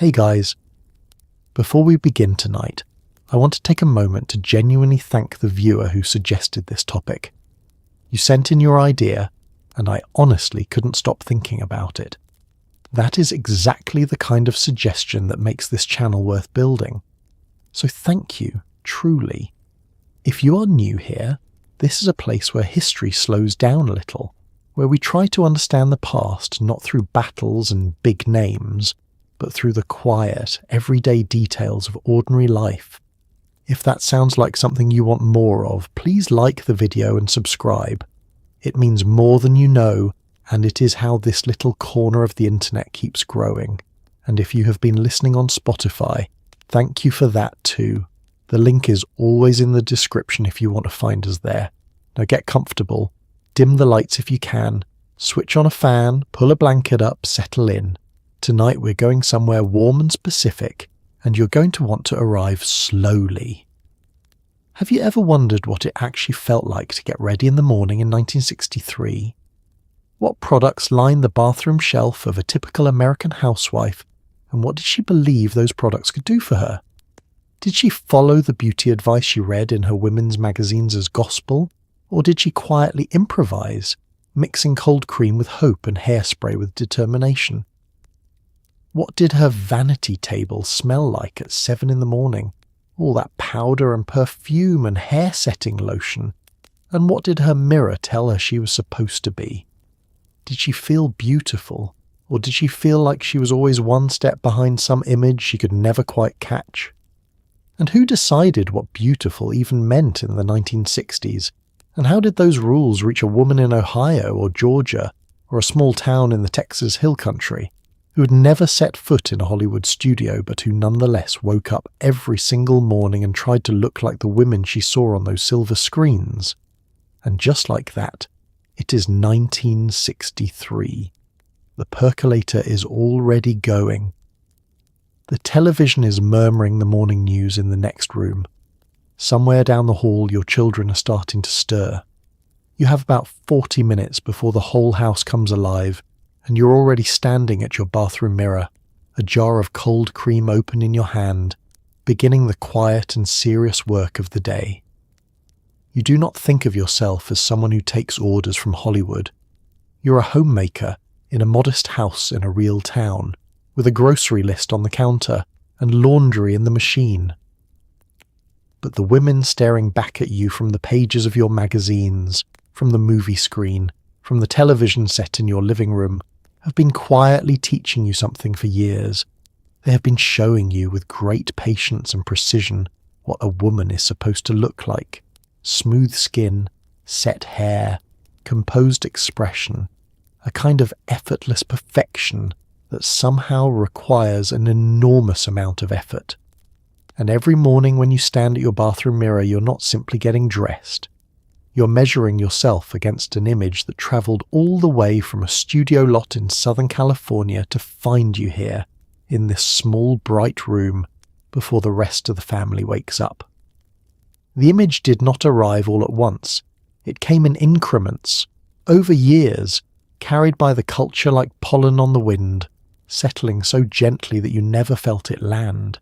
Hey guys, before we begin tonight, I want to take a moment to genuinely thank the viewer who suggested this topic. You sent in your idea, and I honestly couldn't stop thinking about it. That is exactly the kind of suggestion that makes this channel worth building. So thank you, truly. If you are new here, this is a place where history slows down a little, where we try to understand the past not through battles and big names, but through the quiet, everyday details of ordinary life. If that sounds like something you want more of, please like the video and subscribe. It means more than you know, and it is how this little corner of the internet keeps growing. And if you have been listening on Spotify, thank you for that too. The link is always in the description if you want to find us there. Now get comfortable, dim the lights if you can, switch on a fan, pull a blanket up, settle in. Tonight we're going somewhere warm and specific, and you're going to want to arrive slowly. Have you ever wondered what it actually felt like to get ready in the morning in 1963? What products lined the bathroom shelf of a typical American housewife, and what did she believe those products could do for her? Did she follow the beauty advice she read in her women's magazines as gospel, or did she quietly improvise, mixing cold cream with hope and hairspray with determination? What did her vanity table smell like at 7 in the morning? All that powder and perfume and hair-setting lotion. And what did her mirror tell her she was supposed to be? Did she feel beautiful, or did she feel like she was always one step behind some image she could never quite catch? And who decided what beautiful even meant in the 1960s? And how did those rules reach a woman in Ohio or Georgia, or a small town in the Texas Hill Country, who had never set foot in a Hollywood studio but who nonetheless woke up every single morning and tried to look like the women she saw on those silver screens? And just like that, it is 1963. The percolator is already going. The television is murmuring the morning news in the next room. Somewhere down the hall your children are starting to stir. You have about 40 minutes before the whole house comes alive, and you're already standing at your bathroom mirror, a jar of cold cream open in your hand, beginning the quiet and serious work of the day. You do not think of yourself as someone who takes orders from Hollywood. You're a homemaker in a modest house in a real town, with a grocery list on the counter and laundry in the machine. But the women staring back at you from the pages of your magazines, from the movie screen, from the television set in your living room, have been quietly teaching you something for years. They have been showing you with great patience and precision what a woman is supposed to look like. Smooth skin, set hair, composed expression, a kind of effortless perfection that somehow requires an enormous amount of effort. And every morning when you stand at your bathroom mirror, you're not simply getting dressed. You're measuring yourself against an image that travelled all the way from a studio lot in Southern California to find you here, in this small bright room, before the rest of the family wakes up. The image did not arrive all at once. It came in increments, over years, carried by the culture like pollen on the wind, settling so gently that you never felt it land.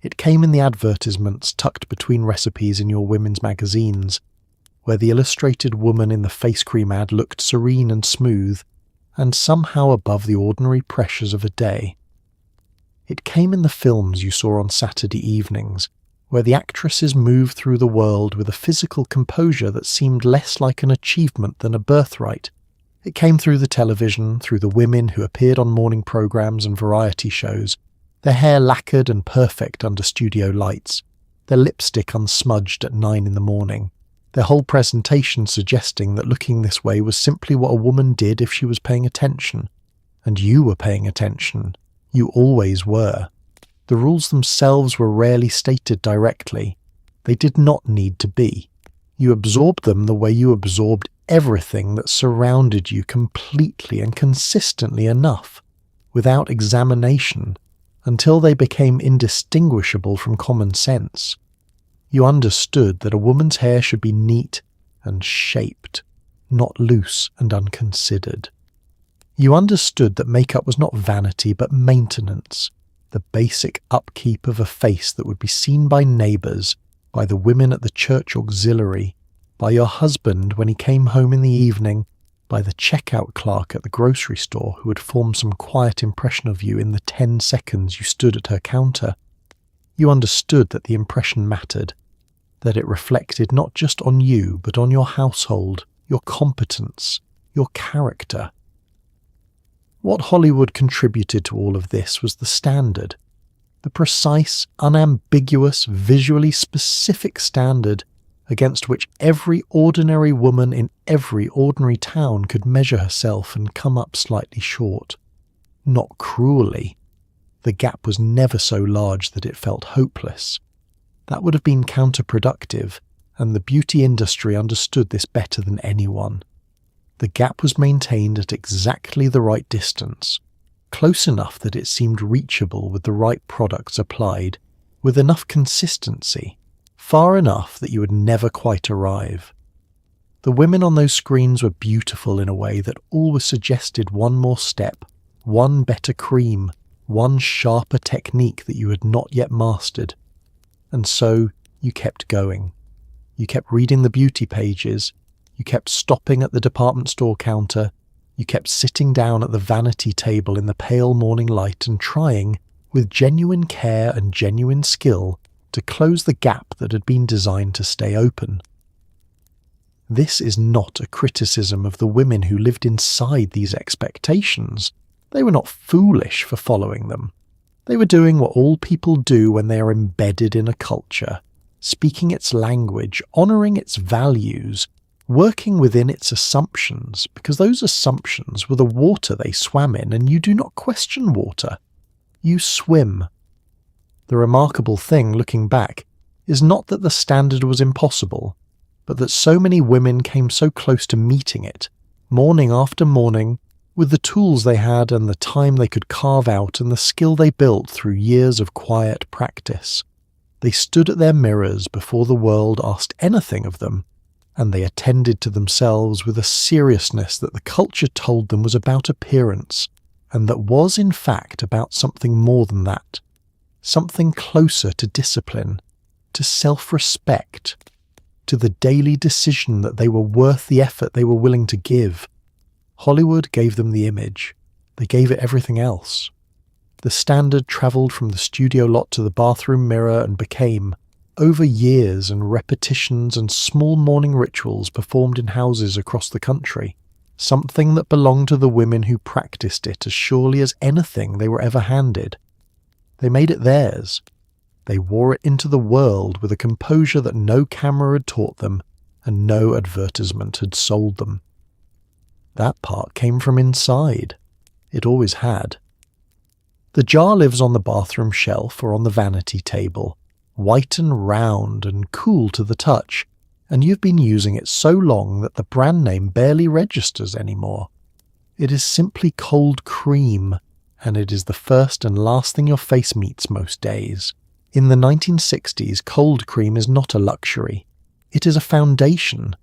It came in the advertisements tucked between recipes in your women's magazines, where the illustrated woman in the face cream ad looked serene and smooth, and somehow above the ordinary pressures of a day. It came in the films you saw on Saturday evenings, where the actresses moved through the world with a physical composure that seemed less like an achievement than a birthright. It came through the television, through the women who appeared on morning programs and variety shows, their hair lacquered and perfect under studio lights, their lipstick unsmudged at 9 in the morning, their whole presentation suggesting that looking this way was simply what a woman did if she was paying attention. And you were paying attention. You always were. The rules themselves were rarely stated directly. They did not need to be. You absorbed them the way you absorbed everything that surrounded you completely and consistently enough, without examination, until they became indistinguishable from common sense. You understood that a woman's hair should be neat and shaped, not loose and unconsidered. You understood that makeup was not vanity but maintenance, the basic upkeep of a face that would be seen by neighbours, by the women at the church auxiliary, by your husband when he came home in the evening, by the checkout clerk at the grocery store who had formed some quiet impression of you in the 10 seconds you stood at her counter. You understood that the impression mattered, that it reflected not just on you but on your household, your competence, your character. What Hollywood contributed to all of this was the standard, the precise, unambiguous, visually specific standard against which every ordinary woman in every ordinary town could measure herself and come up slightly short. Not cruelly. The gap was never so large that it felt hopeless. That would have been counterproductive, and the beauty industry understood this better than anyone. The gap was maintained at exactly the right distance, close enough that it seemed reachable with the right products applied, with enough consistency, far enough that you would never quite arrive. The women on those screens were beautiful in a way that always suggested one more step, one better cream, one sharper technique that you had not yet mastered. And so you kept going. You kept reading the beauty pages, you kept stopping at the department store counter, you kept sitting down at the vanity table in the pale morning light and trying, with genuine care and genuine skill, to close the gap that had been designed to stay open. This is not a criticism of the women who lived inside these expectations. They were not foolish for following them. They were doing what all people do when they are embedded in a culture, speaking its language, honouring its values, working within its assumptions, because those assumptions were the water they swam in, and you do not question water. You swim. The remarkable thing, looking back, is not that the standard was impossible, but that so many women came so close to meeting it, morning after morning, with the tools they had and the time they could carve out and the skill they built through years of quiet practice. They stood at their mirrors before the world asked anything of them, and they attended to themselves with a seriousness that the culture told them was about appearance, and that was in fact about something more than that, something closer to discipline, to self-respect, to the daily decision that they were worth the effort they were willing to give. Hollywood gave them the image. They gave it everything else. The standard travelled from the studio lot to the bathroom mirror and became, over years and repetitions and small morning rituals performed in houses across the country, something that belonged to the women who practiced it as surely as anything they were ever handed. They made it theirs. They wore it into the world with a composure that no camera had taught them and no advertisement had sold them. That part came from inside. It always had. The jar lives on the bathroom shelf or on the vanity table, white and round and cool to the touch, and you've been using it so long that the brand name barely registers anymore. It is simply cold cream, and it is the first and last thing your face meets most days. In the 1960s, cold cream is not a luxury. It is a foundation,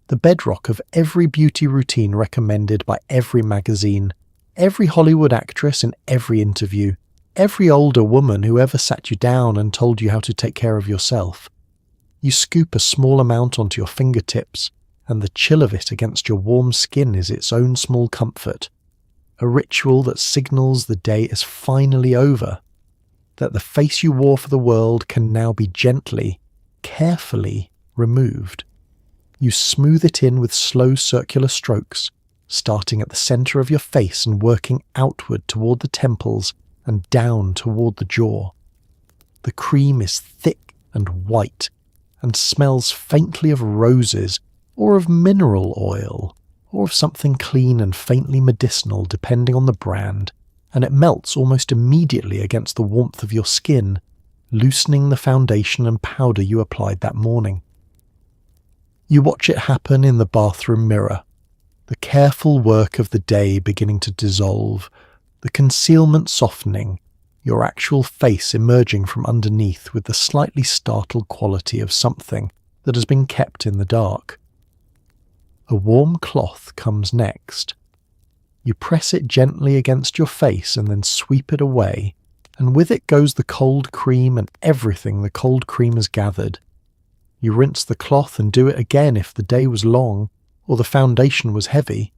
the bedrock of every beauty routine recommended by every magazine, every Hollywood actress in every interview, every older woman who ever sat you down and told you how to take care of yourself. You scoop a small amount onto your fingertips, and the chill of it against your warm skin is its own small comfort, a ritual that signals the day is finally over, that the face you wore for the world can now be gently, carefully removed. You smooth it in with slow circular strokes, starting at the centre of your face and working outward toward the temples and down toward the jaw. The cream is thick and white and smells faintly of roses or of mineral oil or of something clean and faintly medicinal depending on the brand, and it melts almost immediately against the warmth of your skin, loosening the foundation and powder you applied that morning. You watch it happen in the bathroom mirror, the careful work of the day beginning to dissolve, the concealment softening, your actual face emerging from underneath with the slightly startled quality of something that has been kept in the dark. A warm cloth comes next. You press it gently against your face and then sweep it away, and with it goes the cold cream and everything the cold cream has gathered. You rinse the cloth and do it again if the day was long or the foundation was heavy.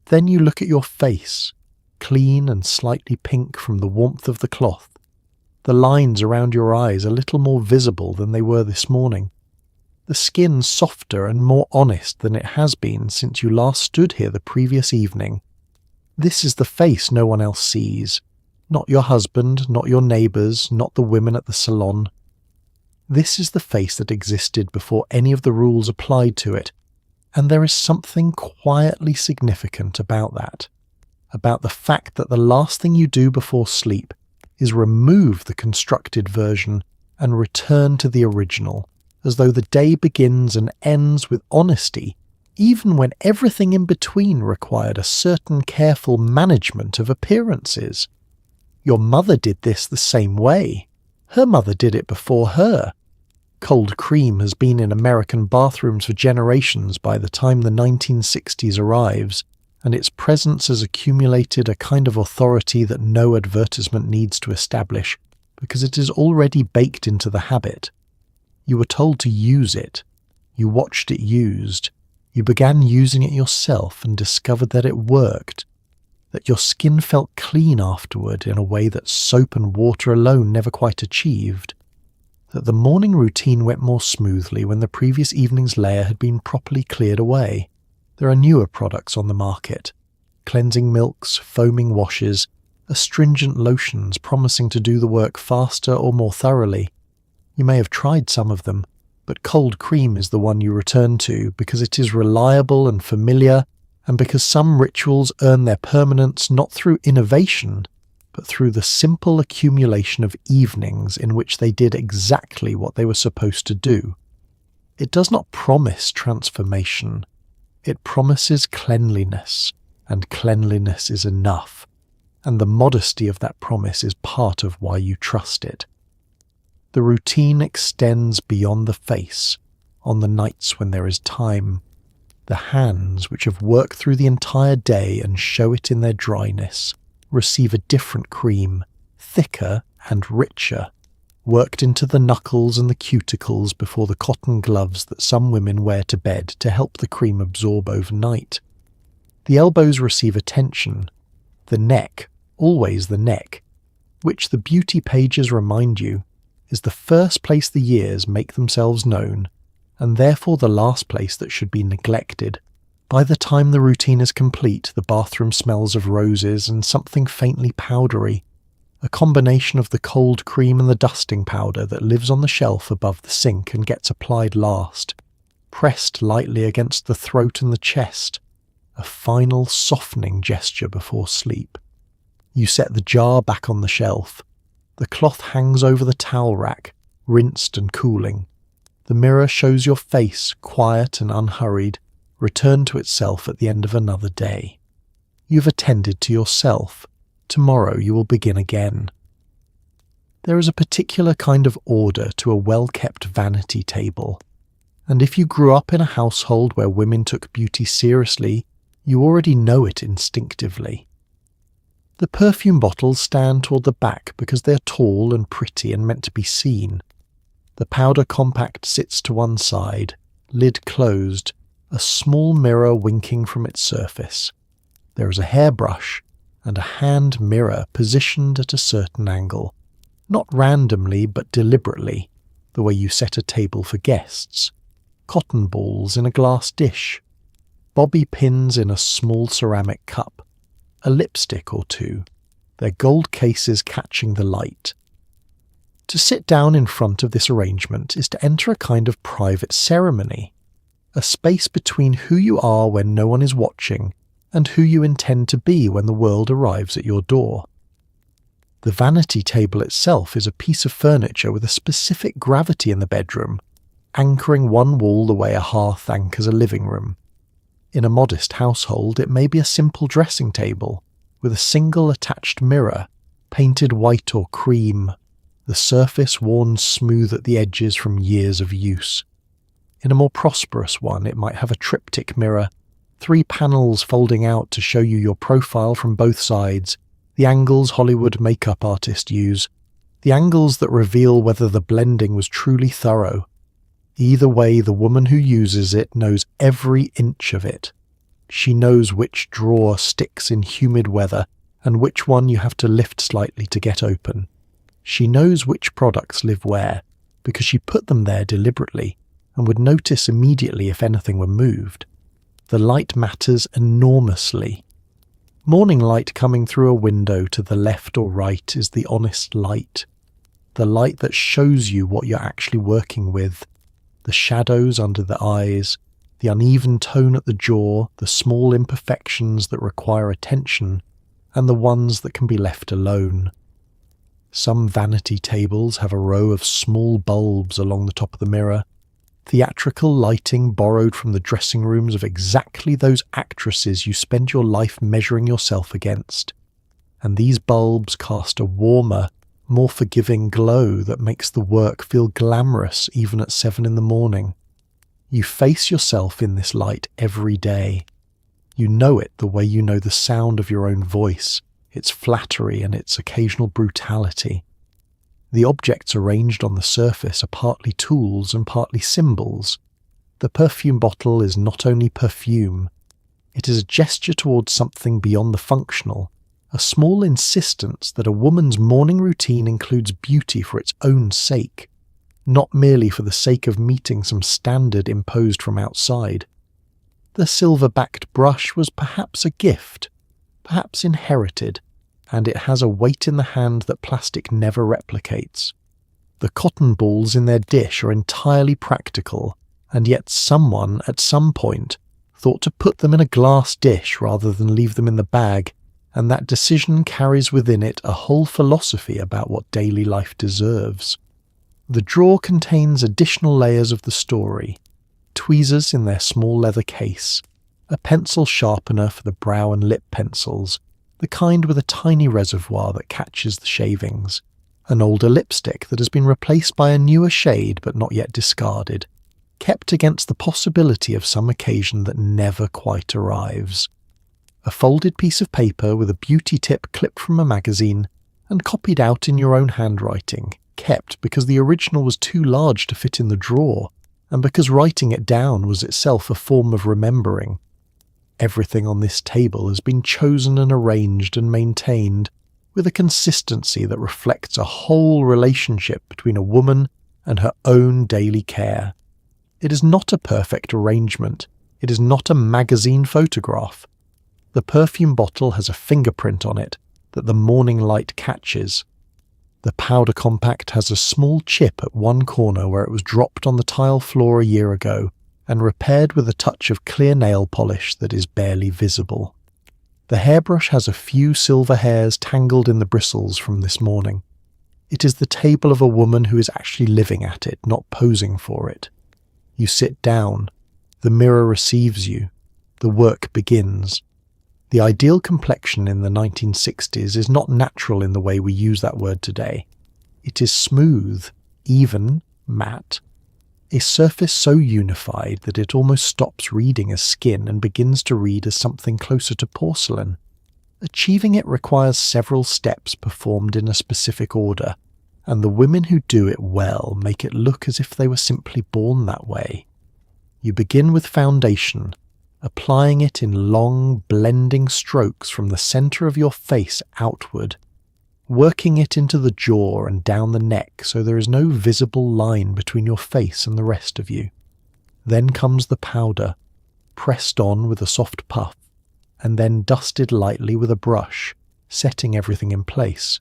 Then you look at your face, clean and slightly pink from the warmth of the cloth. The lines around your eyes a little more visible than they were this morning. The skin softer and more honest than it has been since you last stood here the previous evening. This is the face no one else sees. Not your husband, not your neighbours, not the women at the salon. This is the face that existed before any of the rules applied to it, and there is something quietly significant about that. About the fact that the last thing you do before sleep is remove the constructed version and return to the original, as though the day begins and ends with honesty, even when everything in between required a certain careful management of appearances. Your mother did this the same way. Her mother did it before her. Cold cream has been in American bathrooms for generations by the time the 1960s arrives, and its presence has accumulated a kind of authority that no advertisement needs to establish, because it is already baked into the habit. You were told to use it. You watched it used. You began using it yourself and discovered that it worked, that your skin felt clean afterward in a way that soap and water alone never quite achieved, that the morning routine went more smoothly when the previous evening's layer had been properly cleared away. There are newer products on the market, cleansing milks, foaming washes, astringent lotions promising to do the work faster or more thoroughly. You may have tried some of them, but cold cream is the one you return to because it is reliable and familiar, and because some rituals earn their permanence not through innovation, but through the simple accumulation of evenings in which they did exactly what they were supposed to do. It does not promise transformation. It promises cleanliness, and cleanliness is enough, and the modesty of that promise is part of why you trust it. The routine extends beyond the face, on the nights when there is time. The hands, which have worked through the entire day and show it in their dryness, receive a different cream, thicker and richer, worked into the knuckles and the cuticles before the cotton gloves that some women wear to bed to help the cream absorb overnight. The elbows receive attention. The neck, always the neck, which the beauty pages remind you, is the first place the years make themselves known, and therefore the last place that should be neglected. By the time the routine is complete, the bathroom smells of roses and something faintly powdery, a combination of the cold cream and the dusting powder that lives on the shelf above the sink and gets applied last, pressed lightly against the throat and the chest, a final softening gesture before sleep. You set the jar back on the shelf. The cloth hangs over the towel rack, rinsed and cooling. The mirror shows your face, quiet and unhurried, returned to itself at the end of another day. You've attended to yourself. Tomorrow you will begin again. There is a particular kind of order to a well-kept vanity table, and if you grew up in a household where women took beauty seriously, you already know it instinctively. The perfume bottles stand toward the back because they are tall and pretty and meant to be seen. The powder compact sits to one side, lid closed, a small mirror winking from its surface. There is a hairbrush and a hand mirror positioned at a certain angle, not randomly but deliberately, the way you set a table for guests. Cotton balls in a glass dish, bobby pins in a small ceramic cup, a lipstick or two, their gold cases catching the light. To sit down in front of this arrangement is to enter a kind of private ceremony, a space between who you are when no one is watching and who you intend to be when the world arrives at your door. The vanity table itself is a piece of furniture with a specific gravity in the bedroom, anchoring one wall the way a hearth anchors a living room. In a modest household, it may be a simple dressing table with a single attached mirror, painted white or cream, the surface worn smooth at the edges from years of use. In a more prosperous one, it might have a triptych mirror, 3 panels folding out to show you your profile from both sides, the angles Hollywood makeup artists use, the angles that reveal whether the blending was truly thorough. Either way, the woman who uses it knows every inch of it. She knows which drawer sticks in humid weather and which one you have to lift slightly to get open. She knows which products live where, because she put them there deliberately and would notice immediately if anything were moved. The light matters enormously. Morning light coming through a window to the left or right is the honest light. The light that shows you what you're actually working with. The shadows under the eyes, the uneven tone at the jaw, the small imperfections that require attention, and the ones that can be left alone. Some vanity tables have a row of small bulbs along the top of the mirror, theatrical lighting borrowed from the dressing rooms of exactly those actresses you spend your life measuring yourself against. And these bulbs cast a warmer, more forgiving glow that makes the work feel glamorous even at 7 a.m. You face yourself in this light every day. You know it the way you know the sound of your own voice, its flattery and its occasional brutality. The objects arranged on the surface are partly tools and partly symbols. The perfume bottle is not only perfume, it is a gesture towards something beyond the functional, a small insistence that a woman's morning routine includes beauty for its own sake, not merely for the sake of meeting some standard imposed from outside. The silver-backed brush was perhaps a gift, perhaps inherited, and it has a weight in the hand that plastic never replicates. The cotton balls in their dish are entirely practical, and yet someone at some point thought to put them in a glass dish rather than leave them in the bag, and that decision carries within it a whole philosophy about what daily life deserves. The drawer contains additional layers of the story: tweezers in their small leather case, a pencil sharpener for the brow and lip pencils, the kind with a tiny reservoir that catches the shavings, an older lipstick that has been replaced by a newer shade but not yet discarded, kept against the possibility of some occasion that never quite arrives. A folded piece of paper with a beauty tip clipped from a magazine and copied out in your own handwriting, kept because the original was too large to fit in the drawer, and because writing it down was itself a form of remembering. Everything on this table has been chosen and arranged and maintained with a consistency that reflects a whole relationship between a woman and her own daily care. It is not a perfect arrangement. It is not a magazine photograph. The perfume bottle has a fingerprint on it that the morning light catches. The powder compact has a small chip at one corner where it was dropped on the tile floor a year ago and repaired with a touch of clear nail polish that is barely visible. The hairbrush has a few silver hairs tangled in the bristles from this morning. It is the table of a woman who is actually living at it, not posing for it. You sit down. The mirror receives you. The work begins. The ideal complexion in the 1960s is not natural in the way we use that word today. It is smooth, even, matte. A surface so unified that it almost stops reading as skin and begins to read as something closer to porcelain. Achieving it requires several steps performed in a specific order, and the women who do it well make it look as if they were simply born that way. You begin with foundation, applying it in long, blending strokes from the center of your face outward, working it into the jaw and down the neck so there is no visible line between your face and the rest of you. Then comes the powder, pressed on with a soft puff, and then dusted lightly with a brush, setting everything in place.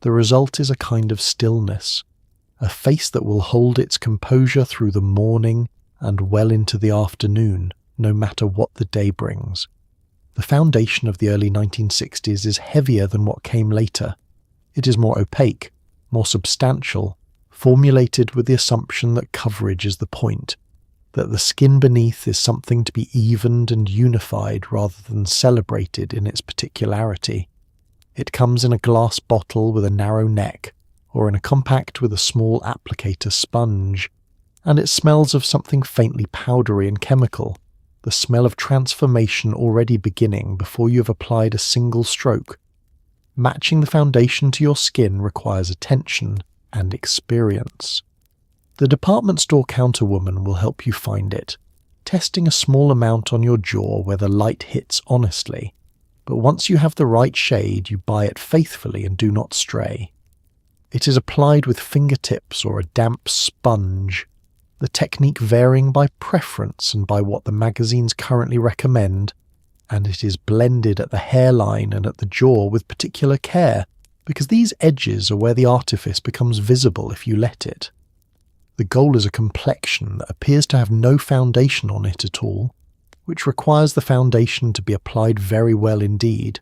The result is a kind of stillness, a face that will hold its composure through the morning and well into the afternoon, no matter what the day brings. The foundation of the early 1960s is heavier than what came later. It is more opaque, more substantial, formulated with the assumption that coverage is the point, that the skin beneath is something to be evened and unified rather than celebrated in its particularity. It comes in a glass bottle with a narrow neck, or in a compact with a small applicator sponge, and it smells of something faintly powdery and chemical, the smell of transformation already beginning before you have applied a single stroke. Matching the foundation to your skin requires attention and experience. The department store counterwoman will help you find it, testing a small amount on your jaw where the light hits honestly, but once you have the right shade, you buy it faithfully and do not stray. It is applied with fingertips or a damp sponge, the technique varying by preference and by what the magazines currently recommend, and it is blended at the hairline and at the jaw with particular care, because these edges are where the artifice becomes visible if you let it. The goal is a complexion that appears to have no foundation on it at all, which requires the foundation to be applied very well indeed.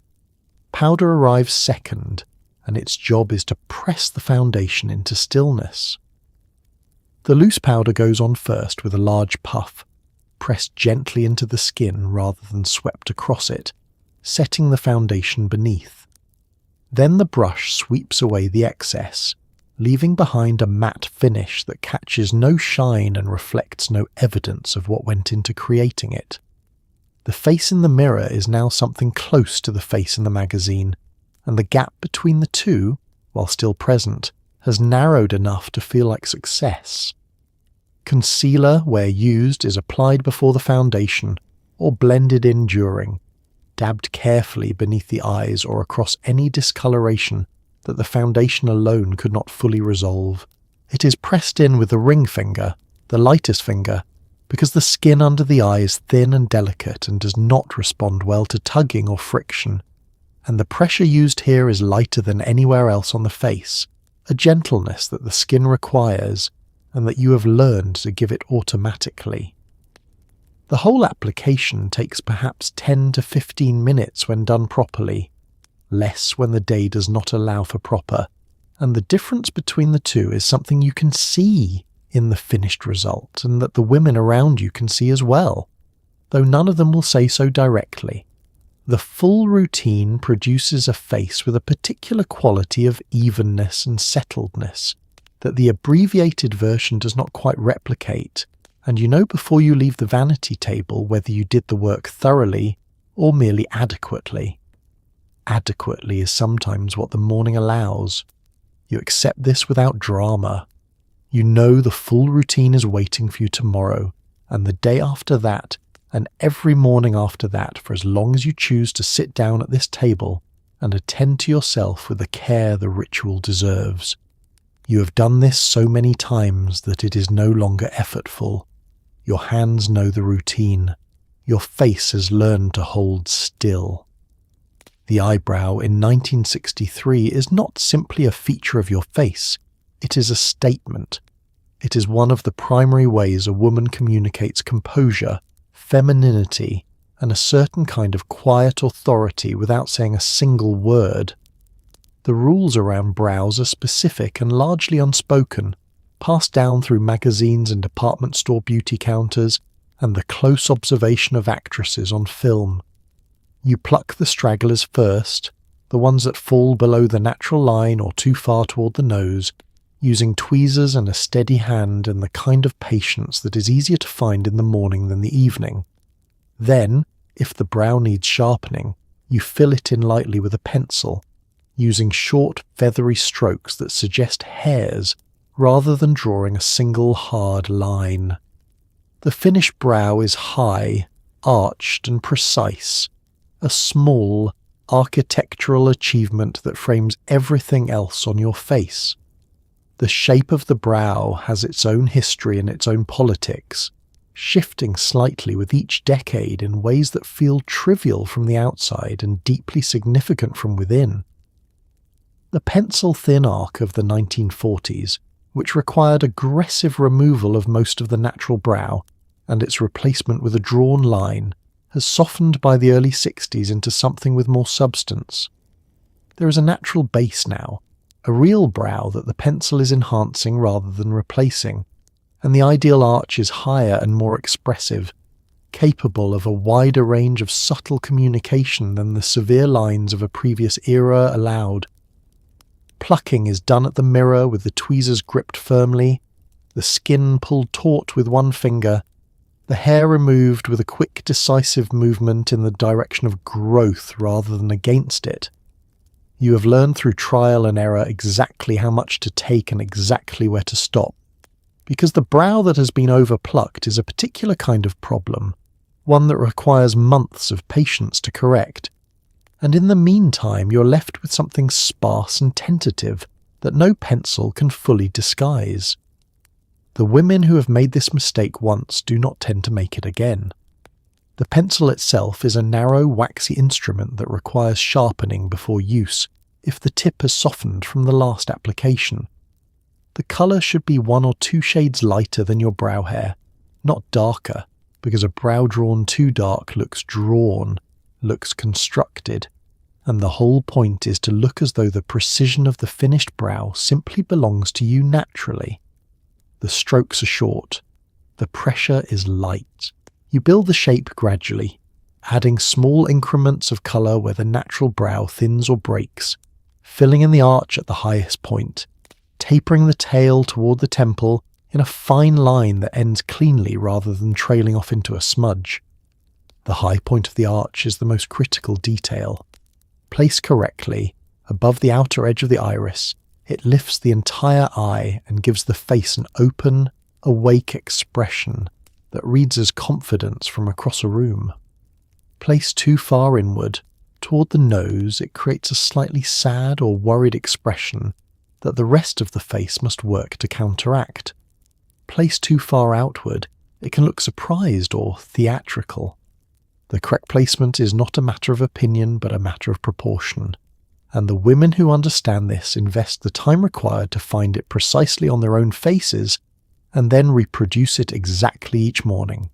Powder arrives second, and its job is to press the foundation into stillness. The loose powder goes on first with a large puff, pressed gently into the skin rather than swept across it, setting the foundation beneath. Then the brush sweeps away the excess, leaving behind a matte finish that catches no shine and reflects no evidence of what went into creating it. The face in the mirror is now something close to the face in the magazine, and the gap between the two, while still present, has narrowed enough to feel like success. Concealer, where used, is applied before the foundation, or blended in during, dabbed carefully beneath the eyes or across any discoloration that the foundation alone could not fully resolve. It is pressed in with the ring finger, the lightest finger, because the skin under the eye is thin and delicate and does not respond well to tugging or friction, and the pressure used here is lighter than anywhere else on the face, a gentleness that the skin requires and that you have learned to give it automatically. The whole application takes perhaps 10 to 15 minutes when done properly, less when the day does not allow for proper, and the difference between the two is something you can see in the finished result and that the women around you can see as well, though none of them will say so directly. The full routine produces a face with a particular quality of evenness and settledness that the abbreviated version does not quite replicate, and you know before you leave the vanity table whether you did the work thoroughly or merely adequately. Adequately is sometimes what the morning allows. You accept this without drama. You know the full routine is waiting for you tomorrow, and the day after that, and every morning after that, for as long as you choose to sit down at this table and attend to yourself with the care the ritual deserves. You have done this so many times that it is no longer effortful. Your hands know the routine. Your face has learned to hold still. The eyebrow in 1963 is not simply a feature of your face. It is a statement. It is one of the primary ways a woman communicates composure, femininity, and a certain kind of quiet authority without saying a single word. The rules around brows are specific and largely unspoken, passed down through magazines and department store beauty counters, and the close observation of actresses on film. You pluck the stragglers first, the ones that fall below the natural line or too far toward the nose, using tweezers and a steady hand and the kind of patience that is easier to find in the morning than the evening. Then, if the brow needs sharpening, you fill it in lightly with a pencil, using short, feathery strokes that suggest hairs rather than drawing a single hard line. The finished brow is high, arched and precise, a small, architectural achievement that frames everything else on your face. The shape of the brow has its own history and its own politics, shifting slightly with each decade in ways that feel trivial from the outside and deeply significant from within. The pencil-thin arc of the 1940s, which required aggressive removal of most of the natural brow and its replacement with a drawn line, has softened by the early 60s into something with more substance. There is a natural base now, a real brow that the pencil is enhancing rather than replacing, and the ideal arch is higher and more expressive, capable of a wider range of subtle communication than the severe lines of a previous era allowed. Plucking is done at the mirror with the tweezers gripped firmly, the skin pulled taut with one finger, The hair removed with a quick, decisive movement in the direction of growth rather than against it. You have learned through trial and error exactly how much to take and exactly where to stop. Because the brow that has been overplucked is a particular kind of problem, one that requires months of patience to correct. And in the meantime, you're left with something sparse and tentative that no pencil can fully disguise. The women who have made this mistake once do not tend to make it again. The pencil itself is a narrow, waxy instrument that requires sharpening before use if the tip has softened from the last application. The colour should be 1 or 2 shades lighter than your brow hair, not darker, because a brow drawn too dark looks drawn, looks constructed, and the whole point is to look as though the precision of the finished brow simply belongs to you naturally. The strokes are short. The pressure is light. You build the shape gradually, adding small increments of colour where the natural brow thins or breaks, filling in the arch at the highest point, tapering the tail toward the temple in a fine line that ends cleanly rather than trailing off into a smudge. The high point of the arch is the most critical detail. Placed correctly, above the outer edge of the iris, it lifts the entire eye and gives the face an open, awake expression that reads as confidence from across a room. Placed too far inward, toward the nose, it creates a slightly sad or worried expression that the rest of the face must work to counteract. Placed too far outward, it can look surprised or theatrical. The correct placement is not a matter of opinion but a matter of proportion. And the women who understand this invest the time required to find it precisely on their own faces and then reproduce it exactly each morning.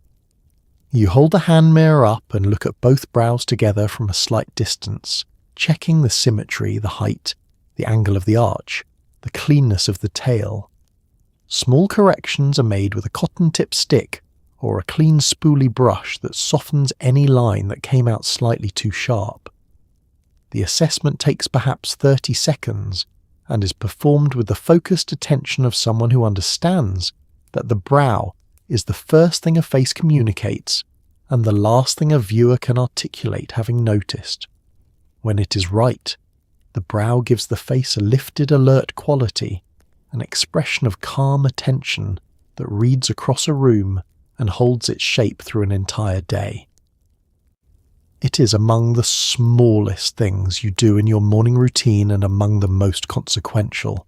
You hold the hand mirror up and look at both brows together from a slight distance, checking the symmetry, the height, the angle of the arch, the cleanness of the tail. Small corrections are made with a cotton-tip stick or a clean spoolie brush that softens any line that came out slightly too sharp. The assessment takes perhaps 30 seconds and is performed with the focused attention of someone who understands that the brow is the first thing a face communicates and the last thing a viewer can articulate having noticed. When it is right, the brow gives the face a lifted, alert quality, an expression of calm attention that reads across a room and holds its shape through an entire day. It is among the smallest things you do in your morning routine and among the most consequential.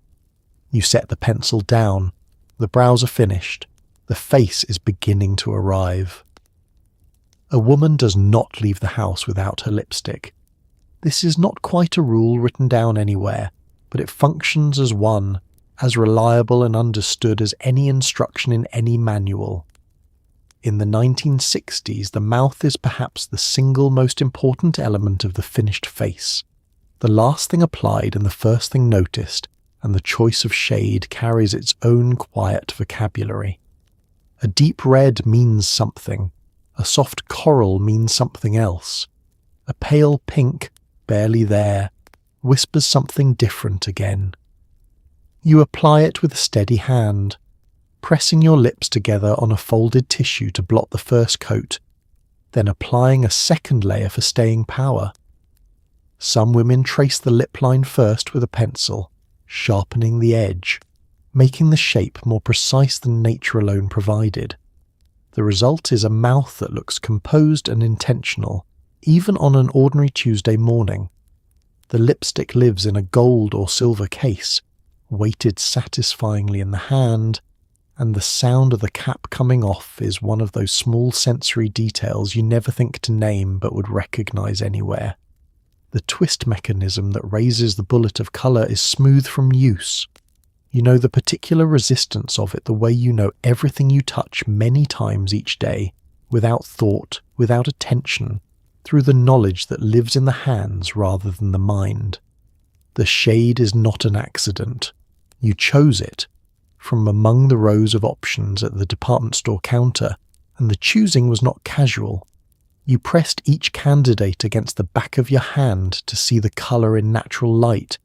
You set the pencil down, the brows are finished, the face is beginning to arrive. A woman does not leave the house without her lipstick. This is not quite a rule written down anywhere, but it functions as one, as reliable and understood as any instruction in any manual. In the 1960s, the mouth is perhaps the single most important element of the finished face. The last thing applied and the first thing noticed, and the choice of shade carries its own quiet vocabulary. A deep red means something, a soft coral means something else. A pale pink, barely there, whispers something different again. You apply it with a steady hand, pressing your lips together on a folded tissue to blot the first coat, then applying a second layer for staying power. Some women trace the lip line first with a pencil, sharpening the edge, making the shape more precise than nature alone provided. The result is a mouth that looks composed and intentional, even on an ordinary Tuesday morning. The lipstick lives in a gold or silver case, weighted satisfyingly in the hand, and the sound of the cap coming off is one of those small sensory details you never think to name but would recognize anywhere. The twist mechanism that raises the bullet of colour is smooth from use. You know the particular resistance of it the way you know everything you touch many times each day, without thought, without attention, through the knowledge that lives in the hands rather than the mind. The shade is not an accident. You chose it from among the rows of options at the department store counter, and the choosing was not casual. You pressed each candidate against the back of your hand to see the colour in natural light,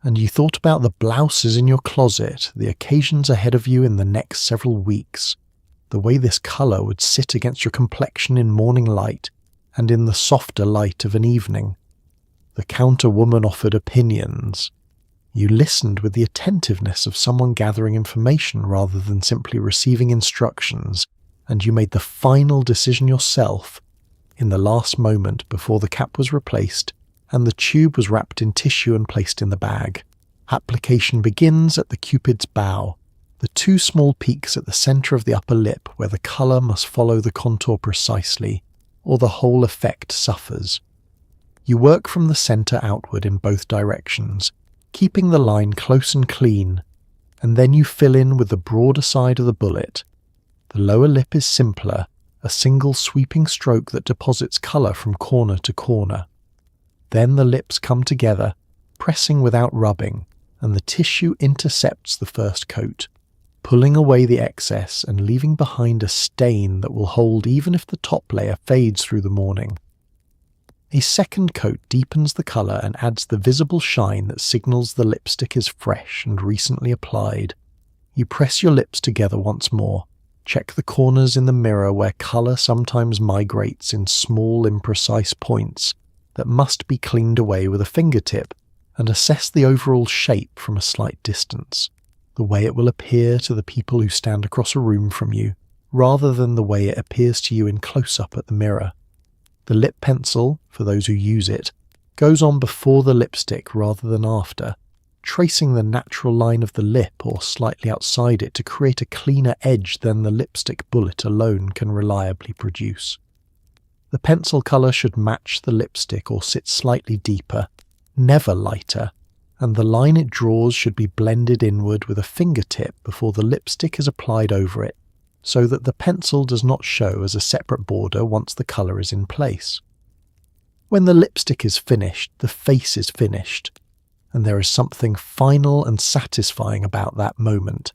and you thought about the blouses in your closet, the occasions ahead of you in the next several weeks. the way this colour would sit against your complexion in morning light and in the softer light of an evening. The counter-woman offered opinions. You listened with the attentiveness of someone gathering information rather than simply receiving instructions, and you made the final decision yourself in the last moment before the cap was replaced and the tube was wrapped in tissue and placed in the bag. Application begins at the cupid's bow, the two small peaks at the centre of the upper lip where the colour must follow the contour precisely, or the whole effect suffers. You work from the centre outward in both directions, keeping the line close and clean, and then you fill in with the broader side of the bullet. The lower lip is simpler, a single sweeping stroke that deposits colour from corner to corner. Then the lips come together, pressing without rubbing, and the tissue intercepts the first coat, pulling away the excess and leaving behind a stain that will hold even if the top layer fades through the morning. A second coat deepens the colour and adds the visible shine that signals the lipstick is fresh and recently applied. You press your lips together once more, check the corners in the mirror where colour sometimes migrates in small imprecise points that must be cleaned away with a fingertip, and assess the overall shape from a slight distance, the way it will appear to the people who stand across a room from you, rather than the way it appears to you in close-up at the mirror. The lip pencil, for those who use it, goes on before the lipstick rather than after, tracing the natural line of the lip or slightly outside it to create a cleaner edge than the lipstick bullet alone can reliably produce. The pencil colour should match the lipstick or sit slightly deeper, never lighter, and the line it draws should be blended inward with a fingertip before the lipstick is applied over it, so that the pencil does not show as a separate border once the colour is in place. When the lipstick is finished, the face is finished, and there is something final and satisfying about that moment.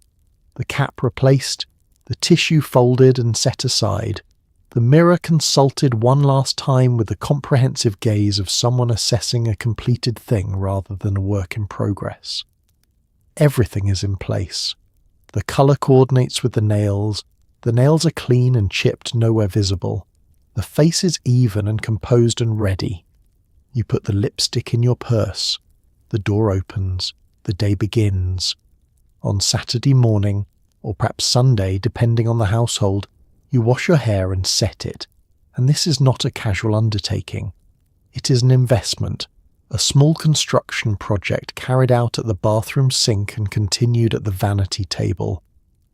The cap replaced, the tissue folded and set aside, the mirror consulted one last time with the comprehensive gaze of someone assessing a completed thing rather than a work in progress. Everything is in place. The colour coordinates with the nails are clean and chipped nowhere visible. The face is even and composed and ready. You put the lipstick in your purse. The door opens. The day begins. On Saturday morning, or perhaps Sunday, depending on the household, you wash your hair and set it, and this is not a casual undertaking. It is an investment, a small construction project carried out at the bathroom sink and continued at the vanity table,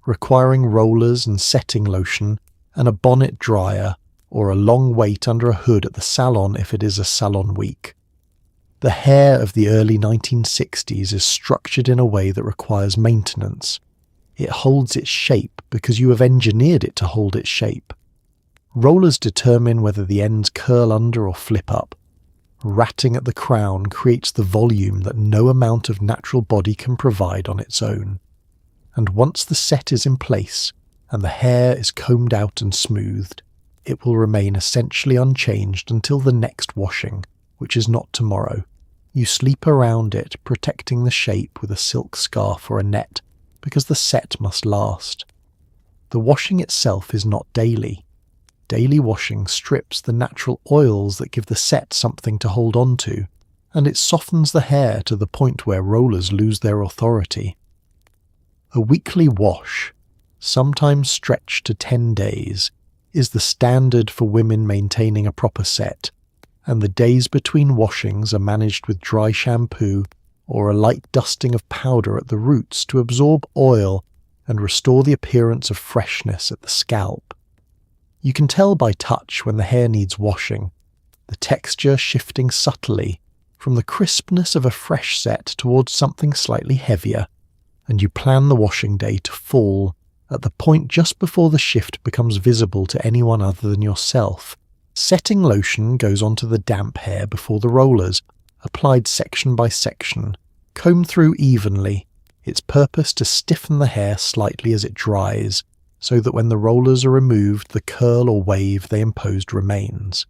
requiring rollers and setting lotion and a bonnet dryer or a long wait under a hood at the salon if it is a salon week. The hair of the early 1960s is structured in a way that requires maintenance. It holds its shape because you have engineered it to hold its shape. Rollers determine whether the ends curl under or flip up. Ratting at the crown creates the volume that no amount of natural body can provide on its own. And once the set is in place and the hair is combed out and smoothed, it will remain essentially unchanged until the next washing, which is not tomorrow. You sleep around it, protecting the shape with a silk scarf or a net, because the set must last. The washing itself is not daily. Daily washing strips the natural oils that give the set something to hold on to, and it softens the hair to the point where rollers lose their authority. A weekly wash, sometimes stretched to 10 days, is the standard for women maintaining a proper set, and the days between washings are managed with dry shampoo or a light dusting of powder at the roots to absorb oil and restore the appearance of freshness at the scalp. You can tell by touch when the hair needs washing, the texture shifting subtly from the crispness of a fresh set towards something slightly heavier, and you plan the washing day to fall at the point just before the shift becomes visible to anyone other than yourself. Setting lotion goes onto the damp hair before the rollers, applied section by section, combed through evenly, its purpose to stiffen the hair slightly as it dries, so that when the rollers are removed the curl or wave they imposed remains.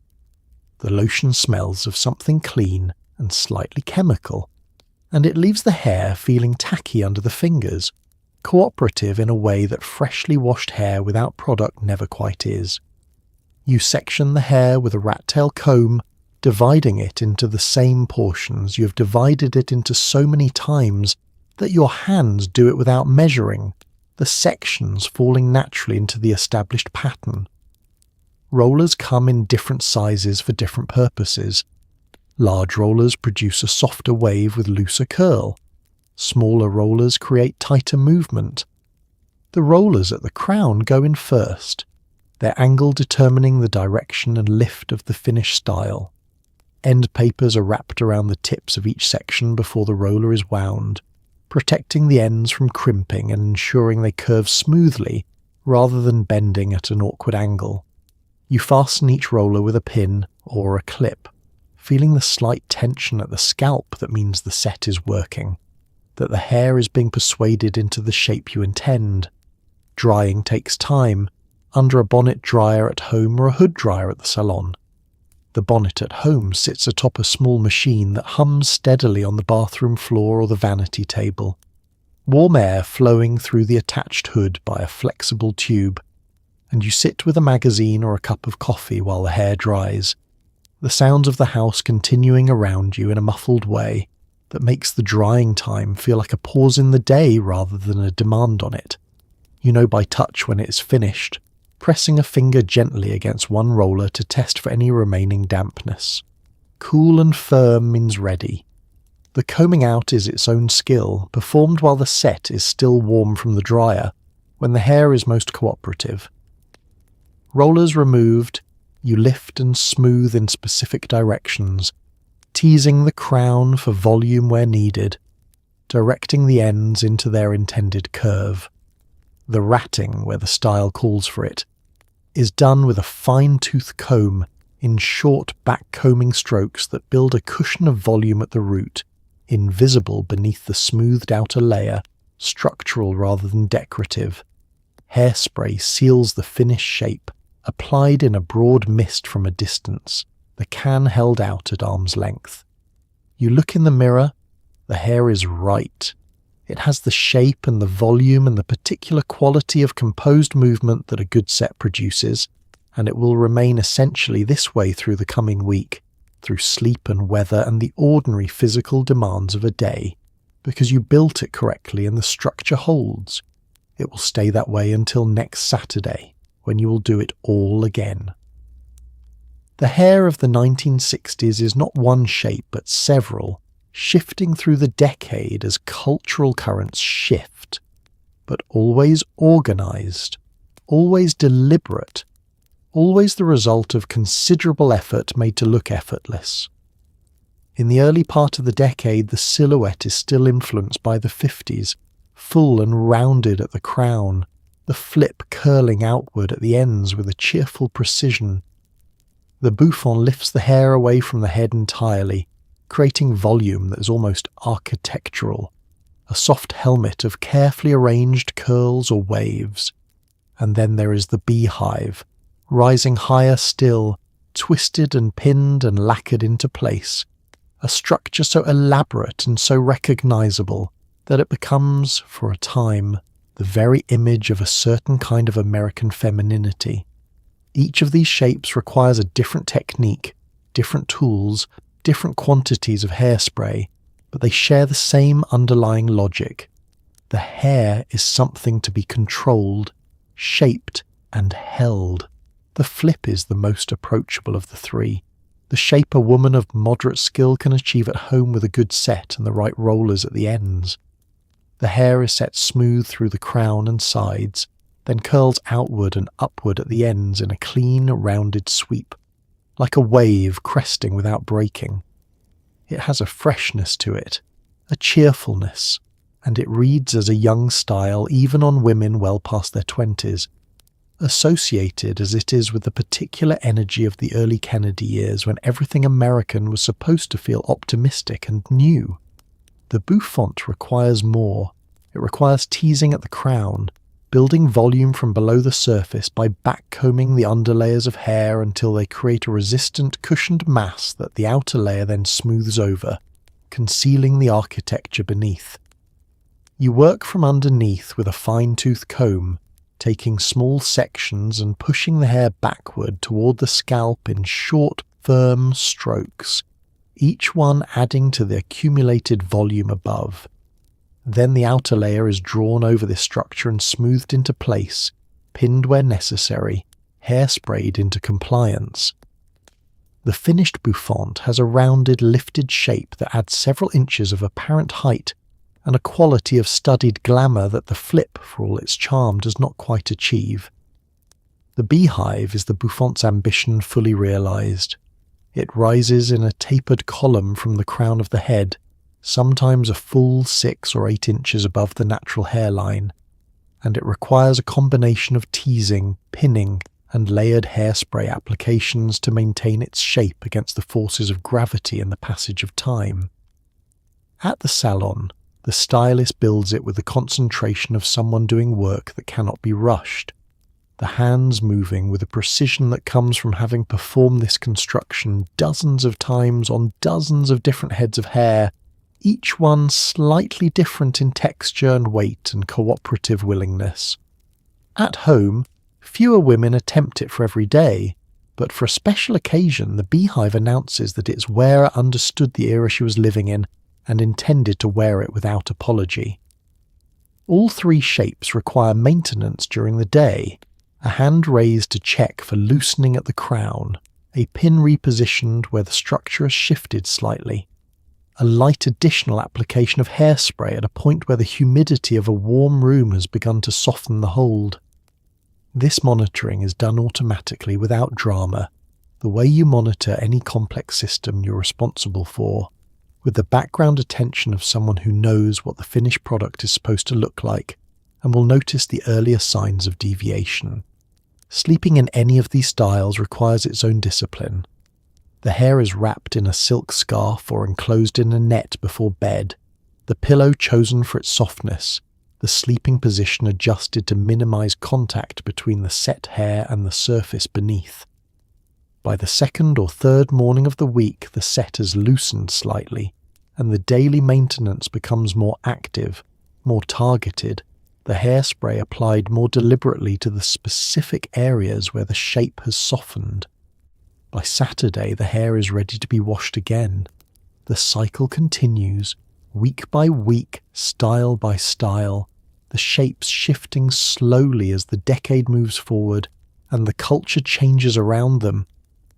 The lotion smells of something clean and slightly chemical, and it leaves the hair feeling tacky under the fingers, cooperative in a way that freshly washed hair without product never quite is. You section the hair with a rat-tail comb, dividing it into the same portions. You have divided it into so many times that your hands do it without measuring, the sections falling naturally into the established pattern. Rollers come in different sizes for different purposes. Large rollers produce a softer wave with looser curl. Smaller rollers create tighter movement. The rollers at the crown go in first, their angle determining the direction and lift of the finished style. End papers are wrapped around the tips of each section before the roller is wound, protecting the ends from crimping and ensuring they curve smoothly rather than bending at an awkward angle. You fasten each roller with a pin or a clip, feeling the slight tension at the scalp that means the set is working, that the hair is being persuaded into the shape you intend. Drying takes time, under a bonnet dryer at home or a hood dryer at the salon. The bonnet at home sits atop a small machine that hums steadily on the bathroom floor or the vanity table, warm air flowing through the attached hood by a flexible tube, and you sit with a magazine or a cup of coffee while the hair dries, the sounds of the house continuing around you in a muffled way that makes the drying time feel like a pause in the day rather than a demand on it. You know by touch when it is finished, pressing a finger gently against one roller to test for any remaining dampness. Cool and firm means ready. The combing out is its own skill, performed while the set is still warm from the dryer, when the hair is most cooperative. Rollers removed, you lift and smooth in specific directions, teasing the crown for volume where needed, directing the ends into their intended curve. The ratting, where the style calls for it, is done with a fine-tooth comb in short back-combing strokes that build a cushion of volume at the root, invisible beneath the smoothed outer layer, structural rather than decorative. Hairspray seals the finished shape, applied in a broad mist from a distance, the can held out at arm's length. You look in the mirror, the hair is right. It has the shape and the volume and the particular quality of composed movement that a good set produces, and it will remain essentially this way through the coming week, through sleep and weather and the ordinary physical demands of a day, because you built it correctly and the structure holds. It will stay that way until next Saturday, when you will do it all again. The hair of the 1960s is not one shape but several, shifting through the decade as cultural currents shift, but always organised, always deliberate, always the result of considerable effort made to look effortless. In the early part of the decade, the silhouette is still influenced by the 50s, full and rounded at the crown, the flip curling outward at the ends with a cheerful precision. The bouffant lifts the hair away from the head entirely, creating volume that is almost architectural, a soft helmet of carefully arranged curls or waves. And then there is the beehive, rising higher still, twisted and pinned and lacquered into place, a structure so elaborate and so recognizable that it becomes, for a time, the very image of a certain kind of American femininity. Each of these shapes requires a different technique, different tools, different quantities of hairspray, but they share the same underlying logic. The hair is something to be controlled, shaped, and held. The flip is the most approachable of the three, the shape a woman of moderate skill can achieve at home with a good set and the right rollers at the ends. The hair is set smooth through the crown and sides, then curls outward and upward at the ends in a clean, rounded sweep, like a wave cresting without breaking. It has a freshness to it, a cheerfulness, and it reads as a young style even on women well past their 20s, associated as it is with the particular energy of the early Kennedy years when everything American was supposed to feel optimistic and new. The bouffant requires more. It requires teasing at the crown, building volume from below the surface by backcombing the underlayers of hair until they create a resistant, cushioned mass that the outer layer then smooths over, concealing the architecture beneath. You work from underneath with a fine-tooth comb, taking small sections and pushing the hair backward toward the scalp in short, firm strokes, each one adding to the accumulated volume above. Then the outer layer is drawn over this structure and smoothed into place, pinned where necessary, hairsprayed into compliance. The finished bouffant has a rounded, lifted shape that adds several inches of apparent height and a quality of studied glamour that the flip, for all its charm, does not quite achieve. The beehive is the bouffant's ambition fully realised. It rises in a tapered column from the crown of the head, sometimes a full 6 or 8 inches above the natural hairline, and it requires a combination of teasing, pinning, and layered hairspray applications to maintain its shape against the forces of gravity and the passage of time. At the salon, the stylist builds it with the concentration of someone doing work that cannot be rushed, the hands moving with a precision that comes from having performed this construction dozens of times on dozens of different heads of hair, each one slightly different in texture and weight and cooperative willingness. At home, fewer women attempt it for every day, but for a special occasion the beehive announces that its wearer understood the era she was living in and intended to wear it without apology. All 3 shapes require maintenance during the day, a hand raised to check for loosening at the crown, a pin repositioned where the structure has shifted slightly, a light additional application of hairspray at a point where the humidity of a warm room has begun to soften the hold. This monitoring is done automatically without drama, the way you monitor any complex system you're responsible for, with the background attention of someone who knows what the finished product is supposed to look like and will notice the earlier signs of deviation. Sleeping in any of these styles requires its own discipline. The hair is wrapped in a silk scarf or enclosed in a net before bed, the pillow chosen for its softness, the sleeping position adjusted to minimize contact between the set hair and the surface beneath. By the 2nd or 3rd morning of the week, the set has loosened slightly, and the daily maintenance becomes more active, more targeted, the hairspray applied more deliberately to the specific areas where the shape has softened. By Saturday, the hair is ready to be washed again. The cycle continues, week by week, style by style, the shapes shifting slowly as the decade moves forward and the culture changes around them,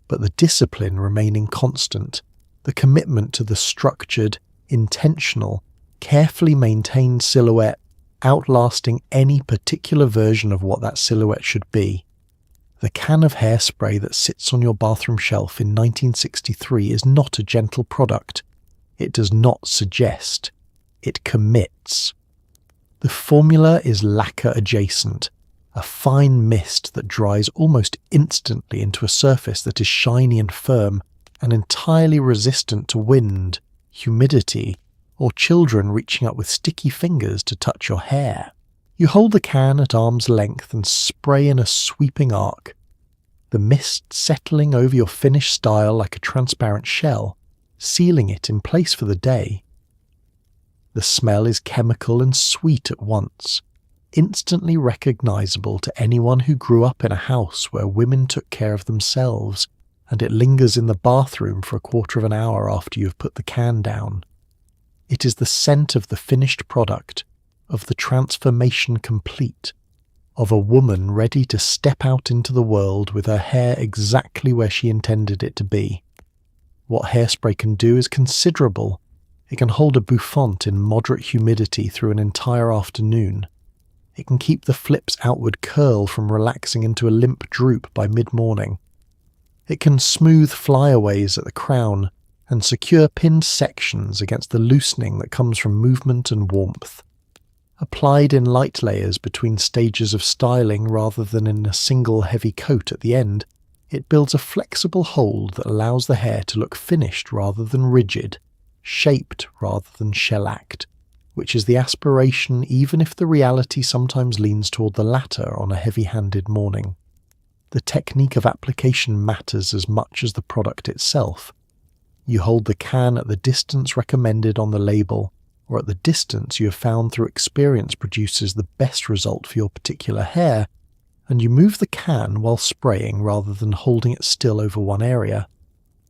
but the discipline remaining constant, the commitment to the structured, intentional, carefully maintained silhouette outlasting any particular version of what that silhouette should be. The can of hairspray that sits on your bathroom shelf in 1963 is not a gentle product. It does not suggest. It commits. The formula is lacquer adjacent, a fine mist that dries almost instantly into a surface that is shiny and firm and entirely resistant to wind, humidity, or children reaching up with sticky fingers to touch your hair. You hold the can at arm's length and spray in a sweeping arc, the mist settling over your finished style like a transparent shell, sealing it in place for the day. The smell is chemical and sweet at once, instantly recognizable to anyone who grew up in a house where women took care of themselves, and it lingers in the bathroom for a quarter of an hour after you have put the can down. It is the scent of the finished product, of the transformation complete, of a woman ready to step out into the world with her hair exactly where she intended it to be. What hairspray can do is considerable. It can hold a bouffant in moderate humidity through an entire afternoon. It can keep the flip's outward curl from relaxing into a limp droop by mid-morning. It can smooth flyaways at the crown and secure pinned sections against the loosening that comes from movement and warmth. Applied in light layers between stages of styling rather than in a single heavy coat at the end, it builds a flexible hold that allows the hair to look finished rather than rigid, shaped rather than shellacked, which is the aspiration even if the reality sometimes leans toward the latter on a heavy-handed morning. The technique of application matters as much as the product itself. You hold the can at the distance recommended on the label, or at the distance you have found through experience produces the best result for your particular hair, and you move the can while spraying rather than holding it still over one area,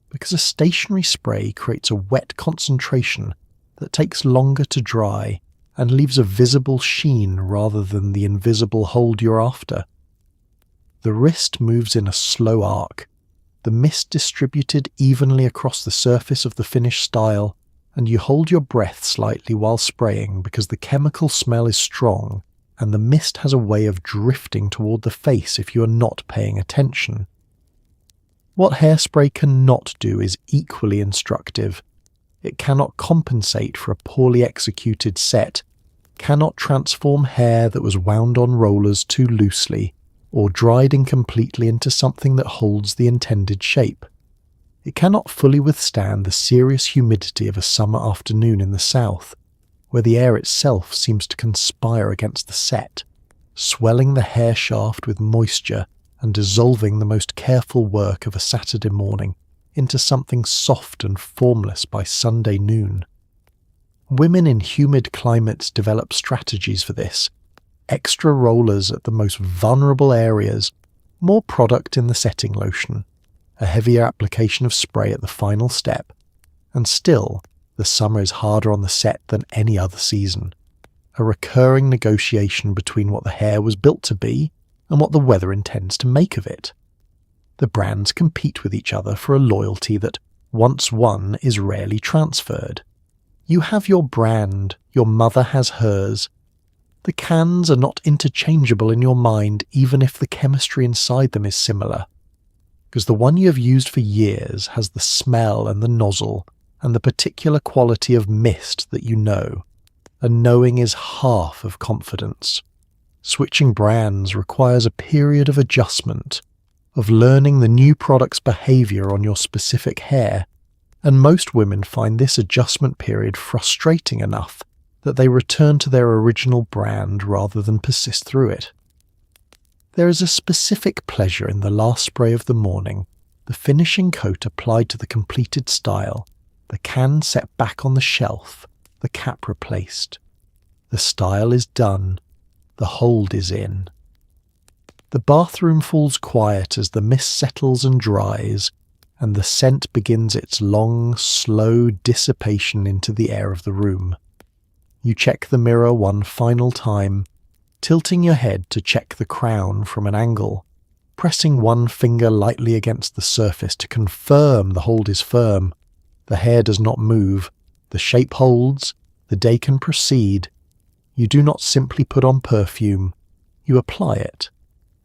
because a stationary spray creates a wet concentration that takes longer to dry and leaves a visible sheen rather than the invisible hold you're after. The wrist moves in a slow arc, the mist distributed evenly across the surface of the finished style, and you hold your breath slightly while spraying because the chemical smell is strong and the mist has a way of drifting toward the face if you are not paying attention. What hairspray cannot do is equally instructive. It cannot compensate for a poorly executed set, cannot transform hair that was wound on rollers too loosely, or dried incompletely into something that holds the intended shape. It cannot fully withstand the serious humidity of a summer afternoon in the south, where the air itself seems to conspire against the set, swelling the hair shaft with moisture and dissolving the most careful work of a Saturday morning into something soft and formless by Sunday noon. Women in humid climates develop strategies for this: extra rollers at the most vulnerable areas, more product in the setting lotion, a heavier application of spray at the final step, and still, the summer is harder on the set than any other season, a recurring negotiation between what the hair was built to be and what the weather intends to make of it. The brands compete with each other for a loyalty that, once won, is rarely transferred. You have your brand, your mother has hers. The cans are not interchangeable in your mind even if the chemistry inside them is similar, because the one you have used for years has the smell and the nozzle and the particular quality of mist that you know, and knowing is half of confidence. Switching brands requires a period of adjustment, of learning the new product's behaviour on your specific hair, and most women find this adjustment period frustrating enough that they return to their original brand rather than persist through it. There is a specific pleasure in the last spray of the morning, the finishing coat applied to the completed style, the can set back on the shelf, the cap replaced. The style is done, the hold is in. The bathroom falls quiet as the mist settles and dries, and the scent begins its long, slow dissipation into the air of the room. You check the mirror one final time, tilting your head to check the crown from an angle, pressing one finger lightly against the surface to confirm the hold is firm. The hair does not move, the shape holds, the day can proceed. You do not simply put on perfume, you apply it.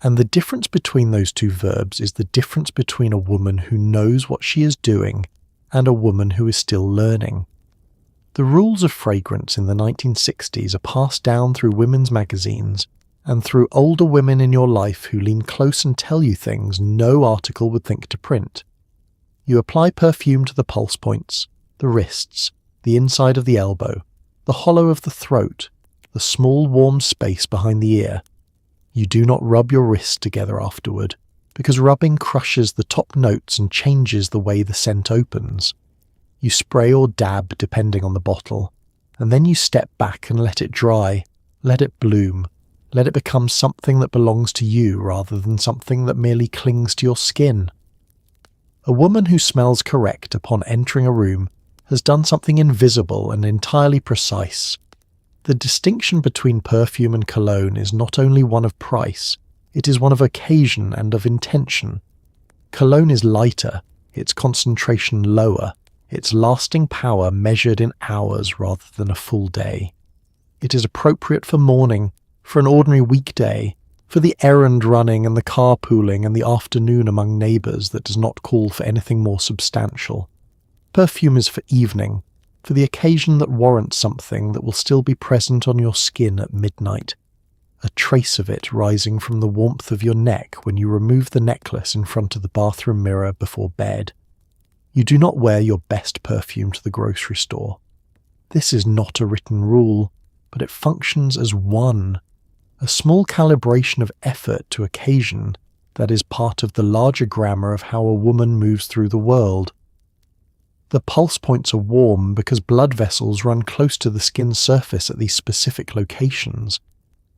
And the difference between those two verbs is the difference between a woman who knows what she is doing and a woman who is still learning. The rules of fragrance in the 1960s are passed down through women's magazines and through older women in your life who lean close and tell you things no article would think to print. You apply perfume to the pulse points, the wrists, the inside of the elbow, the hollow of the throat, the small warm space behind the ear. You do not rub your wrists together afterward, because rubbing crushes the top notes and changes the way the scent opens. You spray or dab depending on the bottle, and then you step back and let it dry, let it bloom, let it become something that belongs to you rather than something that merely clings to your skin. A woman who smells correct upon entering a room has done something invisible and entirely precise. The distinction between perfume and cologne is not only one of price, it is one of occasion and of intention. Cologne is lighter, its concentration lower, its lasting power measured in hours rather than a full day. It is appropriate for morning, for an ordinary weekday, for the errand running and the carpooling and the afternoon among neighbours that does not call for anything more substantial. Perfume is for evening, for the occasion that warrants something that will still be present on your skin at midnight, a trace of it rising from the warmth of your neck when you remove the necklace in front of the bathroom mirror before bed. You do not wear your best perfume to the grocery store. This is not a written rule, but it functions as one, a small calibration of effort to occasion that is part of the larger grammar of how a woman moves through the world. The pulse points are warm because blood vessels run close to the skin's surface at these specific locations,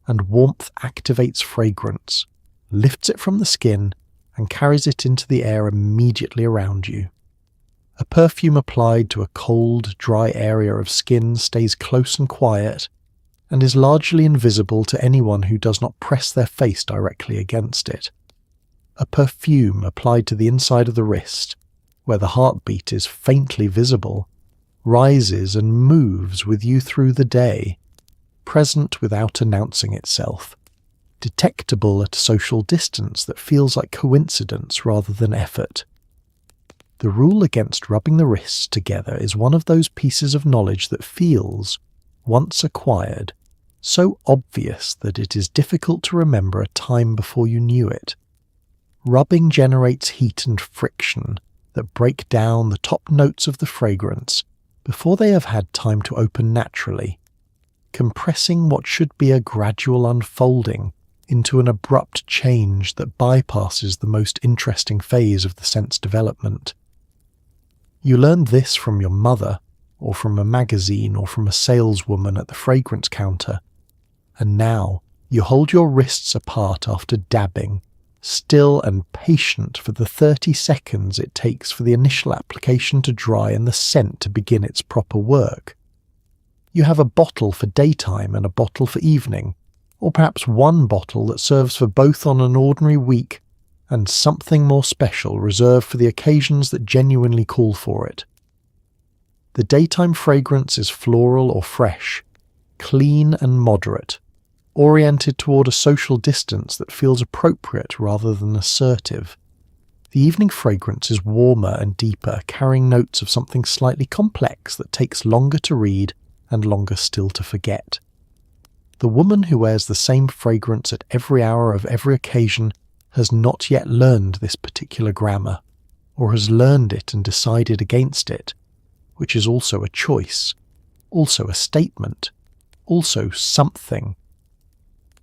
and warmth activates fragrance, lifts it from the skin, and carries it into the air immediately around you. A perfume applied to a cold, dry area of skin stays close and quiet, and is largely invisible to anyone who does not press their face directly against it. A perfume applied to the inside of the wrist, where the heartbeat is faintly visible, rises and moves with you through the day, present without announcing itself, detectable at a social distance that feels like coincidence rather than effort. The rule against rubbing the wrists together is one of those pieces of knowledge that feels, once acquired, so obvious that it is difficult to remember a time before you knew it. Rubbing generates heat and friction that break down the top notes of the fragrance before they have had time to open naturally, compressing what should be a gradual unfolding into an abrupt change that bypasses the most interesting phase of the scent's development. You learned this from your mother, or from a magazine, or from a saleswoman at the fragrance counter, and now you hold your wrists apart after dabbing, still and patient for the 30 seconds it takes for the initial application to dry and the scent to begin its proper work. You have a bottle for daytime and a bottle for evening, or perhaps one bottle that serves for both on an ordinary week, and something more special reserved for the occasions that genuinely call for it. The daytime fragrance is floral or fresh, clean and moderate, oriented toward a social distance that feels appropriate rather than assertive. The evening fragrance is warmer and deeper, carrying notes of something slightly complex that takes longer to read and longer still to forget. The woman who wears the same fragrance at every hour of every occasion has not yet learned this particular grammar, or has learned it and decided against it, which is also a choice, also a statement, also something.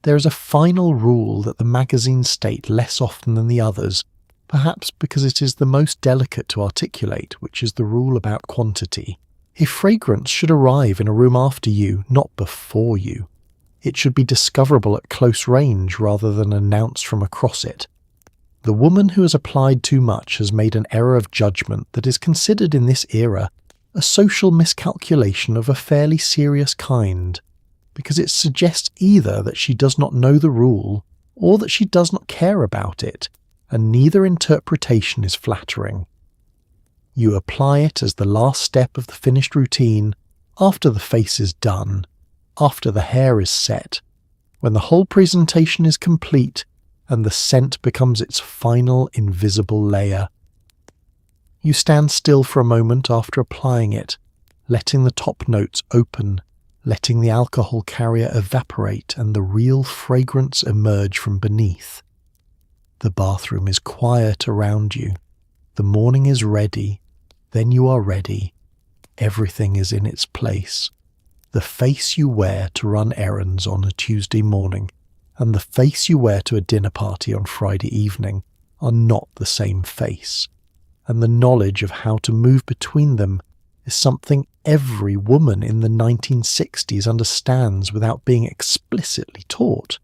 There is a final rule that the magazines state less often than the others, perhaps because it is the most delicate to articulate, which is the rule about quantity. If fragrance should arrive in a room after you, not before you, it should be discoverable at close range rather than announced from across it. The woman who has applied too much has made an error of judgment that is considered in this era a social miscalculation of a fairly serious kind, because it suggests either that she does not know the rule or that she does not care about it, and neither interpretation is flattering. You apply it as the last step of the finished routine, after the face is done, after the hair is set, when the whole presentation is complete and the scent becomes its final invisible layer. You stand still for a moment after applying it, letting the top notes open, letting the alcohol carrier evaporate and the real fragrance emerge from beneath. The bathroom is quiet around you. The morning is ready. Then you are ready. Everything is in its place. The face you wear to run errands on a Tuesday morning and the face you wear to a dinner party on Friday evening are not the same face, and the knowledge of how to move between them is something every woman in the 1960s understands without being explicitly taught.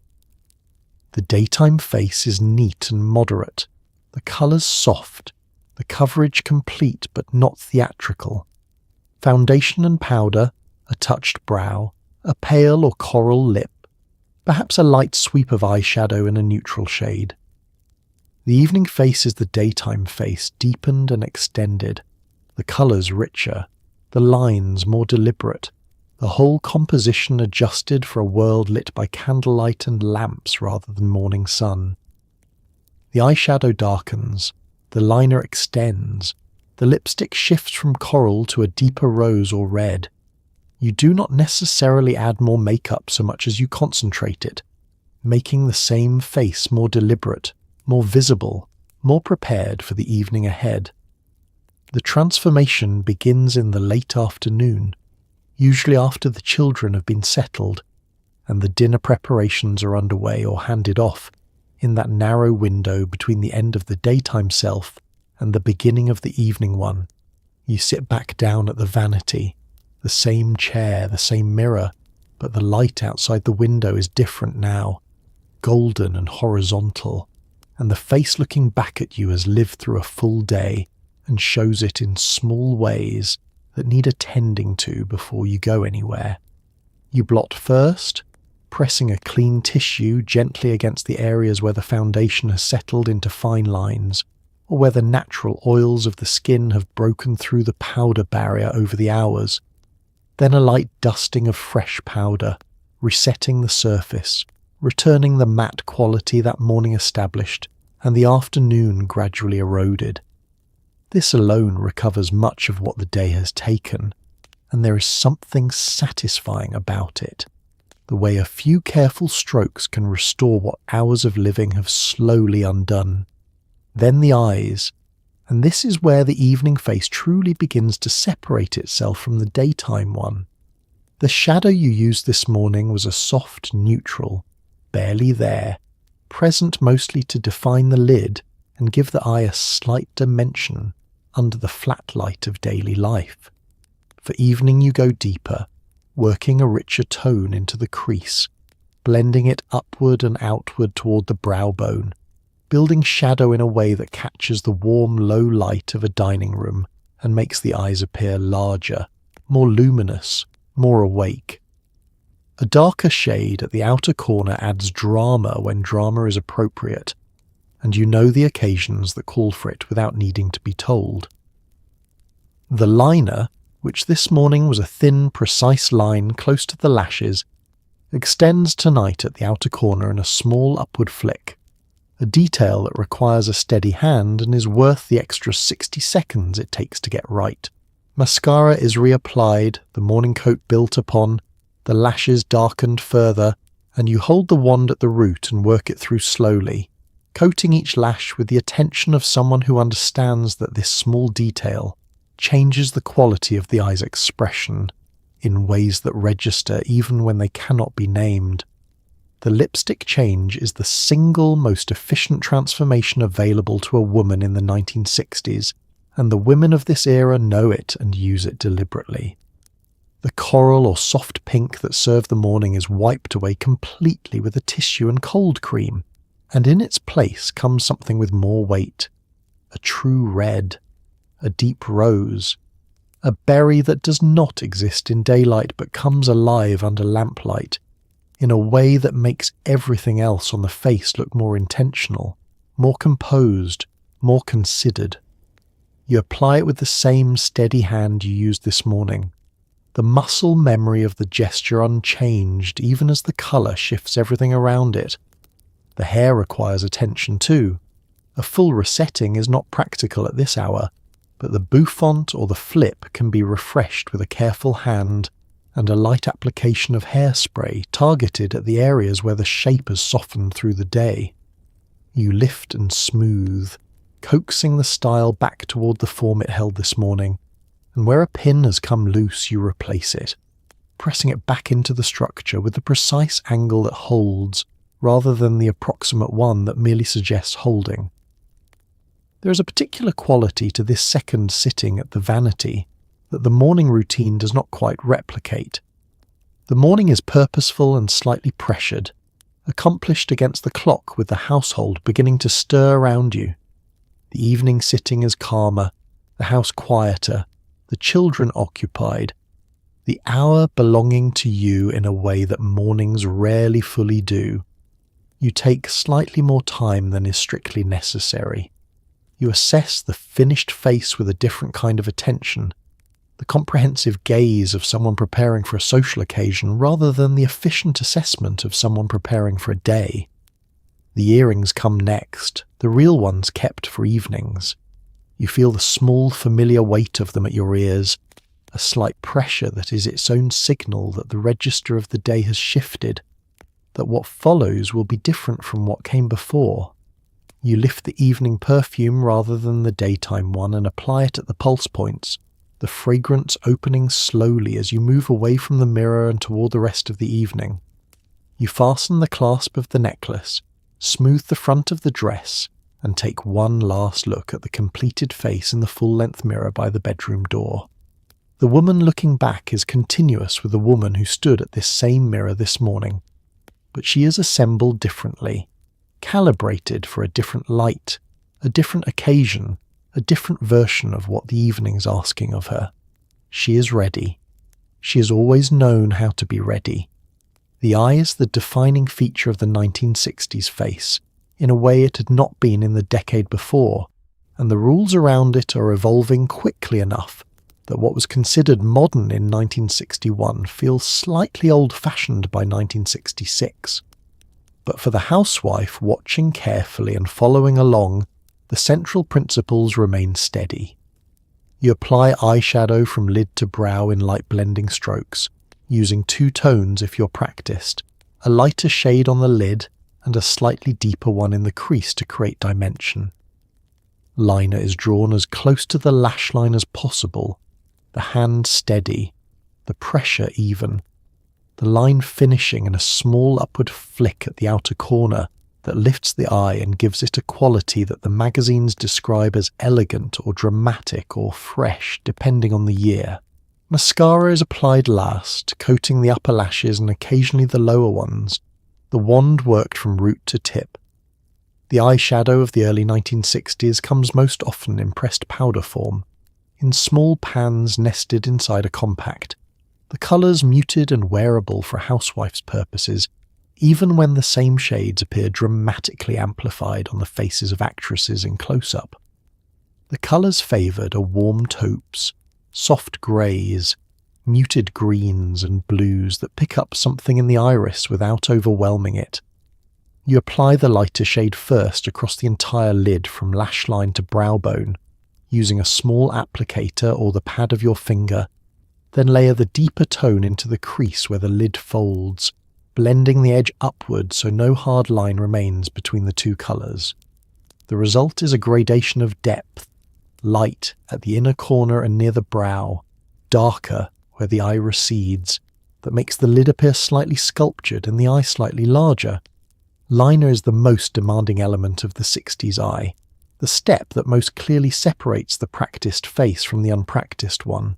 The daytime face is neat and moderate, the colours soft, the coverage complete but not theatrical. Foundation and powder, a touched brow, a pale or coral lip, perhaps a light sweep of eyeshadow in a neutral shade. The evening face is the daytime face, deepened and extended, the colours richer, the lines more deliberate, the whole composition adjusted for a world lit by candlelight and lamps rather than morning sun. The eyeshadow darkens, the liner extends, the lipstick shifts from coral to a deeper rose or red. You do not necessarily add more makeup so much as you concentrate it, making the same face more deliberate, more visible, more prepared for the evening ahead. The transformation begins in the late afternoon, usually after the children have been settled, and the dinner preparations are underway or handed off in that narrow window between the end of the daytime self and the beginning of the evening one, You sit back down at the vanity, the same chair, the same mirror, but the light outside the window is different now, golden and horizontal, and the face looking back at you has lived through a full day and shows it in small ways that need attending to before you go anywhere. You blot first, pressing a clean tissue gently against the areas where the foundation has settled into fine lines, or where the natural oils of the skin have broken through the powder barrier over the hours. Then a light dusting of fresh powder, resetting the surface, returning the matte quality that morning established, and the afternoon gradually eroded. This alone recovers much of what the day has taken, and there is something satisfying about it, the way a few careful strokes can restore what hours of living have slowly undone. Then the eyes, and this is where the evening face truly begins to separate itself from the daytime one. The shadow you used this morning was a soft neutral, barely there, present mostly to define the lid and give the eye a slight dimension under the flat light of daily life. For evening you go deeper, working a richer tone into the crease, blending it upward and outward toward the brow bone, building shadow in a way that catches the warm low light of a dining room and makes the eyes appear larger, more luminous, more awake. A darker shade at the outer corner adds drama when drama is appropriate, and you know the occasions that call for it without needing to be told. The liner, which this morning was a thin, precise line close to the lashes, extends tonight at the outer corner in a small upward flick, a detail that requires a steady hand and is worth the extra 60 seconds it takes to get right. Mascara is reapplied, the morning coat built upon, the lashes darkened further, and you hold the wand at the root and work it through slowly, coating each lash with the attention of someone who understands that this small detail changes the quality of the eye's expression in ways that register even when they cannot be named. The lipstick change is the single most efficient transformation available to a woman in the 1960s, and the women of this era know it and use it deliberately. The coral or soft pink that served the morning is wiped away completely with a tissue and cold cream, and in its place comes something with more weight, a true red, a deep rose, a berry that does not exist in daylight but comes alive under lamplight, in a way that makes everything else on the face look more intentional, more composed, more considered. You apply it with the same steady hand you used this morning, the muscle memory of the gesture unchanged even as the colour shifts everything around it. The hair requires attention too. A full resetting is not practical at this hour, but the bouffant or the flip can be refreshed with a careful hand and a light application of hairspray targeted at the areas where the shape has softened through the day. You lift and smooth, coaxing the style back toward the form it held this morning, and where a pin has come loose you replace it, pressing it back into the structure with the precise angle that holds rather than the approximate one that merely suggests holding. There is a particular quality to this second sitting at the vanity that the morning routine does not quite replicate. The morning is purposeful and slightly pressured, accomplished against the clock with the household beginning to stir around you. The evening sitting is calmer, the house quieter, the children occupied, the hour belonging to you in a way that mornings rarely fully do. You take slightly more time than is strictly necessary. You assess the finished face with a different kind of attention, the comprehensive gaze of someone preparing for a social occasion rather than the efficient assessment of someone preparing for a day. The earrings come next, the real ones kept for evenings. You feel the small familiar weight of them at your ears, a slight pressure that is its own signal that the register of the day has shifted, that what follows will be different from what came before. You lift the evening perfume rather than the daytime one and apply it at the pulse points, the fragrance opening slowly as you move away from the mirror and toward the rest of the evening. You fasten the clasp of the necklace, smooth the front of the dress, and take one last look at the completed face in the full-length mirror by the bedroom door. The woman looking back is continuous with the woman who stood at this same mirror this morning, but she is assembled differently, calibrated for a different light, a different occasion, a different version of what the evening's asking of her. She is ready. She has always known how to be ready. The eye is the defining feature of the 1960s face, in a way it had not been in the decade before, and the rules around it are evolving quickly enough that what was considered modern in 1961 feels slightly old-fashioned by 1966. But for the housewife watching carefully and following along, the central principles remain steady. You apply eyeshadow from lid to brow in light blending strokes, using 2 tones if you're practiced, a lighter shade on the lid and a slightly deeper one in the crease to create dimension. Liner is drawn as close to the lash line as possible, the hand steady, the pressure even, the line finishing in a small upward flick at the outer corner that lifts the eye and gives it a quality that the magazines describe as elegant or dramatic or fresh, depending on the year. Mascara is applied last, coating the upper lashes and occasionally the lower ones, the wand worked from root to tip. The eyeshadow of the early 1960s comes most often in pressed powder form, in small pans nested inside a compact, the colours muted and wearable for a housewife's purposes, even when the same shades appear dramatically amplified on the faces of actresses in close-up. The colours favoured are warm taupes, soft greys, muted greens and blues that pick up something in the iris without overwhelming it. You apply the lighter shade first across the entire lid from lash line to brow bone, using a small applicator or the pad of your finger, then layer the deeper tone into the crease where the lid folds, blending the edge upward so no hard line remains between the 2 colours. The result is a gradation of depth, light at the inner corner and near the brow, darker where the eye recedes, that makes the lid appear slightly sculptured and the eye slightly larger. Liner is the most demanding element of the 60s eye, the step that most clearly separates the practiced face from the unpracticed one.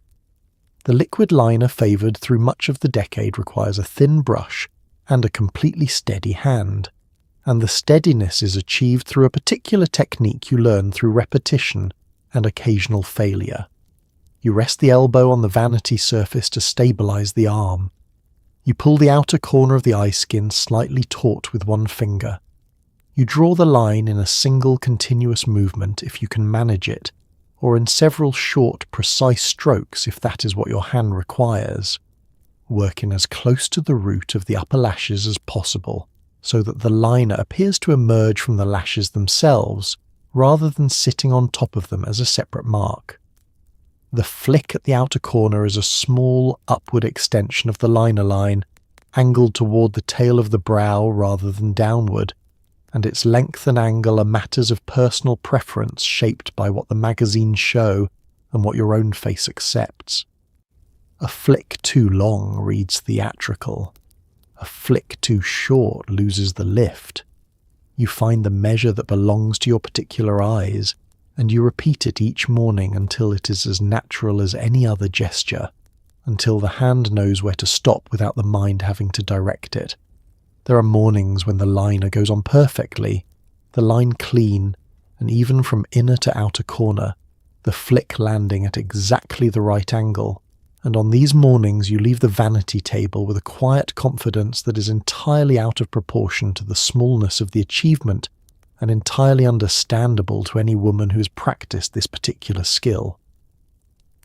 The liquid liner favoured through much of the decade requires a thin brush and a completely steady hand, and the steadiness is achieved through a particular technique you learn through repetition and occasional failure. You rest the elbow on the vanity surface to stabilise the arm. You pull the outer corner of the eye skin slightly taut with one finger. You draw the line in a single continuous movement if you can manage it, or in several short, precise strokes if that is what your hand requires, working as close to the root of the upper lashes as possible, so that the liner appears to emerge from the lashes themselves, rather than sitting on top of them as a separate mark. The flick at the outer corner is a small upward extension of the liner line, angled toward the tail of the brow rather than downward, and its length and angle are matters of personal preference shaped by what the magazines show and what your own face accepts. A flick too long reads theatrical. A flick too short loses the lift. You find the measure that belongs to your particular eyes, and you repeat it each morning until it is as natural as any other gesture, until the hand knows where to stop without the mind having to direct it. There are mornings when the liner goes on perfectly, the line clean, and even from inner to outer corner, the flick landing at exactly the right angle. And on these mornings you leave the vanity table with a quiet confidence that is entirely out of proportion to the smallness of the achievement and entirely understandable to any woman who has practiced this particular skill.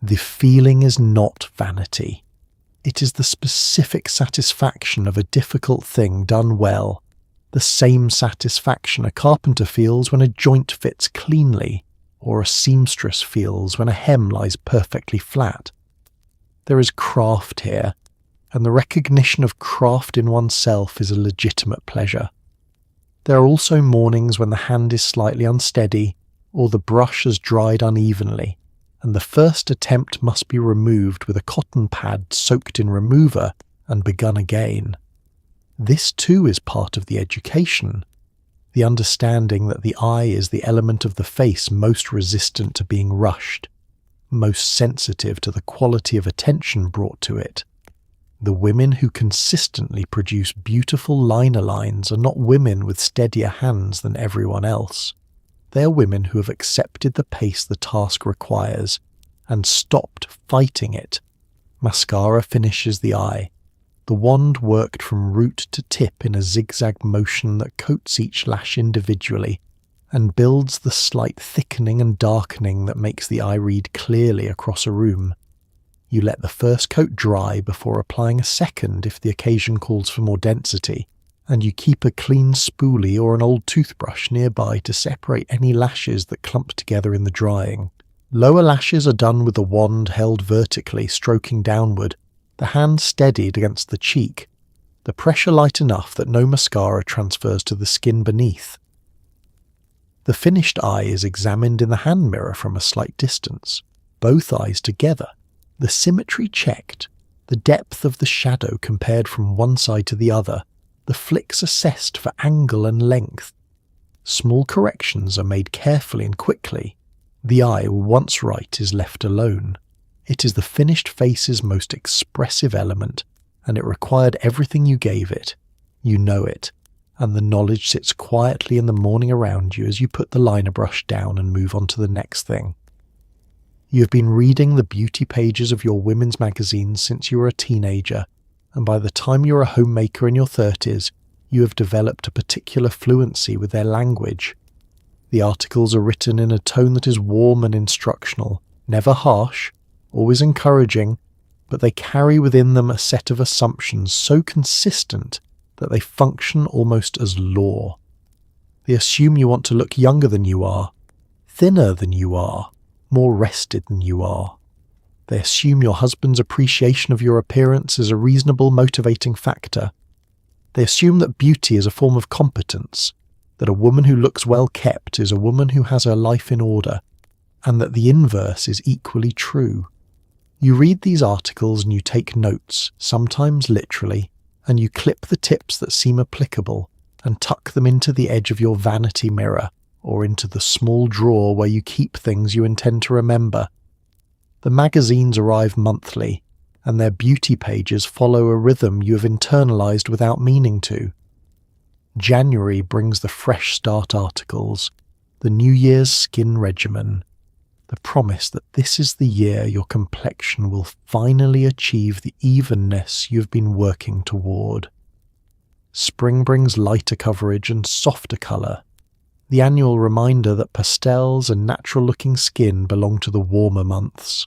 The feeling is not vanity. It is the specific satisfaction of a difficult thing done well, the same satisfaction a carpenter feels when a joint fits cleanly, or a seamstress feels when a hem lies perfectly flat. There is craft here, and the recognition of craft in oneself is a legitimate pleasure. There are also mornings when the hand is slightly unsteady, or the brush has dried unevenly, and the first attempt must be removed with a cotton pad soaked in remover and begun again. This too is part of the education. the understanding that the eye is the element of the face most resistant to being rushed, most sensitive to the quality of attention brought to it. The women who consistently produce beautiful liner lines are not women with steadier hands than everyone else. They are women who have accepted the pace the task requires and stopped fighting it. Mascara finishes the eye. The wand worked from root to tip in a zigzag motion that coats each lash individually and builds the slight thickening and darkening that makes the eye read clearly across a room. You let the first coat dry before applying a second if the occasion calls for more density, and you keep a clean spoolie or an old toothbrush nearby to separate any lashes that clump together in the drying. Lower lashes are done with the wand held vertically, stroking downward, the hand steadied against the cheek, the pressure light enough that no mascara transfers to the skin beneath. The finished eye is examined in the hand mirror from a slight distance, both eyes together, the symmetry checked, the depth of the shadow compared from one side to the other, the flicks assessed for angle and length. Small corrections are made carefully and quickly. The eye, once right, is left alone. It is the finished face's most expressive element, and it required everything you gave it. You know it, and the knowledge sits quietly in the morning around you as you put the liner brush down and move on to the next thing. You have been reading the beauty pages of your women's magazines since you were a teenager, and by the time you're a homemaker in your 30s, you have developed a particular fluency with their language. The articles are written in a tone that is warm and instructional, never harsh, always encouraging, but they carry within them a set of assumptions so consistent that they function almost as law. They assume you want to look younger than you are, thinner than you are, more rested than you are. They assume your husband's appreciation of your appearance is a reasonable motivating factor. They assume that beauty is a form of competence, that a woman who looks well kept is a woman who has her life in order, and that the inverse is equally true. You read these articles and you take notes, sometimes literally, and you clip the tips that seem applicable and tuck them into the edge of your vanity mirror or into the small drawer where you keep things you intend to remember. The magazines arrive monthly, and their beauty pages follow a rhythm you have internalized without meaning to. January brings the fresh start articles, the New Year's skin regimen, the promise that this is the year your complexion will finally achieve the evenness you've been working toward. Spring brings lighter coverage and softer colour, the annual reminder that pastels and natural-looking skin belong to the warmer months.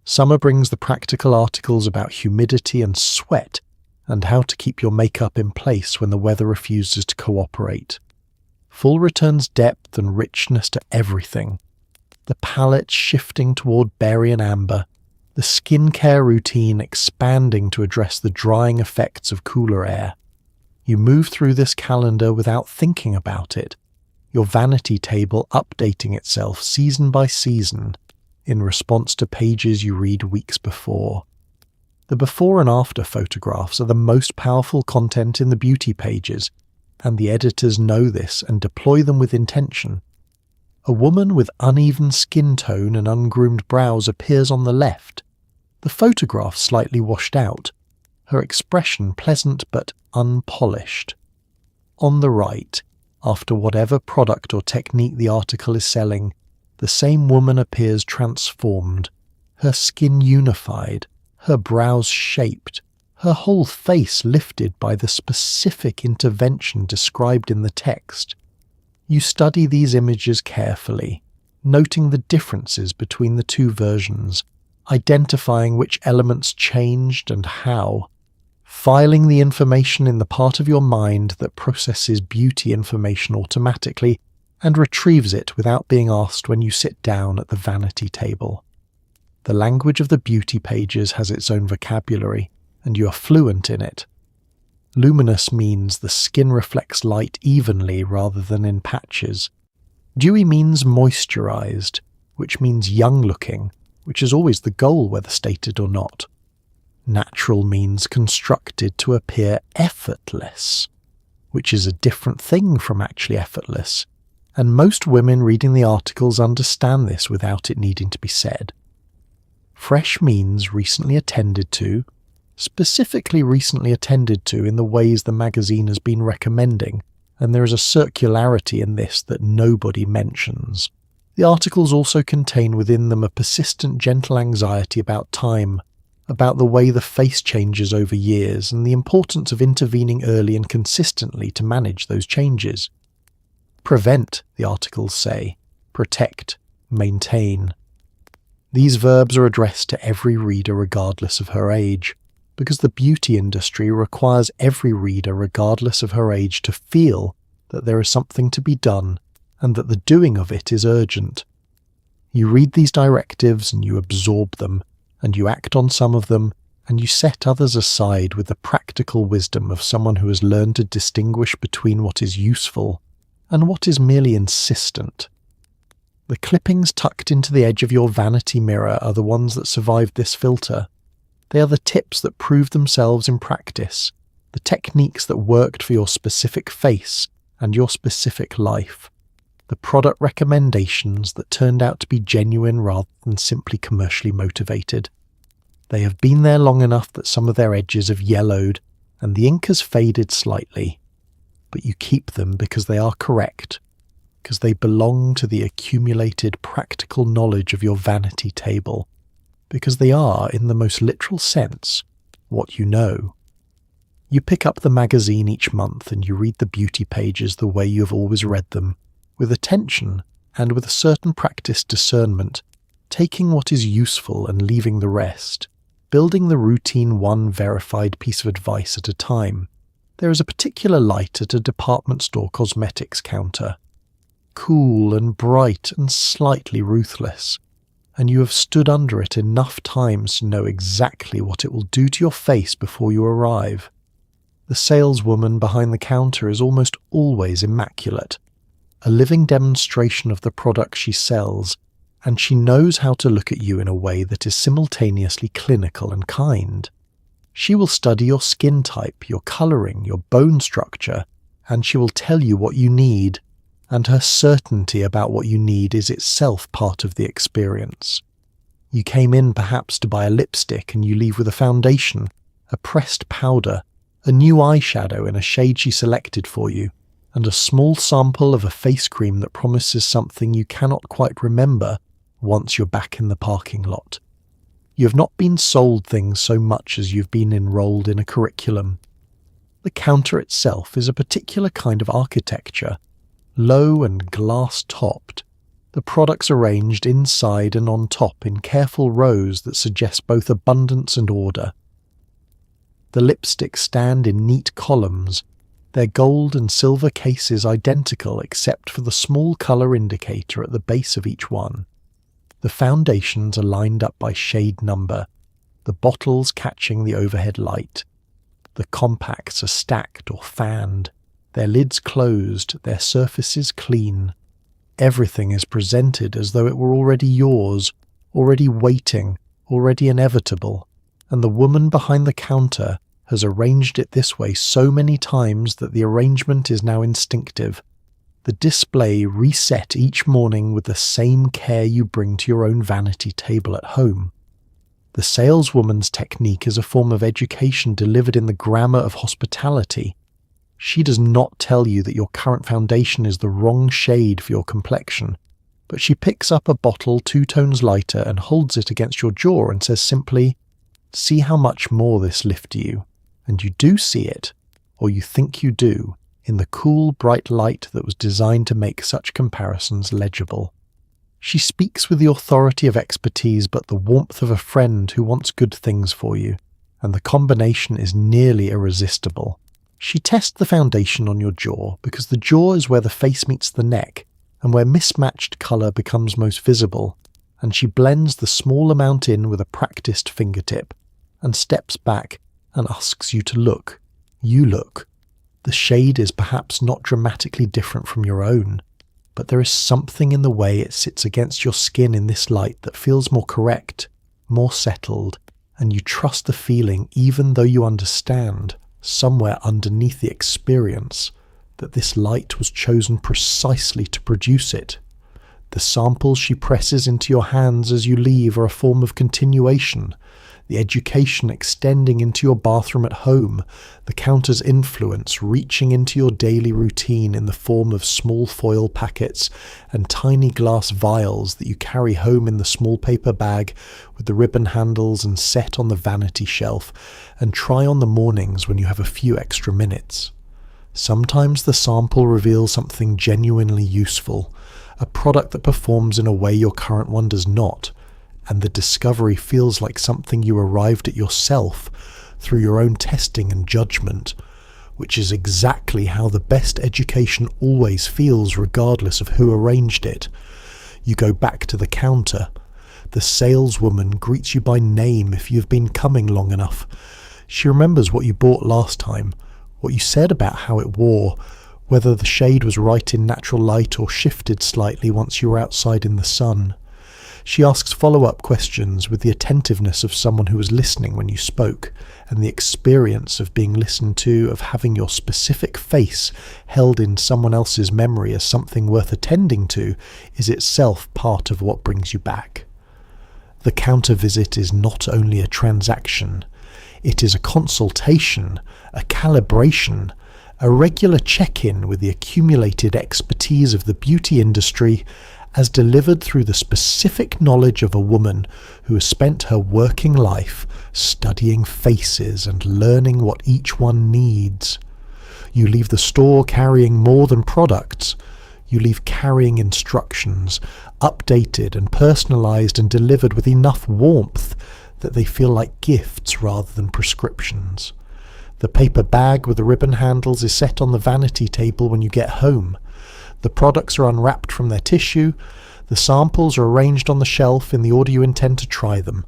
Summer brings the practical articles about humidity and sweat and how to keep your makeup in place when the weather refuses to cooperate. Fall returns depth and richness to everything. The palette shifting toward berry and amber, the skincare routine expanding to address the drying effects of cooler air. You move through this calendar without thinking about it, your vanity table updating itself season by season in response to pages you read weeks before. The before and after photographs are the most powerful content in the beauty pages, and the editors know this and deploy them with intention. A woman with uneven skin tone and ungroomed brows appears on the left, the photograph slightly washed out, her expression pleasant but unpolished. On the right, after whatever product or technique the article is selling, the same woman appears transformed, her skin unified, her brows shaped, her whole face lifted by the specific intervention described in the text. You study these images carefully, noting the differences between the two versions, identifying which elements changed and how, filing the information in the part of your mind that processes beauty information automatically and retrieves it without being asked when you sit down at the vanity table. The language of the beauty pages has its own vocabulary, and you are fluent in it. Luminous means the skin reflects light evenly rather than in patches. Dewy means moisturized, which means young-looking, which is always the goal whether stated or not. Natural means constructed to appear effortless. which is a different thing from actually effortless, and most women reading the articles understand this without it needing to be said. Fresh means recently attended to, specifically recently attended to in the ways the magazine has been recommending, and there is a circularity in this that nobody mentions. The articles also contain within them a persistent gentle anxiety about time, about the way the face changes over years and the importance of intervening early and consistently to manage those changes. Prevent, the articles say, protect, maintain. These verbs are addressed to every reader regardless of her age, because the beauty industry requires every reader regardless of her age to feel that there is something to be done and that the doing of it is urgent. You read these directives and you absorb them, and you act on some of them, and you set others aside with the practical wisdom of someone who has learned to distinguish between what is useful and what is merely insistent. The clippings tucked into the edge of your vanity mirror are the ones that survived this filter. They are the tips that proved themselves in practice, the techniques that worked for your specific face and your specific life, the product recommendations that turned out to be genuine rather than simply commercially motivated. They have been there long enough that some of their edges have yellowed and the ink has faded slightly, but you keep them because they are correct, because they belong to the accumulated practical knowledge of your vanity table, because they are, in the most literal sense, what you know. You pick up the magazine each month and you read the beauty pages the way you have always read them, with attention and with a certain practiced discernment, taking what is useful and leaving the rest, building the routine one verified piece of advice at a time. There is a particular light at a department store cosmetics counter, cool and bright and slightly ruthless, and you have stood under it enough times to know exactly what it will do to your face before you arrive. The saleswoman behind the counter is almost always immaculate, a living demonstration of the product she sells, and she knows how to look at you in a way that is simultaneously clinical and kind. She will study your skin type, your colouring, your bone structure, and she will tell you what you need, and her certainty about what you need is itself part of the experience. You came in perhaps to buy a lipstick and you leave with a foundation, a pressed powder, a new eyeshadow in a shade she selected for you, and a small sample of a face cream that promises something you cannot quite remember once you're back in the parking lot. You have not been sold things so much as you've been enrolled in a curriculum. The counter itself is a particular kind of architecture, low and glass-topped, the products arranged inside and on top in careful rows that suggest both abundance and order. The lipsticks stand in neat columns, their gold and silver cases identical except for the small colour indicator at the base of each one. The foundations are lined up by shade number, the bottles catching the overhead light. The compacts are stacked or fanned, their lids closed, their surfaces clean. Everything is presented as though it were already yours, already waiting, already inevitable, and the woman behind the counter has arranged it this way so many times that the arrangement is now instinctive. The display reset each morning with the same care you bring to your own vanity table at home. The saleswoman's technique is a form of education delivered in the grammar of hospitality. She does not tell you that your current foundation is the wrong shade for your complexion, but she picks up a bottle 2 tones lighter and holds it against your jaw and says simply, "See how much more this lifts you." And you do see it, or you think you do, in the cool, bright light that was designed to make such comparisons legible. She speaks with the authority of expertise but the warmth of a friend who wants good things for you, and the combination is nearly irresistible. She tests the foundation on your jaw because the jaw is where the face meets the neck and where mismatched colour becomes most visible, and she blends the small amount in with a practised fingertip and steps back and asks you to look. You look. The shade is perhaps not dramatically different from your own, but there is something in the way it sits against your skin in this light that feels more correct, more settled, and you trust the feeling even though you understand, somewhere underneath the experience, that this light was chosen precisely to produce it. The samples she presses into your hands as you leave are a form of continuation, the education extending into your bathroom at home, the counter's influence reaching into your daily routine in the form of small foil packets and tiny glass vials that you carry home in the small paper bag with the ribbon handles and set on the vanity shelf and try on the mornings when you have a few extra minutes. Sometimes the sample reveals something genuinely useful, a product that performs in a way your current one does not, and the discovery feels like something you arrived at yourself through your own testing and judgment, which is exactly how the best education always feels regardless of who arranged it. You go back to the counter. The saleswoman greets you by name if you've been coming long enough. She remembers what you bought last time, what you said about how it wore, whether the shade was right in natural light or shifted slightly once you were outside in the sun. She asks follow-up questions with the attentiveness of someone who was listening when you spoke, and the experience of being listened to, of having your specific face held in someone else's memory as something worth attending to, is itself part of what brings you back. The counter visit is not only a transaction, it is a consultation, a calibration, a regular check-in with the accumulated expertise of the beauty industry as delivered through the specific knowledge of a woman who has spent her working life studying faces and learning what each one needs. You leave the store carrying more than products. You leave carrying instructions, updated and personalized and delivered with enough warmth that they feel like gifts rather than prescriptions. The paper bag with the ribbon handles is set on the vanity table when you get home. The products are unwrapped from their tissue. The samples are arranged on the shelf in the order you intend to try them.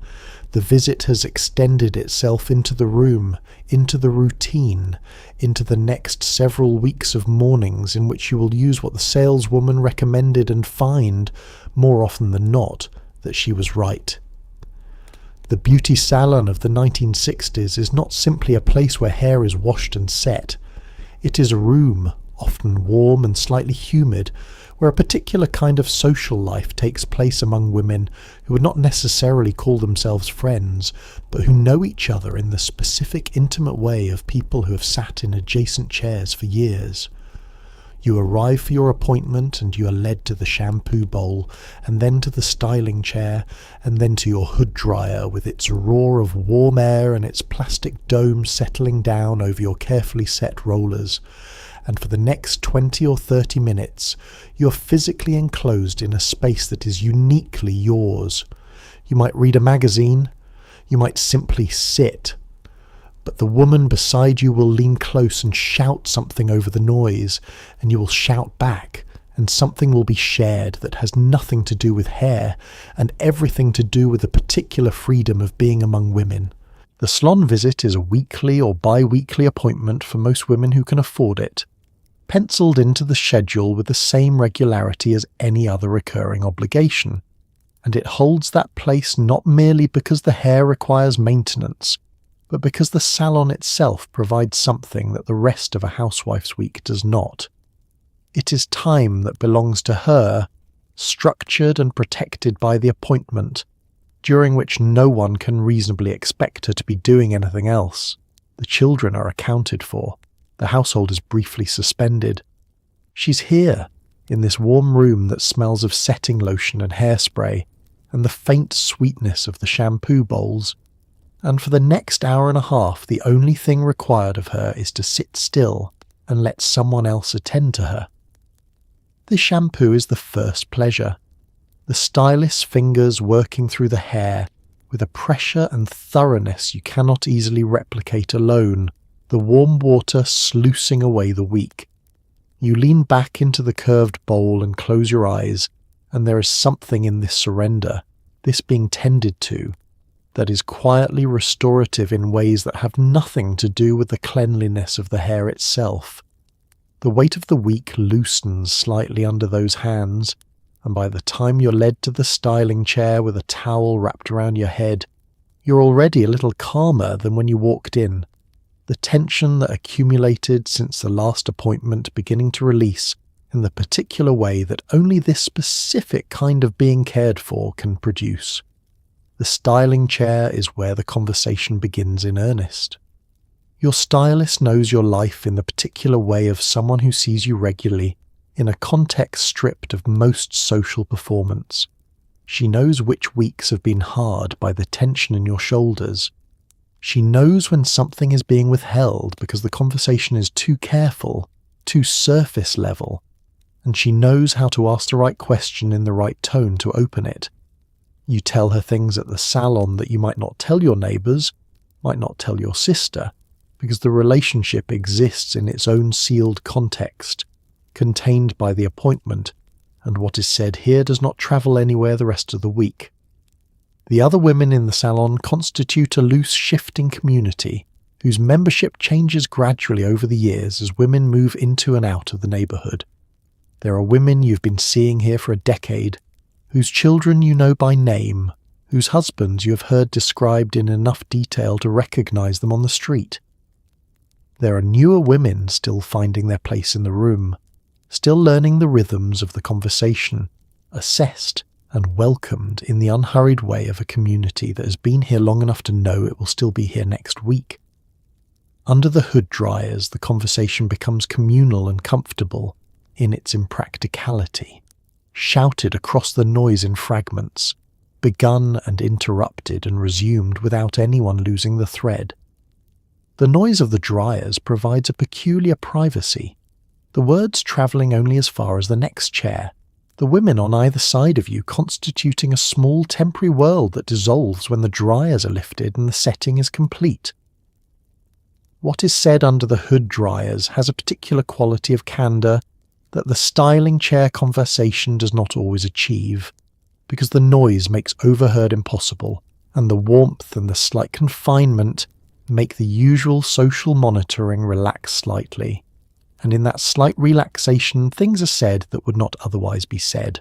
The visit has extended itself into the room, into the routine, into the next several weeks of mornings in which you will use what the saleswoman recommended and find, more often than not, that she was right. The beauty salon of the 1960s is not simply a place where hair is washed and set. It is a room, often warm and slightly humid, where a particular kind of social life takes place among women who would not necessarily call themselves friends, but who know each other in the specific intimate way of people who have sat in adjacent chairs for years. You arrive for your appointment and you are led to the shampoo bowl, and then to the styling chair, and then to your hood dryer with its roar of warm air and its plastic dome settling down over your carefully set rollers. And for the next 20 or 30 minutes, you're physically enclosed in a space that is uniquely yours. You might read a magazine, you might simply sit, but the woman beside you will lean close and shout something over the noise, and you will shout back, and something will be shared that has nothing to do with hair, and everything to do with the particular freedom of being among women. The salon visit is a weekly or bi-weekly appointment for most women who can afford it, penciled into the schedule with the same regularity as any other recurring obligation, and it holds that place not merely because the hair requires maintenance, but because the salon itself provides something that the rest of a housewife's week does not. It is time that belongs to her, structured and protected by the appointment, during which no one can reasonably expect her to be doing anything else. The children are accounted for. The household is briefly suspended. She's here, in this warm room that smells of setting lotion and hairspray, and the faint sweetness of the shampoo bowls. And for the next hour and a half, the only thing required of her is to sit still and let someone else attend to her. The shampoo is the first pleasure. The stylist's fingers working through the hair with a pressure and thoroughness you cannot easily replicate alone, the warm water sluicing away the weak. You lean back into the curved bowl and close your eyes, and there is something in this surrender, this being tended to, that is quietly restorative in ways that have nothing to do with the cleanliness of the hair itself. The weight of the week loosens slightly under those hands, and by the time you're led to the styling chair with a towel wrapped around your head, you're already a little calmer than when you walked in. The the tension that accumulated since the last appointment beginning to release in the particular way that only this specific kind of being cared for can produce. The styling chair is where the conversation begins in earnest. Your stylist knows your life in the particular way of someone who sees you regularly, in a context stripped of most social performance. She knows which weeks have been hard by the tension in your shoulders. She knows when something is being withheld because the conversation is too careful, too surface level, and she knows how to ask the right question in the right tone to open it. You tell her things at the salon that you might not tell your neighbours, might not tell your sister, because the relationship exists in its own sealed context, contained by the appointment, and what is said here does not travel anywhere the rest of the week. The other women in the salon constitute a loose, shifting community whose membership changes gradually over the years as women move into and out of the neighbourhood. There are women you've been seeing here for a decade, whose children you know by name, whose husbands you have heard described in enough detail to recognise them on the street. There are newer women still finding their place in the room, still learning the rhythms of the conversation, assessed and welcomed in the unhurried way of a community that has been here long enough to know it will still be here next week. Under the hood dryers, the conversation becomes communal and comfortable in its impracticality, shouted across the noise in fragments, begun and interrupted and resumed without anyone losing the thread. The noise of the dryers provides a peculiar privacy, the words travelling only as far as the next chair, the women on either side of you constituting a small temporary world that dissolves when the dryers are lifted and the setting is complete. What is said under the hood dryers has a particular quality of candour that the styling chair conversation does not always achieve, because the noise makes overheard impossible, and the warmth and the slight confinement make the usual social monitoring relax slightly, and in that slight relaxation things are said that would not otherwise be said.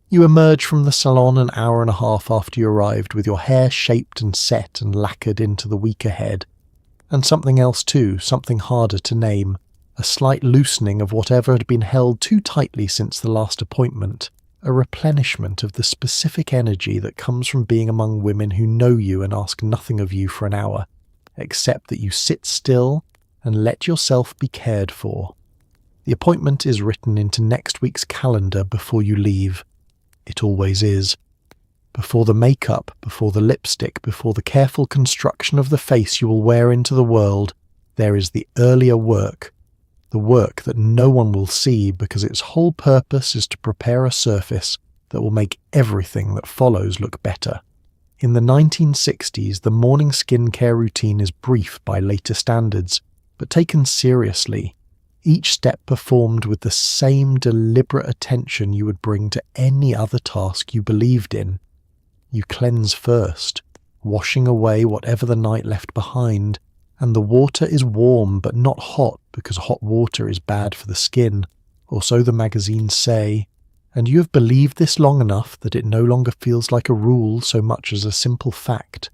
You emerge from the salon an hour and a half after you arrived with your hair shaped and set and lacquered into the week ahead, and something else too, something harder to name, a slight loosening of whatever had been held too tightly since the last appointment, a replenishment of the specific energy that comes from being among women who know you and ask nothing of you for an hour, except that you sit still and let yourself be cared for. The appointment is written into next week's calendar before you leave. It always is. Before the makeup, before the lipstick, before the careful construction of the face you will wear into the world, there is the earlier work, the work that no one will see because its whole purpose is to prepare a surface that will make everything that follows look better. In the 1960s, the morning skincare routine is brief by later standards, but taken seriously, each step performed with the same deliberate attention you would bring to any other task you believed in. You cleanse first, washing away whatever the night left behind, and the water is warm but not hot because hot water is bad for the skin, or so the magazines say, and you have believed this long enough that it no longer feels like a rule so much as a simple fact.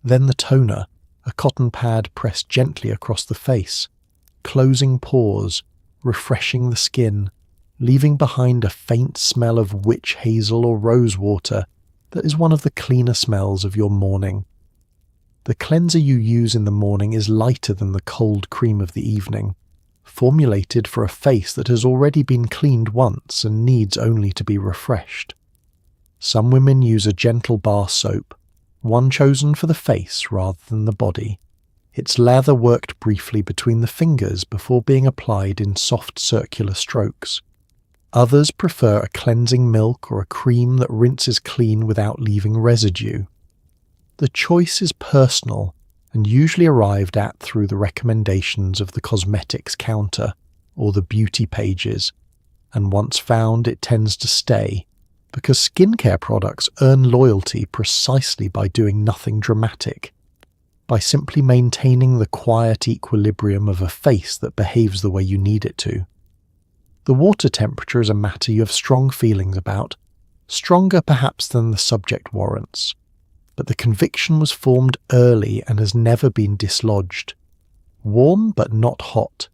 Then the toner, a cotton pad pressed gently across the face, closing pores, refreshing the skin, leaving behind a faint smell of witch hazel or rose water that is one of the cleaner smells of your morning. The cleanser you use in the morning is lighter than the cold cream of the evening, formulated for a face that has already been cleaned once and needs only to be refreshed. Some women use a gentle bar soap, one chosen for the face rather than the body. Its lather worked briefly between the fingers before being applied in soft circular strokes. Others prefer a cleansing milk or a cream that rinses clean without leaving residue. The choice is personal and usually arrived at through the recommendations of the cosmetics counter or the beauty pages, and once found it tends to stay, because skincare products earn loyalty precisely by doing nothing dramatic, by simply maintaining the quiet equilibrium of a face that behaves the way you need it to. The water temperature is a matter you have strong feelings about, stronger perhaps than the subject warrants, but the conviction was formed early and has never been dislodged. warm but not hot.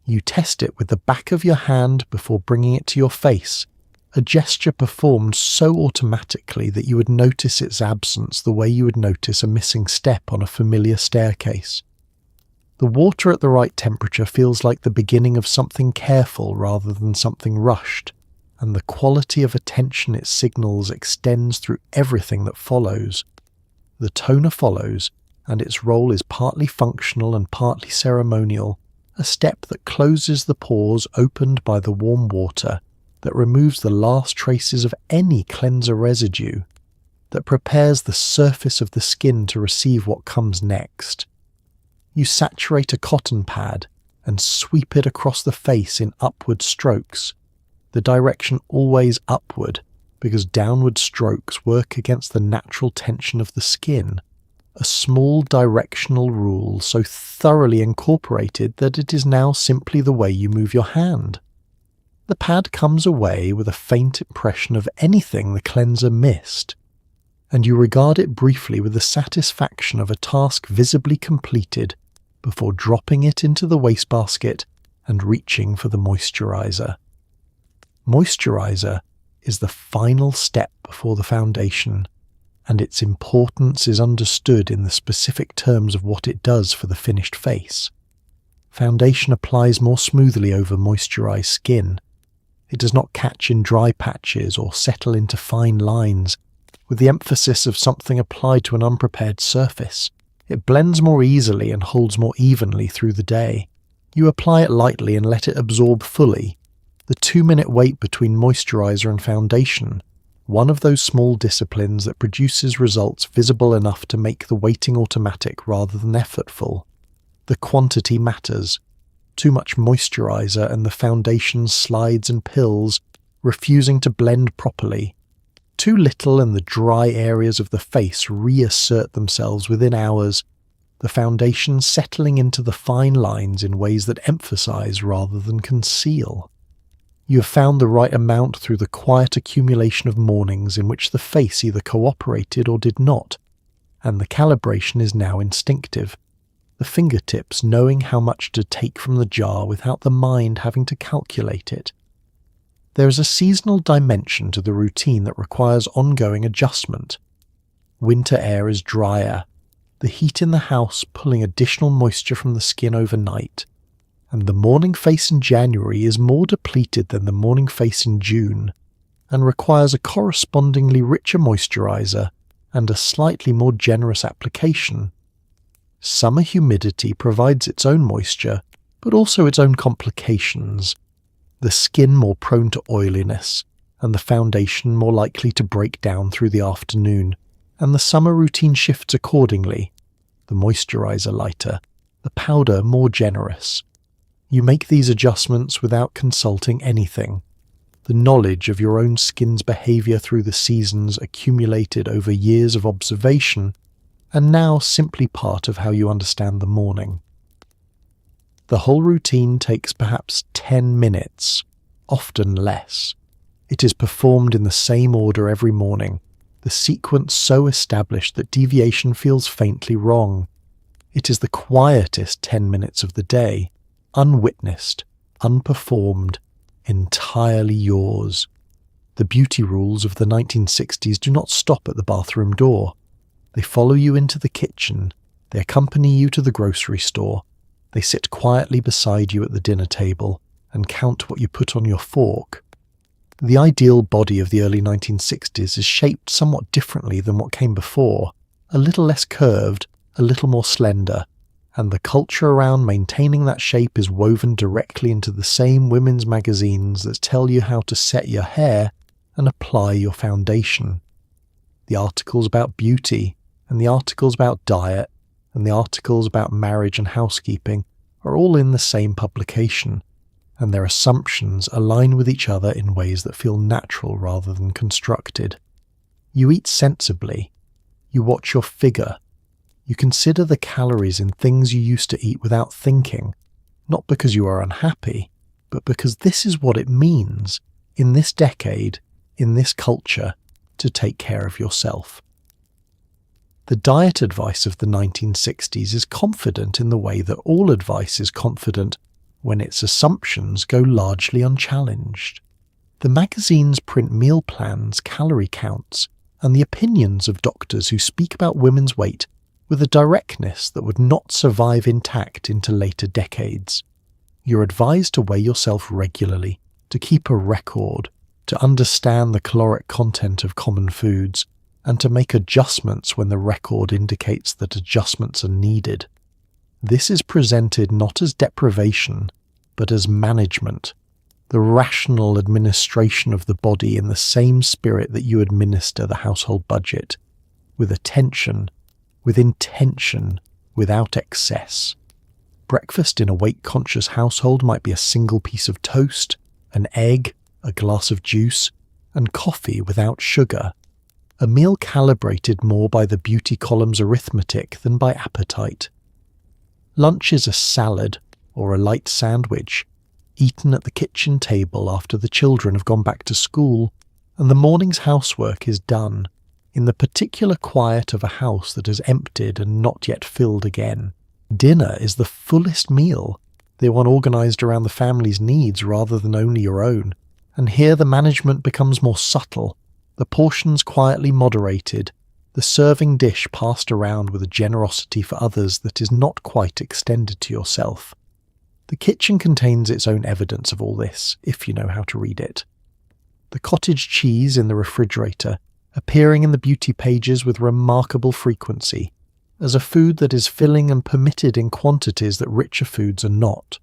You test it with the back of your hand before bringing it to your face, a gesture performed so automatically that you would notice its absence the way you would notice a missing step on a familiar staircase. The water at the right temperature feels like the beginning of something careful rather than something rushed, and the quality of attention it signals extends through everything that follows. The toner follows, and its role is partly functional and partly ceremonial, a step that closes the pores opened by the warm water, that removes the last traces of any cleanser residue, that prepares the surface of the skin to receive what comes next. You saturate a cotton pad and sweep it across the face in upward strokes, the direction always upward, because downward strokes work against the natural tension of the skin, a small directional rule so thoroughly incorporated that it is now simply the way you move your hand. The pad comes away with a faint impression of anything the cleanser missed, and you regard it briefly with the satisfaction of a task visibly completed before dropping it into the wastebasket and reaching for the moisturizer. Moisturizer is the final step before the foundation, and its importance is understood in the specific terms of what it does for the finished face. Foundation applies more smoothly over moisturized skin. It does not catch in dry patches or settle into fine lines, with the emphasis of something applied to an unprepared surface. It blends more easily and holds more evenly through the day. You apply it lightly and let it absorb fully. The 2-minute wait between moisturizer and foundation, one of those small disciplines that produces results visible enough to make the waiting automatic rather than effortful. The quantity matters. Too much moisturizer and the foundation slides and pills, refusing to blend properly. Too little and the dry areas of the face reassert themselves within hours, the foundation settling into the fine lines in ways that emphasize rather than conceal. You have found the right amount through the quiet accumulation of mornings in which the face either cooperated or did not, and the calibration is now instinctive. The fingertips knowing how much to take from the jar without the mind having to calculate it. There is a seasonal dimension to the routine that requires ongoing adjustment. Winter air is drier, the heat in the house pulling additional moisture from the skin overnight, and the morning face in January is more depleted than the morning face in June, and requires a correspondingly richer moisturizer and a slightly more generous application. Summer humidity provides its own moisture, but also its own complications. The skin more prone to oiliness, and the foundation more likely to break down through the afternoon, and the summer routine shifts accordingly. The moisturizer lighter, the powder more generous. You make these adjustments without consulting anything. The knowledge of your own skin's behavior through the seasons accumulated over years of observation, and now simply part of how you understand the morning. The whole routine takes perhaps 10 minutes, often less. It is performed in the same order every morning, the sequence so established that deviation feels faintly wrong. It is the quietest 10 minutes of the day, unwitnessed, unperformed, entirely yours. The beauty rules of the 1960s do not stop at the bathroom door. They follow you into the kitchen, they accompany you to the grocery store, they sit quietly beside you at the dinner table and count what you put on your fork. The ideal body of the early 1960s is shaped somewhat differently than what came before, a little less curved, a little more slender, and the culture around maintaining that shape is woven directly into the same women's magazines that tell you how to set your hair and apply your foundation. The articles about beauty, and the articles about diet, and the articles about marriage and housekeeping are all in the same publication, and their assumptions align with each other in ways that feel natural rather than constructed. You eat sensibly. You watch your figure. You consider the calories in things you used to eat without thinking, not because you are unhappy, but because this is what it means, in this decade, in this culture, to take care of yourself. The diet advice of the 1960s is confident in the way that all advice is confident when its assumptions go largely unchallenged. The magazines print meal plans, calorie counts, and the opinions of doctors who speak about women's weight with a directness that would not survive intact into later decades. You're advised to weigh yourself regularly, to keep a record, to understand the caloric content of common foods, and to make adjustments when the record indicates that adjustments are needed. This is presented not as deprivation, but as management, the rational administration of the body in the same spirit that you administer the household budget, with attention, with intention, without excess. Breakfast in a weight-conscious household might be a single piece of toast, an egg, a glass of juice, and coffee without sugar. A meal calibrated more by the beauty column's arithmetic than by appetite. Lunch is a salad or a light sandwich, eaten at the kitchen table after the children have gone back to school, and the morning's housework is done, in the particular quiet of a house that has emptied and not yet filled again. Dinner is the fullest meal, the one organised around the family's needs rather than only your own, and here the management becomes more subtle, the portions quietly moderated, the serving dish passed around with a generosity for others that is not quite extended to yourself. The kitchen contains its own evidence of all this, if you know how to read it. The cottage cheese in the refrigerator, appearing in the beauty pages with remarkable frequency, as a food that is filling and permitted in quantities that richer foods are not.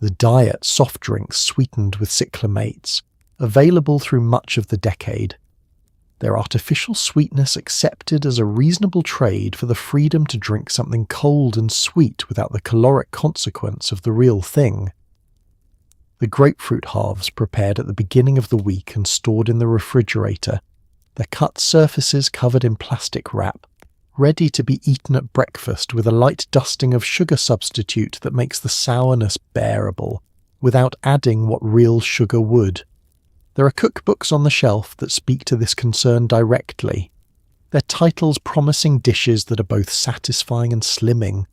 The diet soft drinks sweetened with cyclamates, available through much of the decade. Their artificial sweetness accepted as a reasonable trade for the freedom to drink something cold and sweet without the caloric consequence of the real thing. The grapefruit halves prepared at the beginning of the week and stored in the refrigerator, their cut surfaces covered in plastic wrap, ready to be eaten at breakfast with a light dusting of sugar substitute that makes the sourness bearable, without adding what real sugar would. There are cookbooks on the shelf that speak to this concern directly, their titles promising dishes that are both satisfying and slimming,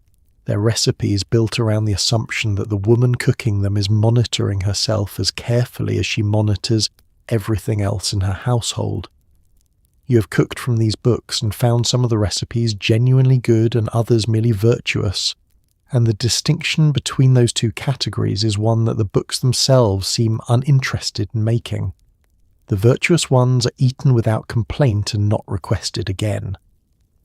their recipes built around the assumption that the woman cooking them is monitoring herself as carefully as she monitors everything else in her household. You have cooked from these books and found some of the recipes genuinely good and others merely virtuous, and the distinction between those two categories is one that the books themselves seem uninterested in making. The virtuous ones are eaten without complaint and not requested again.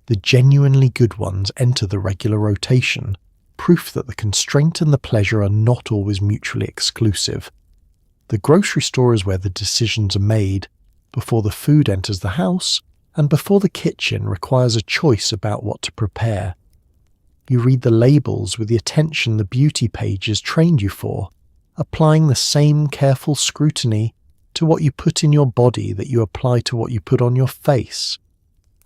The genuinely good ones enter the regular rotation, proof that the constraint and the pleasure are not always mutually exclusive. The grocery store is where the decisions are made, before the food enters the house, and before the kitchen requires a choice about what to prepare. You read the labels with the attention the beauty pages trained you for, applying the same careful scrutiny to what you put in your body that you apply to what you put on your face.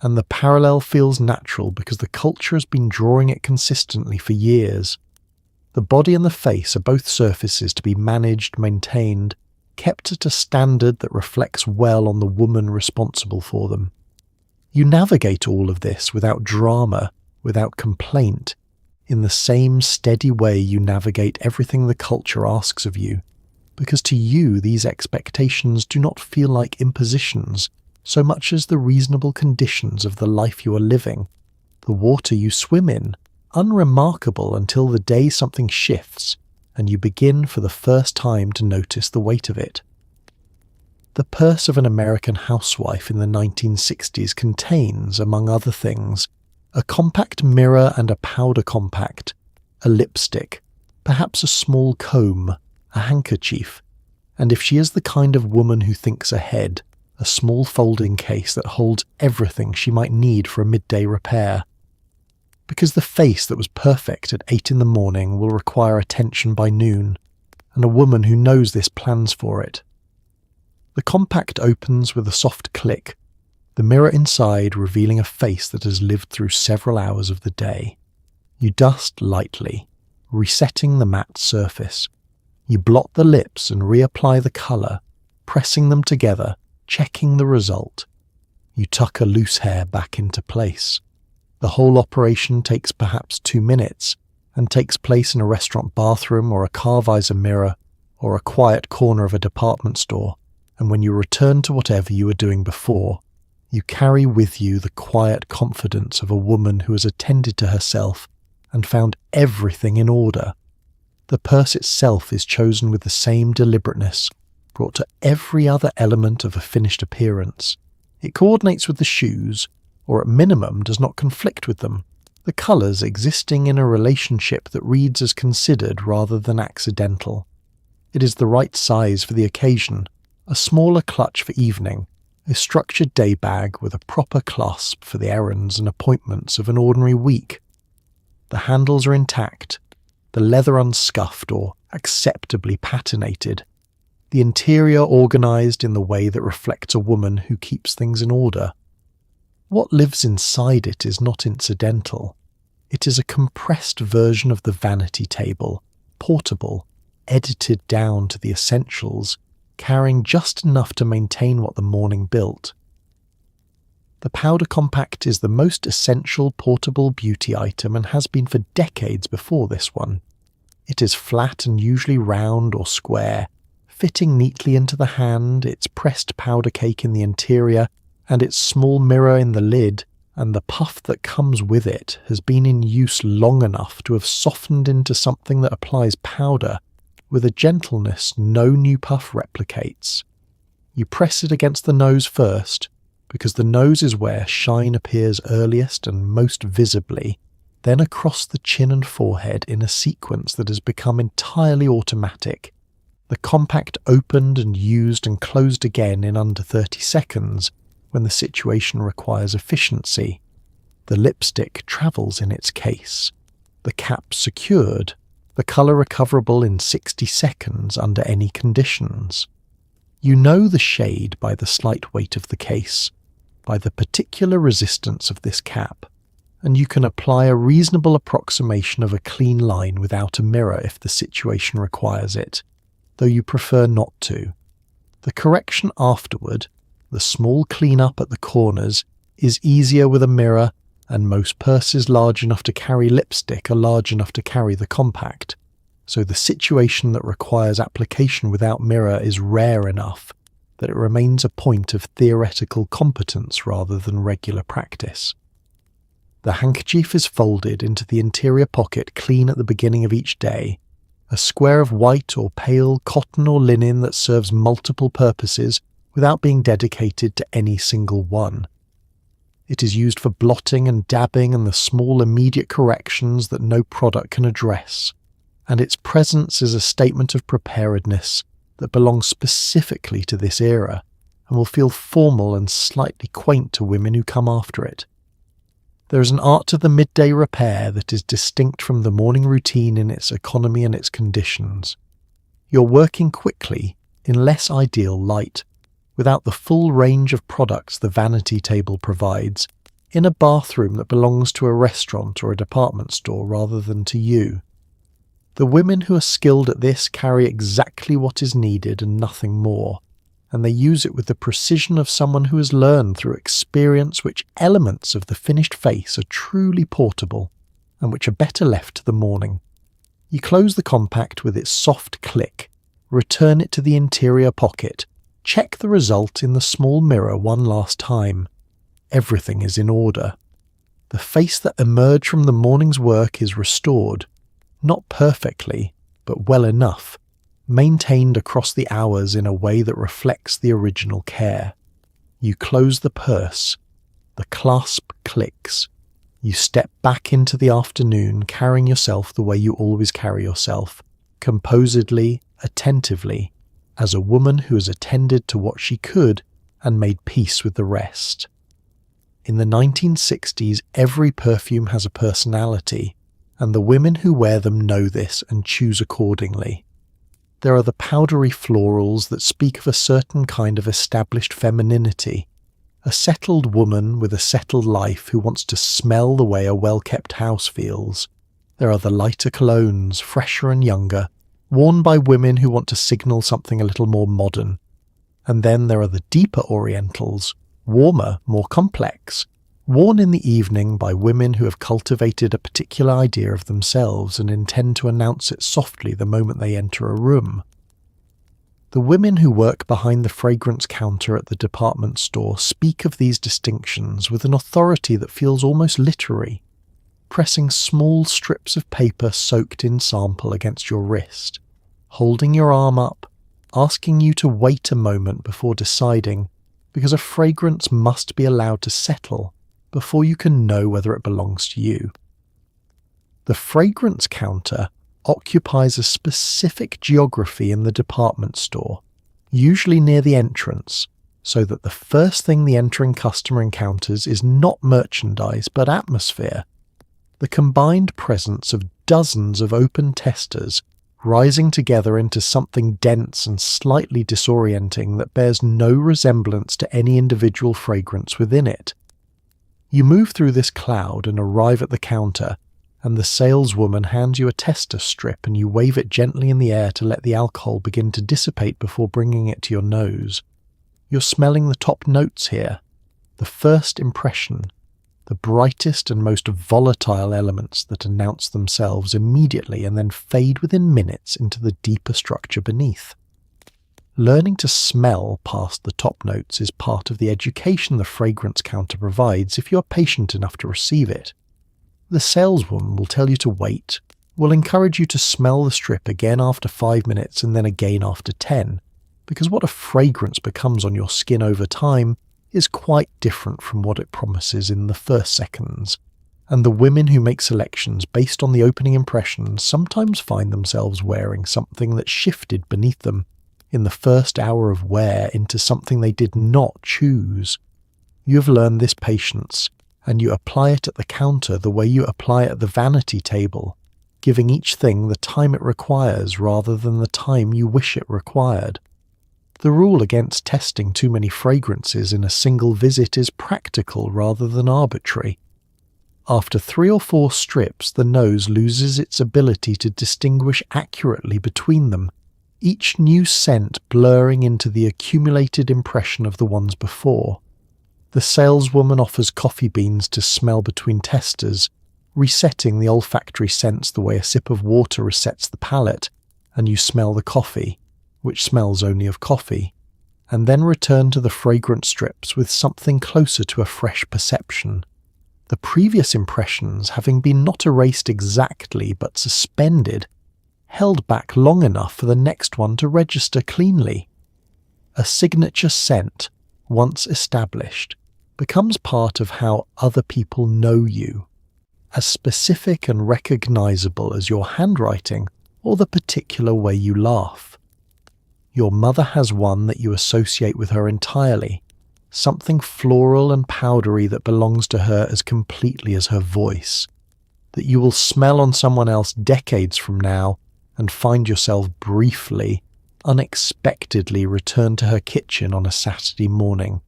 And the parallel feels natural because the culture has been drawing it consistently for years. The body and the face are both surfaces to be managed, maintained, kept at a standard that reflects well on the woman responsible for them. You navigate all of this without drama, without complaint, in the same steady way you navigate everything the culture asks of you, because to you these expectations do not feel like impositions so much as the reasonable conditions of the life you are living, the water you swim in, unremarkable until the day something shifts and you begin for the first time to notice the weight of it. The purse of an American housewife in the 1960s contains, among other things, a compact mirror and a powder compact, a lipstick, perhaps a small comb, a handkerchief, and if she is the kind of woman who thinks ahead, a small folding case that holds everything she might need for a midday repair. Because the face that was perfect at 8 in the morning will require attention by noon, and a woman who knows this plans for it. The compact opens with a soft click, the mirror inside revealing a face that has lived through several hours of the day. You dust lightly, resetting the matte surface. You blot the lips and reapply the colour, pressing them together, checking the result. You tuck a loose hair back into place. The whole operation takes perhaps 2 minutes and takes place in a restaurant bathroom or a car visor mirror or a quiet corner of a department store, and when you return to whatever you were doing before, you carry with you the quiet confidence of a woman who has attended to herself and found everything in order. The purse itself is chosen with the same deliberateness brought to every other element of a finished appearance. It coordinates with the shoes, or at minimum does not conflict with them, the colours existing in a relationship that reads as considered rather than accidental. It is the right size for the occasion, a smaller clutch for evening, a structured day bag with a proper clasp for the errands and appointments of an ordinary week. The handles are intact, the leather unscuffed or acceptably patinated, the interior organised in the way that reflects a woman who keeps things in order. What lives inside it is not incidental. It is a compressed version of the vanity table, portable, edited down to the essentials, carrying just enough to maintain what the morning built. The powder compact is the most essential portable beauty item and has been for decades before this one. It is flat and usually round or square, fitting neatly into the hand, its pressed powder cake in the interior, and its small mirror in the lid, and the puff that comes with it has been in use long enough to have softened into something that applies powder with a gentleness no new puff replicates. You press it against the nose first, because the nose is where shine appears earliest and most visibly, then across the chin and forehead in a sequence that has become entirely automatic. The compact opened and used and closed again in under 30 seconds, when the situation requires efficiency. The lipstick travels in its case, the cap secured, the colour recoverable in 60 seconds under any conditions. You know the shade by the slight weight of the case, by the particular resistance of this cap, and you can apply a reasonable approximation of a clean line without a mirror if the situation requires it, though you prefer not to. The correction afterward, the small clean-up at the corners, is easier with a mirror, and most purses large enough to carry lipstick are large enough to carry the compact, so the situation that requires application without mirror is rare enough that it remains a point of theoretical competence rather than regular practice. The handkerchief is folded into the interior pocket clean at the beginning of each day, a square of white or pale cotton or linen that serves multiple purposes without being dedicated to any single one. It is used for blotting and dabbing and the small immediate corrections that no product can address, and its presence is a statement of preparedness that belongs specifically to this era and will feel formal and slightly quaint to women who come after it. There is an art to the midday repair that is distinct from the morning routine in its economy and its conditions. You're working quickly, in less ideal light, without the full range of products the vanity table provides, in a bathroom that belongs to a restaurant or a department store rather than to you. The women who are skilled at this carry exactly what is needed and nothing more, and they use it with the precision of someone who has learned through experience which elements of the finished face are truly portable, and which are better left to the morning. You close the compact with its soft click, return it to the interior pocket, check the result in the small mirror one last time. Everything is in order. The face that emerged from the morning's work is restored, not perfectly, but well enough, maintained across the hours in a way that reflects the original care. You close the purse. The clasp clicks. You step back into the afternoon carrying yourself the way you always carry yourself, composedly, attentively, as a woman who has attended to what she could and made peace with the rest. In the 1960s, every perfume has a personality, and the women who wear them know this and choose accordingly. There are the powdery florals that speak of a certain kind of established femininity, a settled woman with a settled life who wants to smell the way a well-kept house feels. There are the lighter colognes, fresher and younger, worn by women who want to signal something a little more modern. And then there are the deeper orientals, warmer, more complex, Worn in the evening by women who have cultivated a particular idea of themselves and intend to announce it softly the moment they enter a room. The women who work behind the fragrance counter at the department store speak of these distinctions with an authority that feels almost literary, pressing small strips of paper soaked in sample against your wrist, holding your arm up, asking you to wait a moment before deciding, because a fragrance must be allowed to settle before you can know whether it belongs to you. The fragrance counter occupies a specific geography in the department store, usually near the entrance, so that the first thing the entering customer encounters is not merchandise but atmosphere. The combined presence of dozens of open testers rising together into something dense and slightly disorienting that bears no resemblance to any individual fragrance within it. You move through this cloud and arrive at the counter, and the saleswoman hands you a tester strip and you wave it gently in the air to let the alcohol begin to dissipate before bringing it to your nose. You're smelling the top notes here, the first impression, the brightest and most volatile elements that announce themselves immediately and then fade within minutes into the deeper structure beneath. Learning to smell past the top notes is part of the education the fragrance counter provides if you're patient enough to receive it. The saleswoman will tell you to wait, will encourage you to smell the strip again after 5 minutes and then again after 10, because what a fragrance becomes on your skin over time is quite different from what it promises in the first seconds, and the women who make selections based on the opening impressions sometimes find themselves wearing something that shifted beneath them in the first hour of wear into something they did not choose. You have learned this patience, and you apply it at the counter the way you apply it at the vanity table, giving each thing the time it requires rather than the time you wish it required. The rule against testing too many fragrances in a single visit is practical rather than arbitrary. After 3 or 4 strips, the nose loses its ability to distinguish accurately between them, each new scent blurring into the accumulated impression of the ones before. The saleswoman offers coffee beans to smell between testers, resetting the olfactory sense the way a sip of water resets the palate, and you smell the coffee, which smells only of coffee, and then return to the fragrance strips with something closer to a fresh perception. The previous impressions having been not erased exactly but suspended, held back long enough for the next one to register cleanly. A signature scent, once established, becomes part of how other people know you, as specific and recognizable as your handwriting or the particular way you laugh. Your mother has one that you associate with her entirely, something floral and powdery that belongs to her as completely as her voice, that you will smell on someone else decades from now and find yourself briefly, unexpectedly return to her kitchen on a Saturday morning,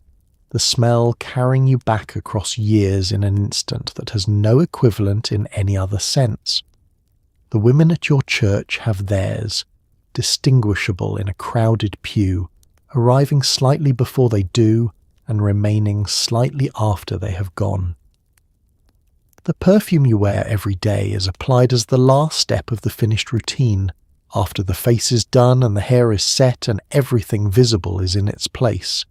the smell carrying you back across years in an instant that has no equivalent in any other sense. The women at your church have theirs, distinguishable in a crowded pew, arriving slightly before they do and remaining slightly after they have gone. The perfume you wear every day is applied as the last step of the finished routine, after the face is done and the hair is set and everything visible is in its place.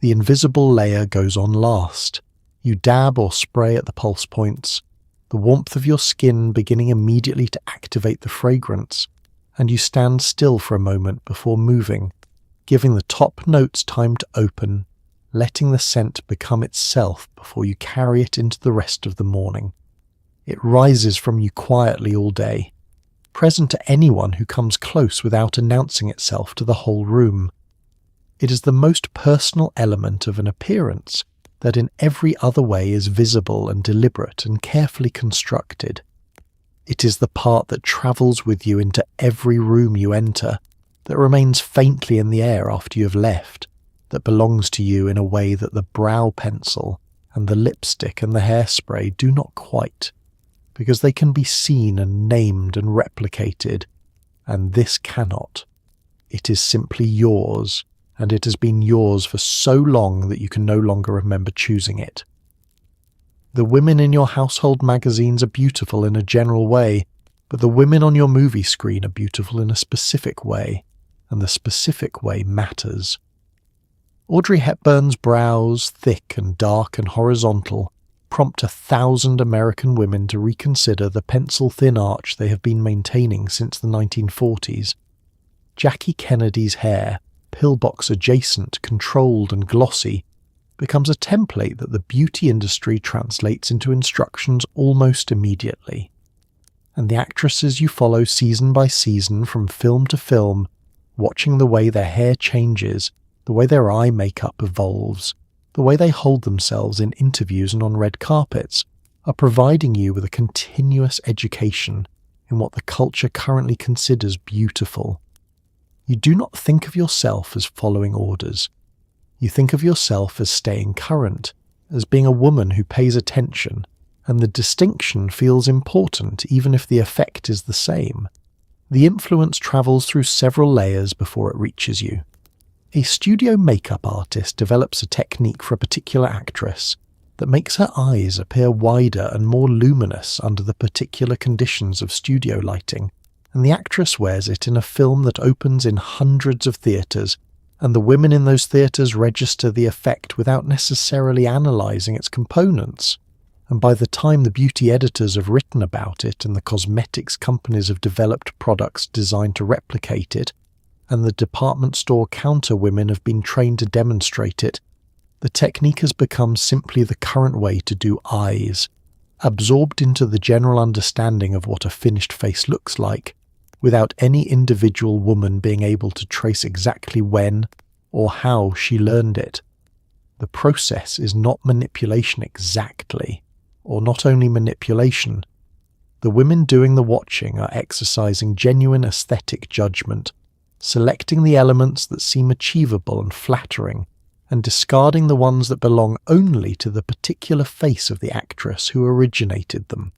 The invisible layer goes on last. You dab or spray at the pulse points, the warmth of your skin beginning immediately to activate the fragrance, and you stand still for a moment before moving, giving the top notes time to open, letting the scent become itself before you carry it into the rest of the morning. It rises from you quietly all day, present to anyone who comes close without announcing itself to the whole room. It is the most personal element of an appearance that in every other way is visible and deliberate and carefully constructed. It is the part that travels with you into every room you enter, that remains faintly in the air after you have left, that belongs to you in a way that the brow pencil and the lipstick and the hairspray do not quite, because they can be seen and named and replicated, and this cannot. It is simply yours, and it has been yours for so long that you can no longer remember choosing it. The women in your household magazines are beautiful in a general way, but the women on your movie screen are beautiful in a specific way, and the specific way matters. Audrey Hepburn's brows, thick and dark and horizontal, prompt 1,000 American women to reconsider the pencil-thin arch they have been maintaining since the 1940s. Jackie Kennedy's hair, pillbox adjacent, controlled and glossy, becomes a template that the beauty industry translates into instructions almost immediately. And the actresses you follow season by season from film to film, watching the way their hair changes, the way their eye makeup evolves, the way they hold themselves in interviews and on red carpets, are providing you with a continuous education in what the culture currently considers beautiful. You do not think of yourself as following orders. You think of yourself as staying current, as being a woman who pays attention, and the distinction feels important even if the effect is the same. The influence travels through several layers before it reaches you. A studio makeup artist develops a technique for a particular actress that makes her eyes appear wider and more luminous under the particular conditions of studio lighting, and the actress wears it in a film that opens in hundreds of theatres, and the women in those theatres register the effect without necessarily analysing its components. And by the time the beauty editors have written about it and the cosmetics companies have developed products designed to replicate it, and the department store counter women have been trained to demonstrate it, the technique has become simply the current way to do eyes, absorbed into the general understanding of what a finished face looks like, without any individual woman being able to trace exactly when or how she learned it. The process is not manipulation exactly, or not only manipulation. The women doing the watching are exercising genuine aesthetic judgment, selecting the elements that seem achievable and flattering, and discarding the ones that belong only to the particular face of the actress who originated them.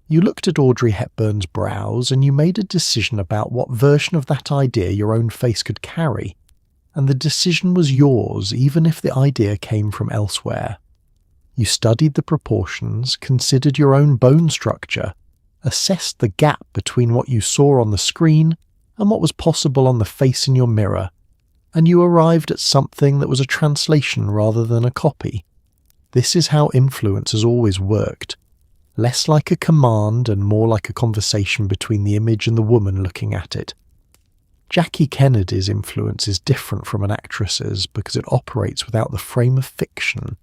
You looked at Audrey Hepburn's brows and you made a decision about what version of that idea your own face could carry, and the decision was yours even if the idea came from elsewhere. You studied the proportions, considered your own bone structure, assessed the gap between what you saw on the screen and what was possible on the face in your mirror, and you arrived at something that was a translation rather than a copy. This is how influence has always worked, less like a command and more like a conversation between the image and the woman looking at it. Jackie Kennedy's influence is different from an actress's because it operates without the frame of fiction.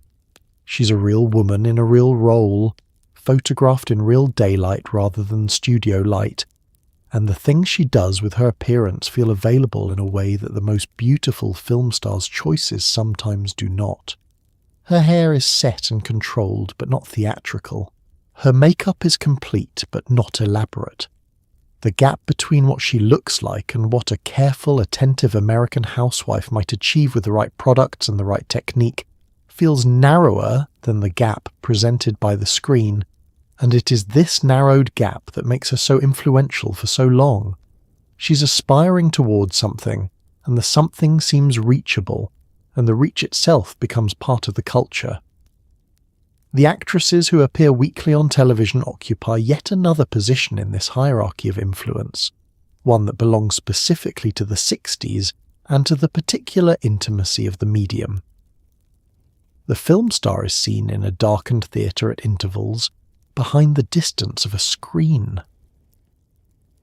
She's a real woman in a real role, photographed in real daylight rather than studio light, and the things she does with her appearance feel available in a way that the most beautiful film stars' choices sometimes do not. Her hair is set and controlled but not theatrical. Her makeup is complete but not elaborate. The gap between what she looks like and what a careful, attentive American housewife might achieve with the right products and the right technique feels narrower than the gap presented by the screen, and it is this narrowed gap that makes her so influential for so long. She's aspiring towards something, and the something seems reachable, and the reach itself becomes part of the culture. The actresses who appear weekly on television occupy yet another position in this hierarchy of influence, one that belongs specifically to the 60s and to the particular intimacy of the medium. The film star is seen in a darkened theatre at intervals, behind the distance of a screen.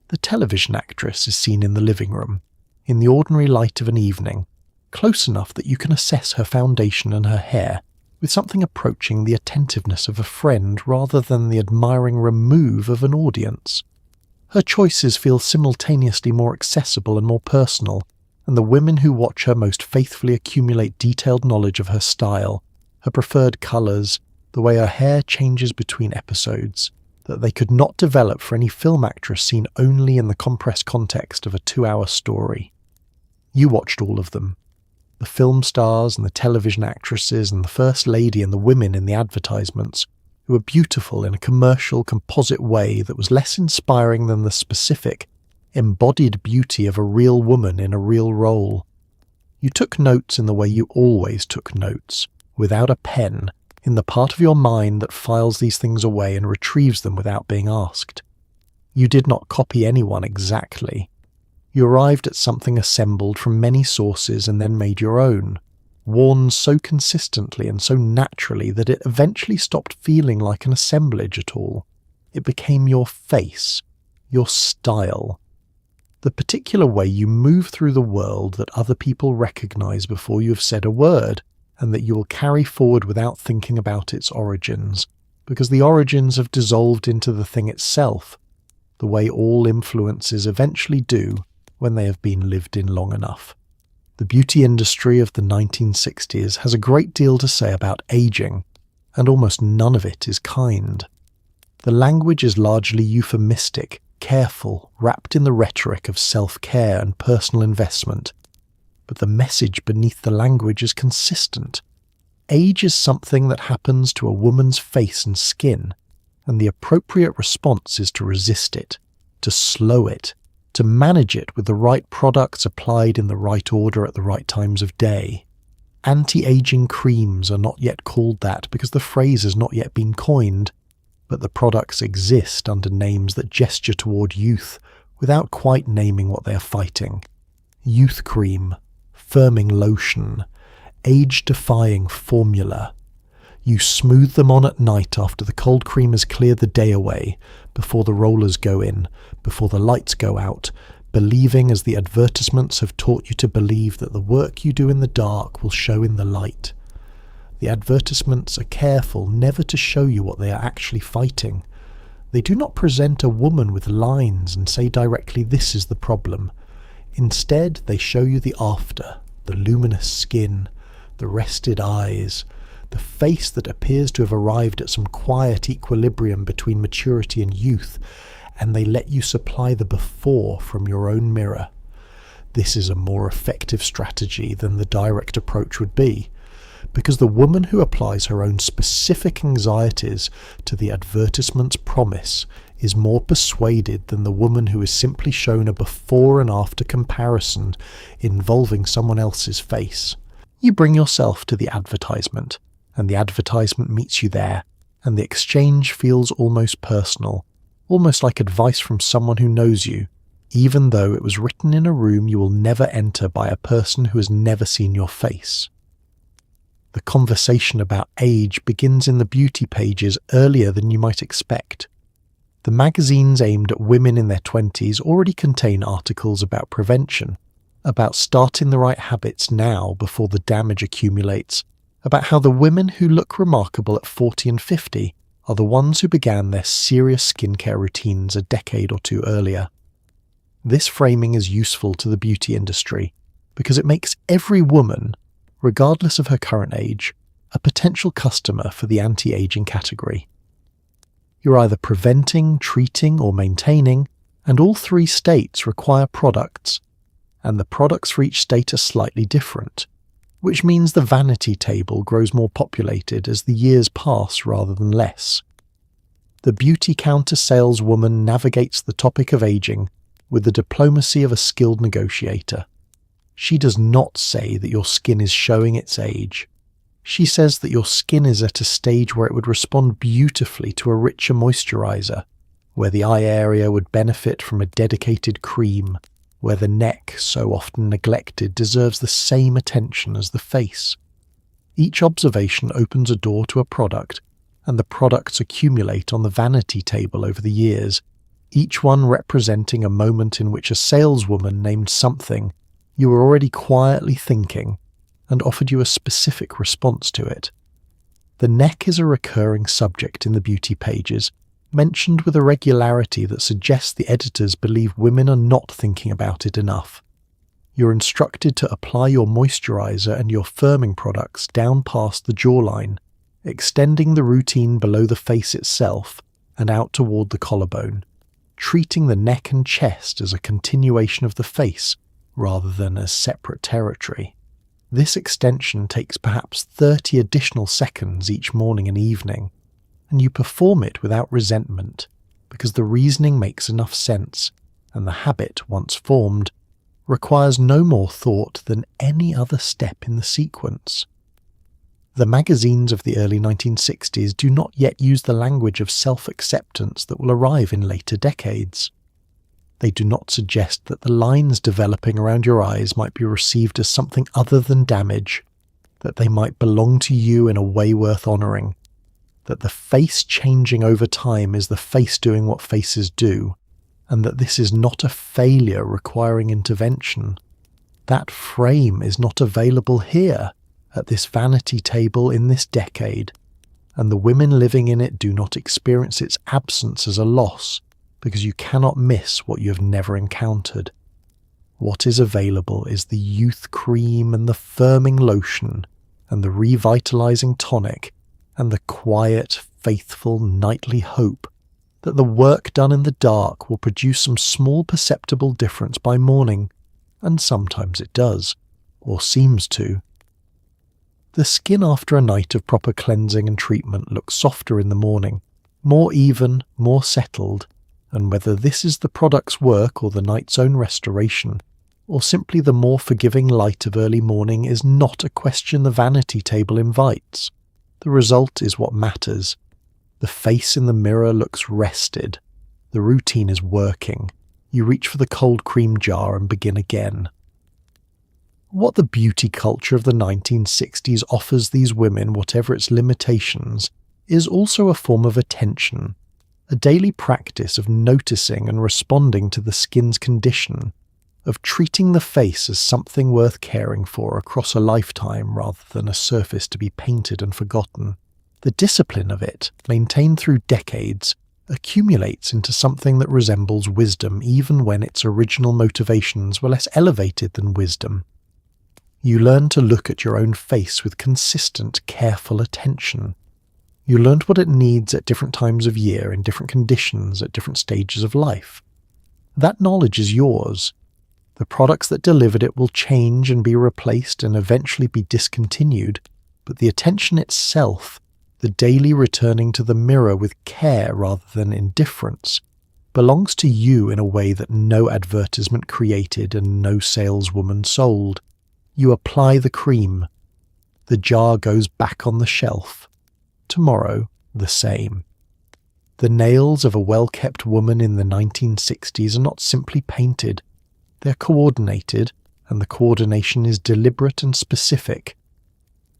The television actress is seen in the living room, in the ordinary light of an evening, close enough that you can assess her foundation and her hair, with something approaching the attentiveness of a friend rather than the admiring remove of an audience. Her choices feel simultaneously more accessible and more personal, and the women who watch her most faithfully accumulate detailed knowledge of her style, her preferred colours, the way her hair changes between episodes, that they could not develop for any film actress seen only in the compressed context of a 2-hour story. You watched all of them. The film stars and the television actresses and the first lady and the women in the advertisements, who were beautiful in a commercial, composite way that was less inspiring than the specific, embodied beauty of a real woman in a real role. You took notes in the way you always took notes, without a pen, in the part of your mind that files these things away and retrieves them without being asked. You did not copy anyone exactly. You arrived at something assembled from many sources and then made your own, worn so consistently and so naturally that it eventually stopped feeling like an assemblage at all. It became your face, your style, the particular way you move through the world that other people recognize before you have said a word, and that you will carry forward without thinking about its origins, because the origins have dissolved into the thing itself, the way all influences eventually do when they have been lived in long enough. The beauty industry of the 1960s has a great deal to say about aging, and almost none of it is kind. The language is largely euphemistic, careful, wrapped in the rhetoric of self-care and personal investment. But the message beneath the language is consistent. Age is something that happens to a woman's face and skin, and the appropriate response is to resist it, to slow it, to manage it with the right products applied in the right order at the right times of day. Anti-aging creams are not yet called that because the phrase has not yet been coined, but the products exist under names that gesture toward youth without quite naming what they are fighting. Youth cream, firming lotion, age-defying formula. You smooth them on at night after the cold cream has cleared the day away, before the rollers go in, before the lights go out, believing as the advertisements have taught you to believe that the work you do in the dark will show in the light. The advertisements are careful never to show you what they are actually fighting. They do not present a woman with lines and say directly this is the problem. Instead, they show you the after, the luminous skin, the rested eyes, the face that appears to have arrived at some quiet equilibrium between maturity and youth, and they let you supply the before from your own mirror. This is a more effective strategy than the direct approach would be, because the woman who applies her own specific anxieties to the advertisement's promise is more persuaded than the woman who is simply shown a before and after comparison involving someone else's face. You bring yourself to the advertisement, and the advertisement meets you there, and the exchange feels almost personal, almost like advice from someone who knows you, even though it was written in a room you will never enter by a person who has never seen your face. The conversation about age begins in the beauty pages earlier than you might expect. The magazines aimed at women in their 20s already contain articles about prevention, about starting the right habits now before the damage accumulates, about how the women who look remarkable at 40 and 50 are the ones who began their serious skincare routines a decade or two earlier. This framing is useful to the beauty industry because it makes every woman, regardless of her current age, a potential customer for the anti-aging category. You're either preventing, treating, or maintaining, and all three states require products, and the products for each state are slightly different, which means the vanity table grows more populated as the years pass rather than less. The beauty counter saleswoman navigates the topic of aging with the diplomacy of a skilled negotiator. She does not say that your skin is showing its age. She says that your skin is at a stage where it would respond beautifully to a richer moisturizer, where the eye area would benefit from a dedicated cream, where the neck, so often neglected, deserves the same attention as the face. Each observation opens a door to a product, and the products accumulate on the vanity table over the years, each one representing a moment in which a saleswoman named something you were already quietly thinking and offered you a specific response to it. The neck is a recurring subject in the beauty pages, mentioned with a regularity that suggests the editors believe women are not thinking about it enough. You're instructed to apply your moisturizer and your firming products down past the jawline, extending the routine below the face itself and out toward the collarbone, treating the neck and chest as a continuation of the face rather than as separate territory. This extension takes perhaps 30 additional seconds each morning and evening, and you perform it without resentment, because the reasoning makes enough sense, and the habit, once formed, requires no more thought than any other step in the sequence. The magazines of the early 1960s do not yet use the language of self-acceptance that will arrive in later decades. They do not suggest that the lines developing around your eyes might be received as something other than damage, that they might belong to you in a way worth honouring, that the face changing over time is the face doing what faces do, and that this is not a failure requiring intervention. That frame is not available here, at this vanity table in this decade, and the women living in it do not experience its absence as a loss, because you cannot miss what you have never encountered. What is available is the youth cream and the firming lotion, and the revitalizing tonic, and the quiet, faithful, nightly hope that the work done in the dark will produce some small perceptible difference by morning, and sometimes it does, or seems to. The skin after a night of proper cleansing and treatment looks softer in the morning, more even, more settled, and whether this is the product's work or the night's own restoration, or simply the more forgiving light of early morning is not a question the vanity table invites. The result is what matters. The face in the mirror looks rested. The routine is working. You reach for the cold cream jar and begin again. What the beauty culture of the 1960s offers these women, whatever its limitations, is also a form of attention, a daily practice of noticing and responding to the skin's condition, of treating the face as something worth caring for across a lifetime rather than a surface to be painted and forgotten. The discipline of it, maintained through decades, accumulates into something that resembles wisdom even when its original motivations were less elevated than wisdom. You learn to look at your own face with consistent, careful attention. You learned what it needs at different times of year, in different conditions, at different stages of life. That knowledge is yours. The products that delivered it will change and be replaced and eventually be discontinued, but the attention itself, the daily returning to the mirror with care rather than indifference, belongs to you in a way that no advertisement created and no saleswoman sold. You apply the cream. The jar goes back on the shelf. Tomorrow, the same. The nails of a well-kept woman in the 1960s are not simply painted. They're coordinated, and the coordination is deliberate and specific.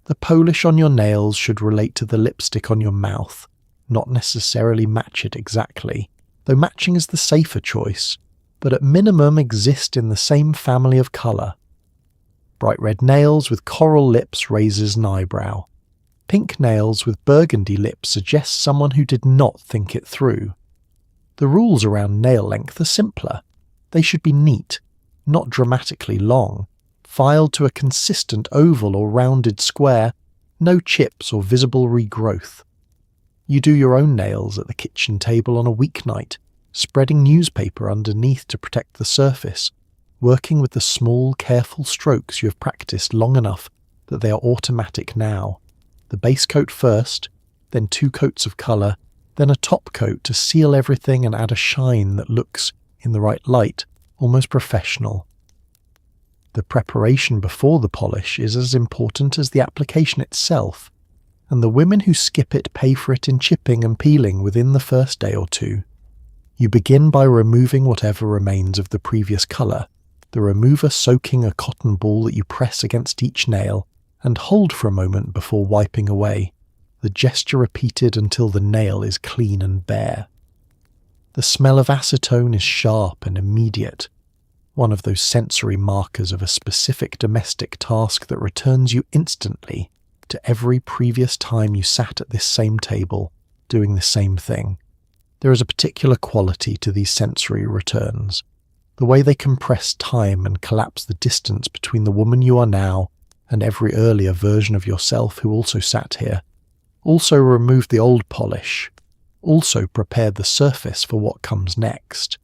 The polish on your nails should relate to the lipstick on your mouth, not necessarily match it exactly, though matching is the safer choice, but at minimum exist in the same family of colour. Bright red nails with coral lips raises an eyebrow. Pink nails with burgundy lips suggests someone who did not think it through. The rules around nail length are simpler. They should be neat, not dramatically long, filed to a consistent oval or rounded square, no chips or visible regrowth. You do your own nails at the kitchen table on a weeknight, spreading newspaper underneath to protect the surface, working with the small, careful strokes you have practiced long enough that they are automatic now. The base coat first, then 2 coats of colour, then a top coat to seal everything and add a shine that looks, in the right light, almost professional. The preparation before the polish is as important as the application itself, and the women who skip it pay for it in chipping and peeling within the first day or two. You begin by removing whatever remains of the previous colour, the remover soaking a cotton ball that you press against each nail, and hold for a moment before wiping away, the gesture repeated until the nail is clean and bare. The smell of acetone is sharp and immediate, one of those sensory markers of a specific domestic task that returns you instantly to every previous time you sat at this same table, doing the same thing. There is a particular quality to these sensory returns, the way they compress time and collapse the distance between the woman you are now and every earlier version of yourself who also sat here, also removed the old polish, also prepared the surface for what comes next.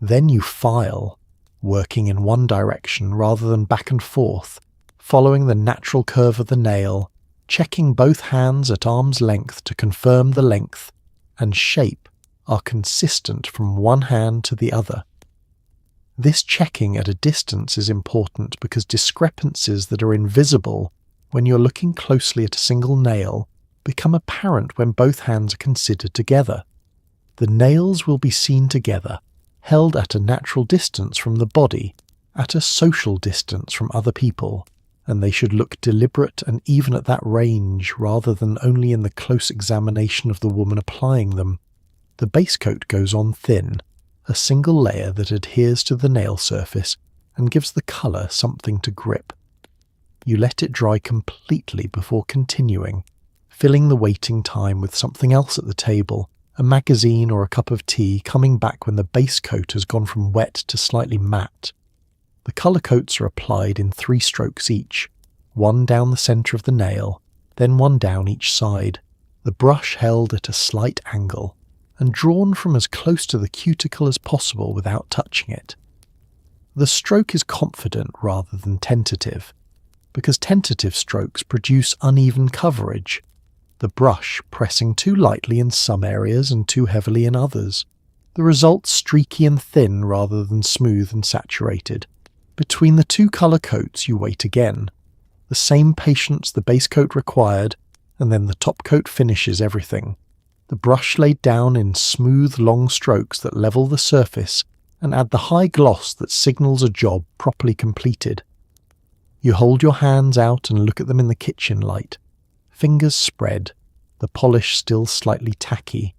Then you file, working in one direction rather than back and forth, following the natural curve of the nail, checking both hands at arm's length to confirm the length and shape are consistent from one hand to the other. This checking at a distance is important because discrepancies that are invisible when you're looking closely at a single nail, become apparent when both hands are considered together. The nails will be seen together, held at a natural distance from the body, at a social distance from other people, and they should look deliberate and even at that range rather than only in the close examination of the woman applying them. The base coat goes on thin, a single layer that adheres to the nail surface and gives the colour something to grip. You let it dry completely before continuing, filling the waiting time with something else at the table, a magazine or a cup of tea, coming back when the base coat has gone from wet to slightly matte. The colour coats are applied in 3 strokes each, one down the centre of the nail, then one down each side, the brush held at a slight angle, and drawn from as close to the cuticle as possible without touching it. The stroke is confident rather than tentative, because tentative strokes produce uneven coverage, the brush pressing too lightly in some areas and too heavily in others. The result streaky and thin rather than smooth and saturated. Between the 2 colour coats you wait again, the same patience the base coat required, and then the top coat finishes everything. The brush laid down in smooth long strokes that level the surface and add the high gloss that signals a job properly completed. You hold your hands out and look at them in the kitchen light. Fingers spread, the polish still slightly tacky,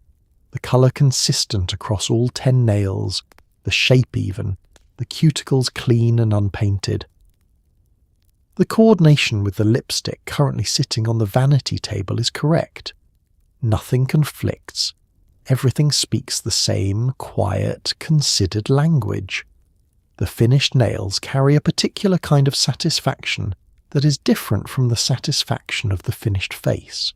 the colour consistent across all 10 nails, the shape even, the cuticles clean and unpainted. The coordination with the lipstick currently sitting on the vanity table is correct. Nothing conflicts. Everything speaks the same quiet, considered language. The finished nails carry a particular kind of satisfaction that is different from the satisfaction of the finished face.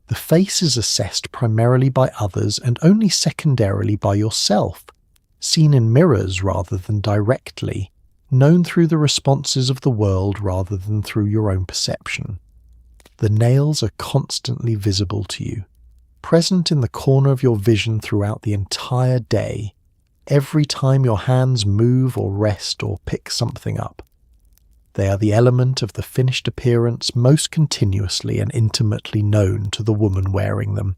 The face is assessed primarily by others and only secondarily by yourself, seen in mirrors rather than directly, known through the responses of the world rather than through your own perception. The nails are constantly visible to you, present in the corner of your vision throughout the entire day, every time your hands move or rest or pick something up. They are the element of the finished appearance most continuously and intimately known to the woman wearing them,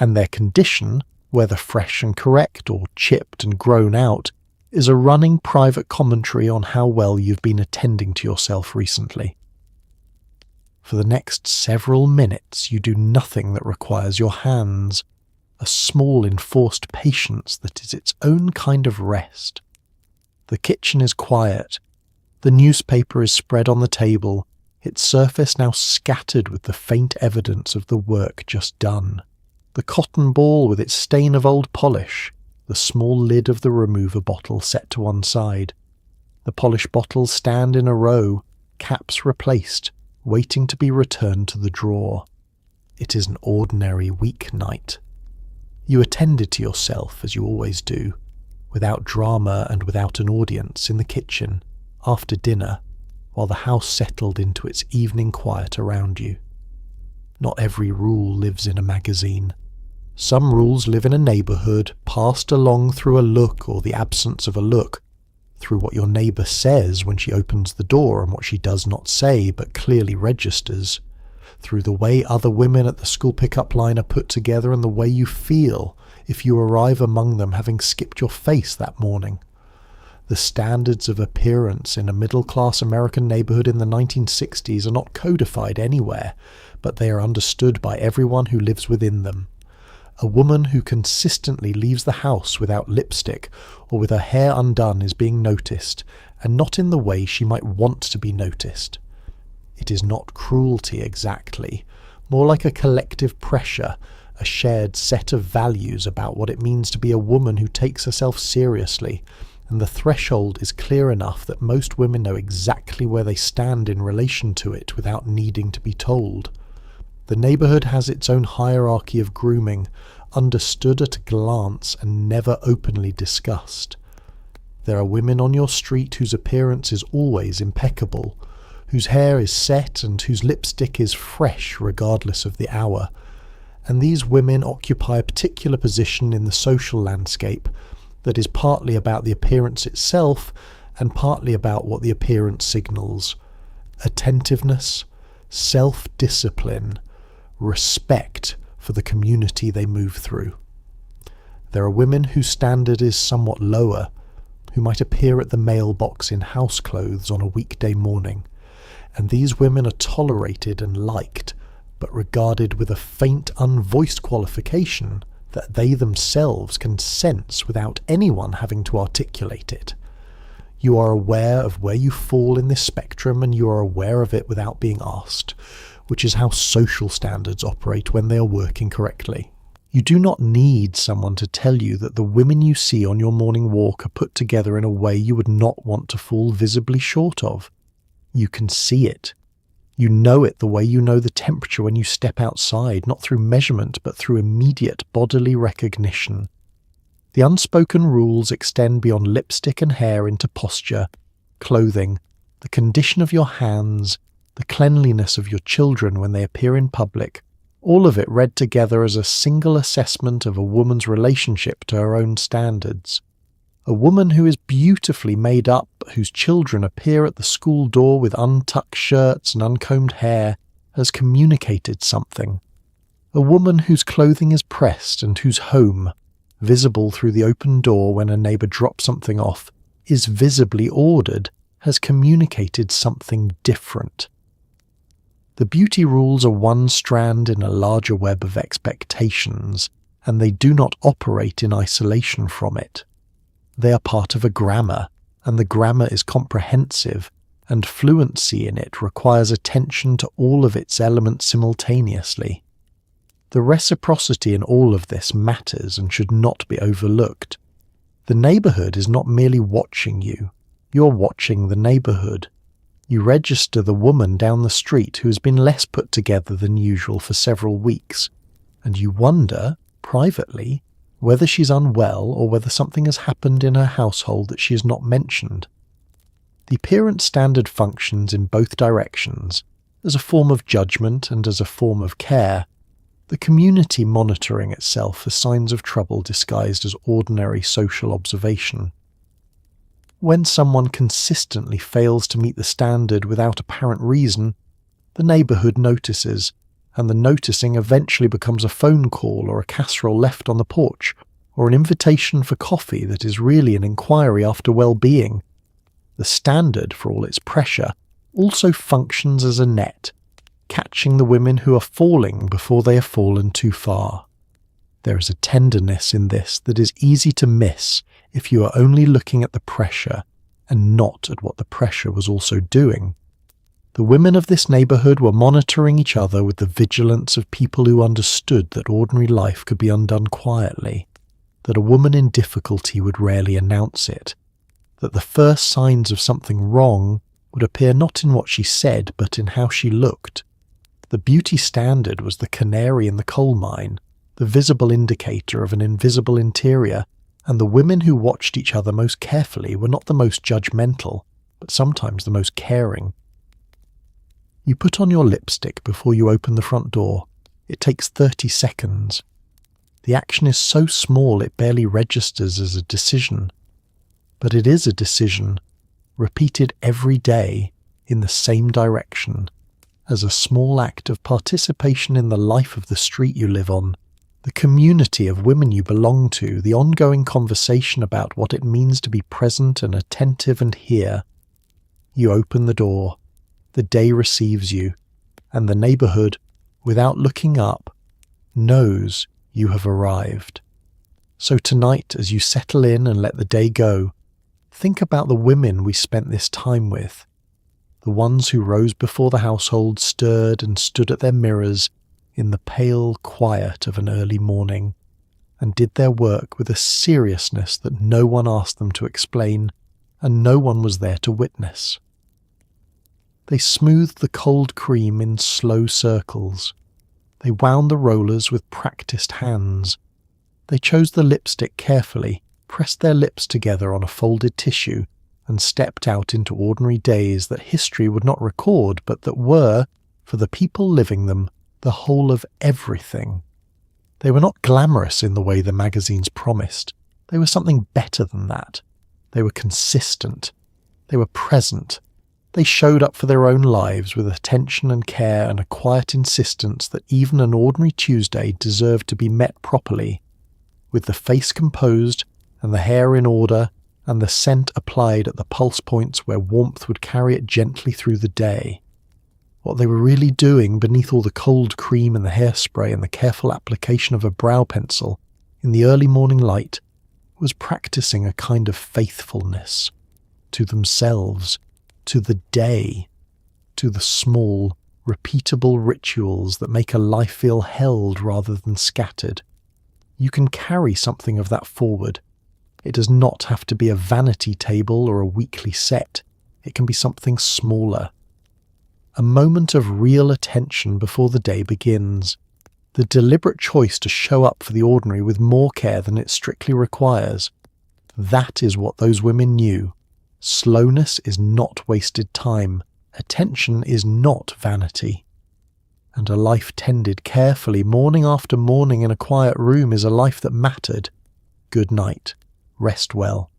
and their condition, whether fresh and correct or chipped and grown out, is a running private commentary on how well you've been attending to yourself recently. For the next several minutes you do nothing that requires your hands, a small enforced patience that is its own kind of rest. The kitchen is quiet. The newspaper is spread on the table, its surface now scattered with the faint evidence of the work just done. The cotton ball with its stain of old polish, the small lid of the remover bottle set to one side. The polished bottles stand in a row, caps replaced, waiting to be returned to the drawer. It is an ordinary weeknight. You attended to yourself as you always do, without drama and without an audience, in the kitchen, after dinner, while the house settled into its evening quiet around you. Not every rule lives in a magazine. Some rules live in a neighbourhood, passed along through a look or the absence of a look, through what your neighbour says when she opens the door and what she does not say but clearly registers, through the way other women at the school pickup line are put together and the way you feel if you arrive among them having skipped your face that morning. The standards of appearance in a middle-class American neighbourhood in the 1960s are not codified anywhere, but they are understood by everyone who lives within them. A woman who consistently leaves the house without lipstick or with her hair undone is being noticed, and not in the way she might want to be noticed. It is not cruelty exactly, more like a collective pressure, a shared set of values about what it means to be a woman who takes herself seriously, and the threshold is clear enough that most women know exactly where they stand in relation to it without needing to be told. The neighbourhood has its own hierarchy of grooming, understood at a glance and never openly discussed. There are women on your street whose appearance is always impeccable, whose hair is set and whose lipstick is fresh regardless of the hour, and these women occupy a particular position in the social landscape that is partly about the appearance itself and partly about what the appearance signals. Attentiveness, self-discipline, respect for the community they move through. There are women whose standard is somewhat lower, who might appear at the mailbox in house clothes on a weekday morning, and these women are tolerated and liked, but regarded with a faint unvoiced qualification that they themselves can sense without anyone having to articulate it. You are aware of where you fall in this spectrum, and you are aware of it without being asked, which is how social standards operate when they are working correctly. You do not need someone to tell you that the women you see on your morning walk are put together in a way you would not want to fall visibly short of. You can see it. You know it the way you know the temperature when you step outside, not through measurement but through immediate bodily recognition. The unspoken rules extend beyond lipstick and hair into posture, clothing, the condition of your hands, the cleanliness of your children when they appear in public, all of it read together as a single assessment of a woman's relationship to her own standards. A woman who is beautifully made up, whose children appear at the school door with untucked shirts and uncombed hair, has communicated something. A woman whose clothing is pressed and whose home, visible through the open door when a neighbour drops something off, is visibly ordered, has communicated something different. The beauty rules are one strand in a larger web of expectations, and they do not operate in isolation from it. They are part of a grammar, and the grammar is comprehensive, and fluency in it requires attention to all of its elements simultaneously. The reciprocity in all of this matters and should not be overlooked. The neighbourhood is not merely watching you, you're watching the neighbourhood. You register the woman down the street who has been less put together than usual for several weeks, and you wonder, privately, whether she's unwell or whether something has happened in her household that she has not mentioned. The appearance standard functions in both directions, as a form of judgment and as a form of care, the community monitoring itself for signs of trouble disguised as ordinary social observation. When someone consistently fails to meet the standard without apparent reason, the neighbourhood notices, and the noticing eventually becomes a phone call or a casserole left on the porch, or an invitation for coffee that is really an inquiry after well-being. The standard, for all its pressure, also functions as a net, catching the women who are falling before they have fallen too far. There is a tenderness in this that is easy to miss if you are only looking at the pressure and not at what the pressure was also doing. The women of this neighbourhood were monitoring each other with the vigilance of people who understood that ordinary life could be undone quietly, that a woman in difficulty would rarely announce it, that the first signs of something wrong would appear not in what she said but in how she looked. The beauty standard was the canary in the coal mine, the visible indicator of an invisible interior, and the women who watched each other most carefully were not the most judgmental, but sometimes the most caring. You put on your lipstick before you open the front door. It takes 30 seconds. The action is so small it barely registers as a decision. But it is a decision, repeated every day in the same direction, as a small act of participation in the life of the street you live on, the community of women you belong to, the ongoing conversation about what it means to be present and attentive and here. You open the door, the day receives you, and the neighbourhood, without looking up, knows you have arrived. So tonight, as you settle in and let the day go, think about the women we spent this time with, the ones who rose before the household stirred and stood at their mirrors in the pale quiet of an early morning, and did their work with a seriousness that no one asked them to explain, and no one was there to witness. They smoothed the cold cream in slow circles. They wound the rollers with practised hands. They chose the lipstick carefully, pressed their lips together on a folded tissue, and stepped out into ordinary days that history would not record, but that were, for the people living them, the whole of everything. They were not glamorous in the way the magazines promised. They were something better than that. They were consistent. They were present. They showed up for their own lives with attention and care and a quiet insistence that even an ordinary Tuesday deserved to be met properly, with the face composed and the hair in order and the scent applied at the pulse points where warmth would carry it gently through the day. What they were really doing beneath all the cold cream and the hairspray and the careful application of a brow pencil in the early morning light was practicing a kind of faithfulness to themselves, to the day, to the small, repeatable rituals that make a life feel held rather than scattered. You can carry something of that forward. It does not have to be a vanity table or a weekly set. It can be something smaller. A moment of real attention before the day begins. The deliberate choice to show up for the ordinary with more care than it strictly requires. That is what those women knew. Slowness is not wasted time. Attention is not vanity. And a life tended carefully morning after morning in a quiet room is a life that mattered. Good night. Rest well.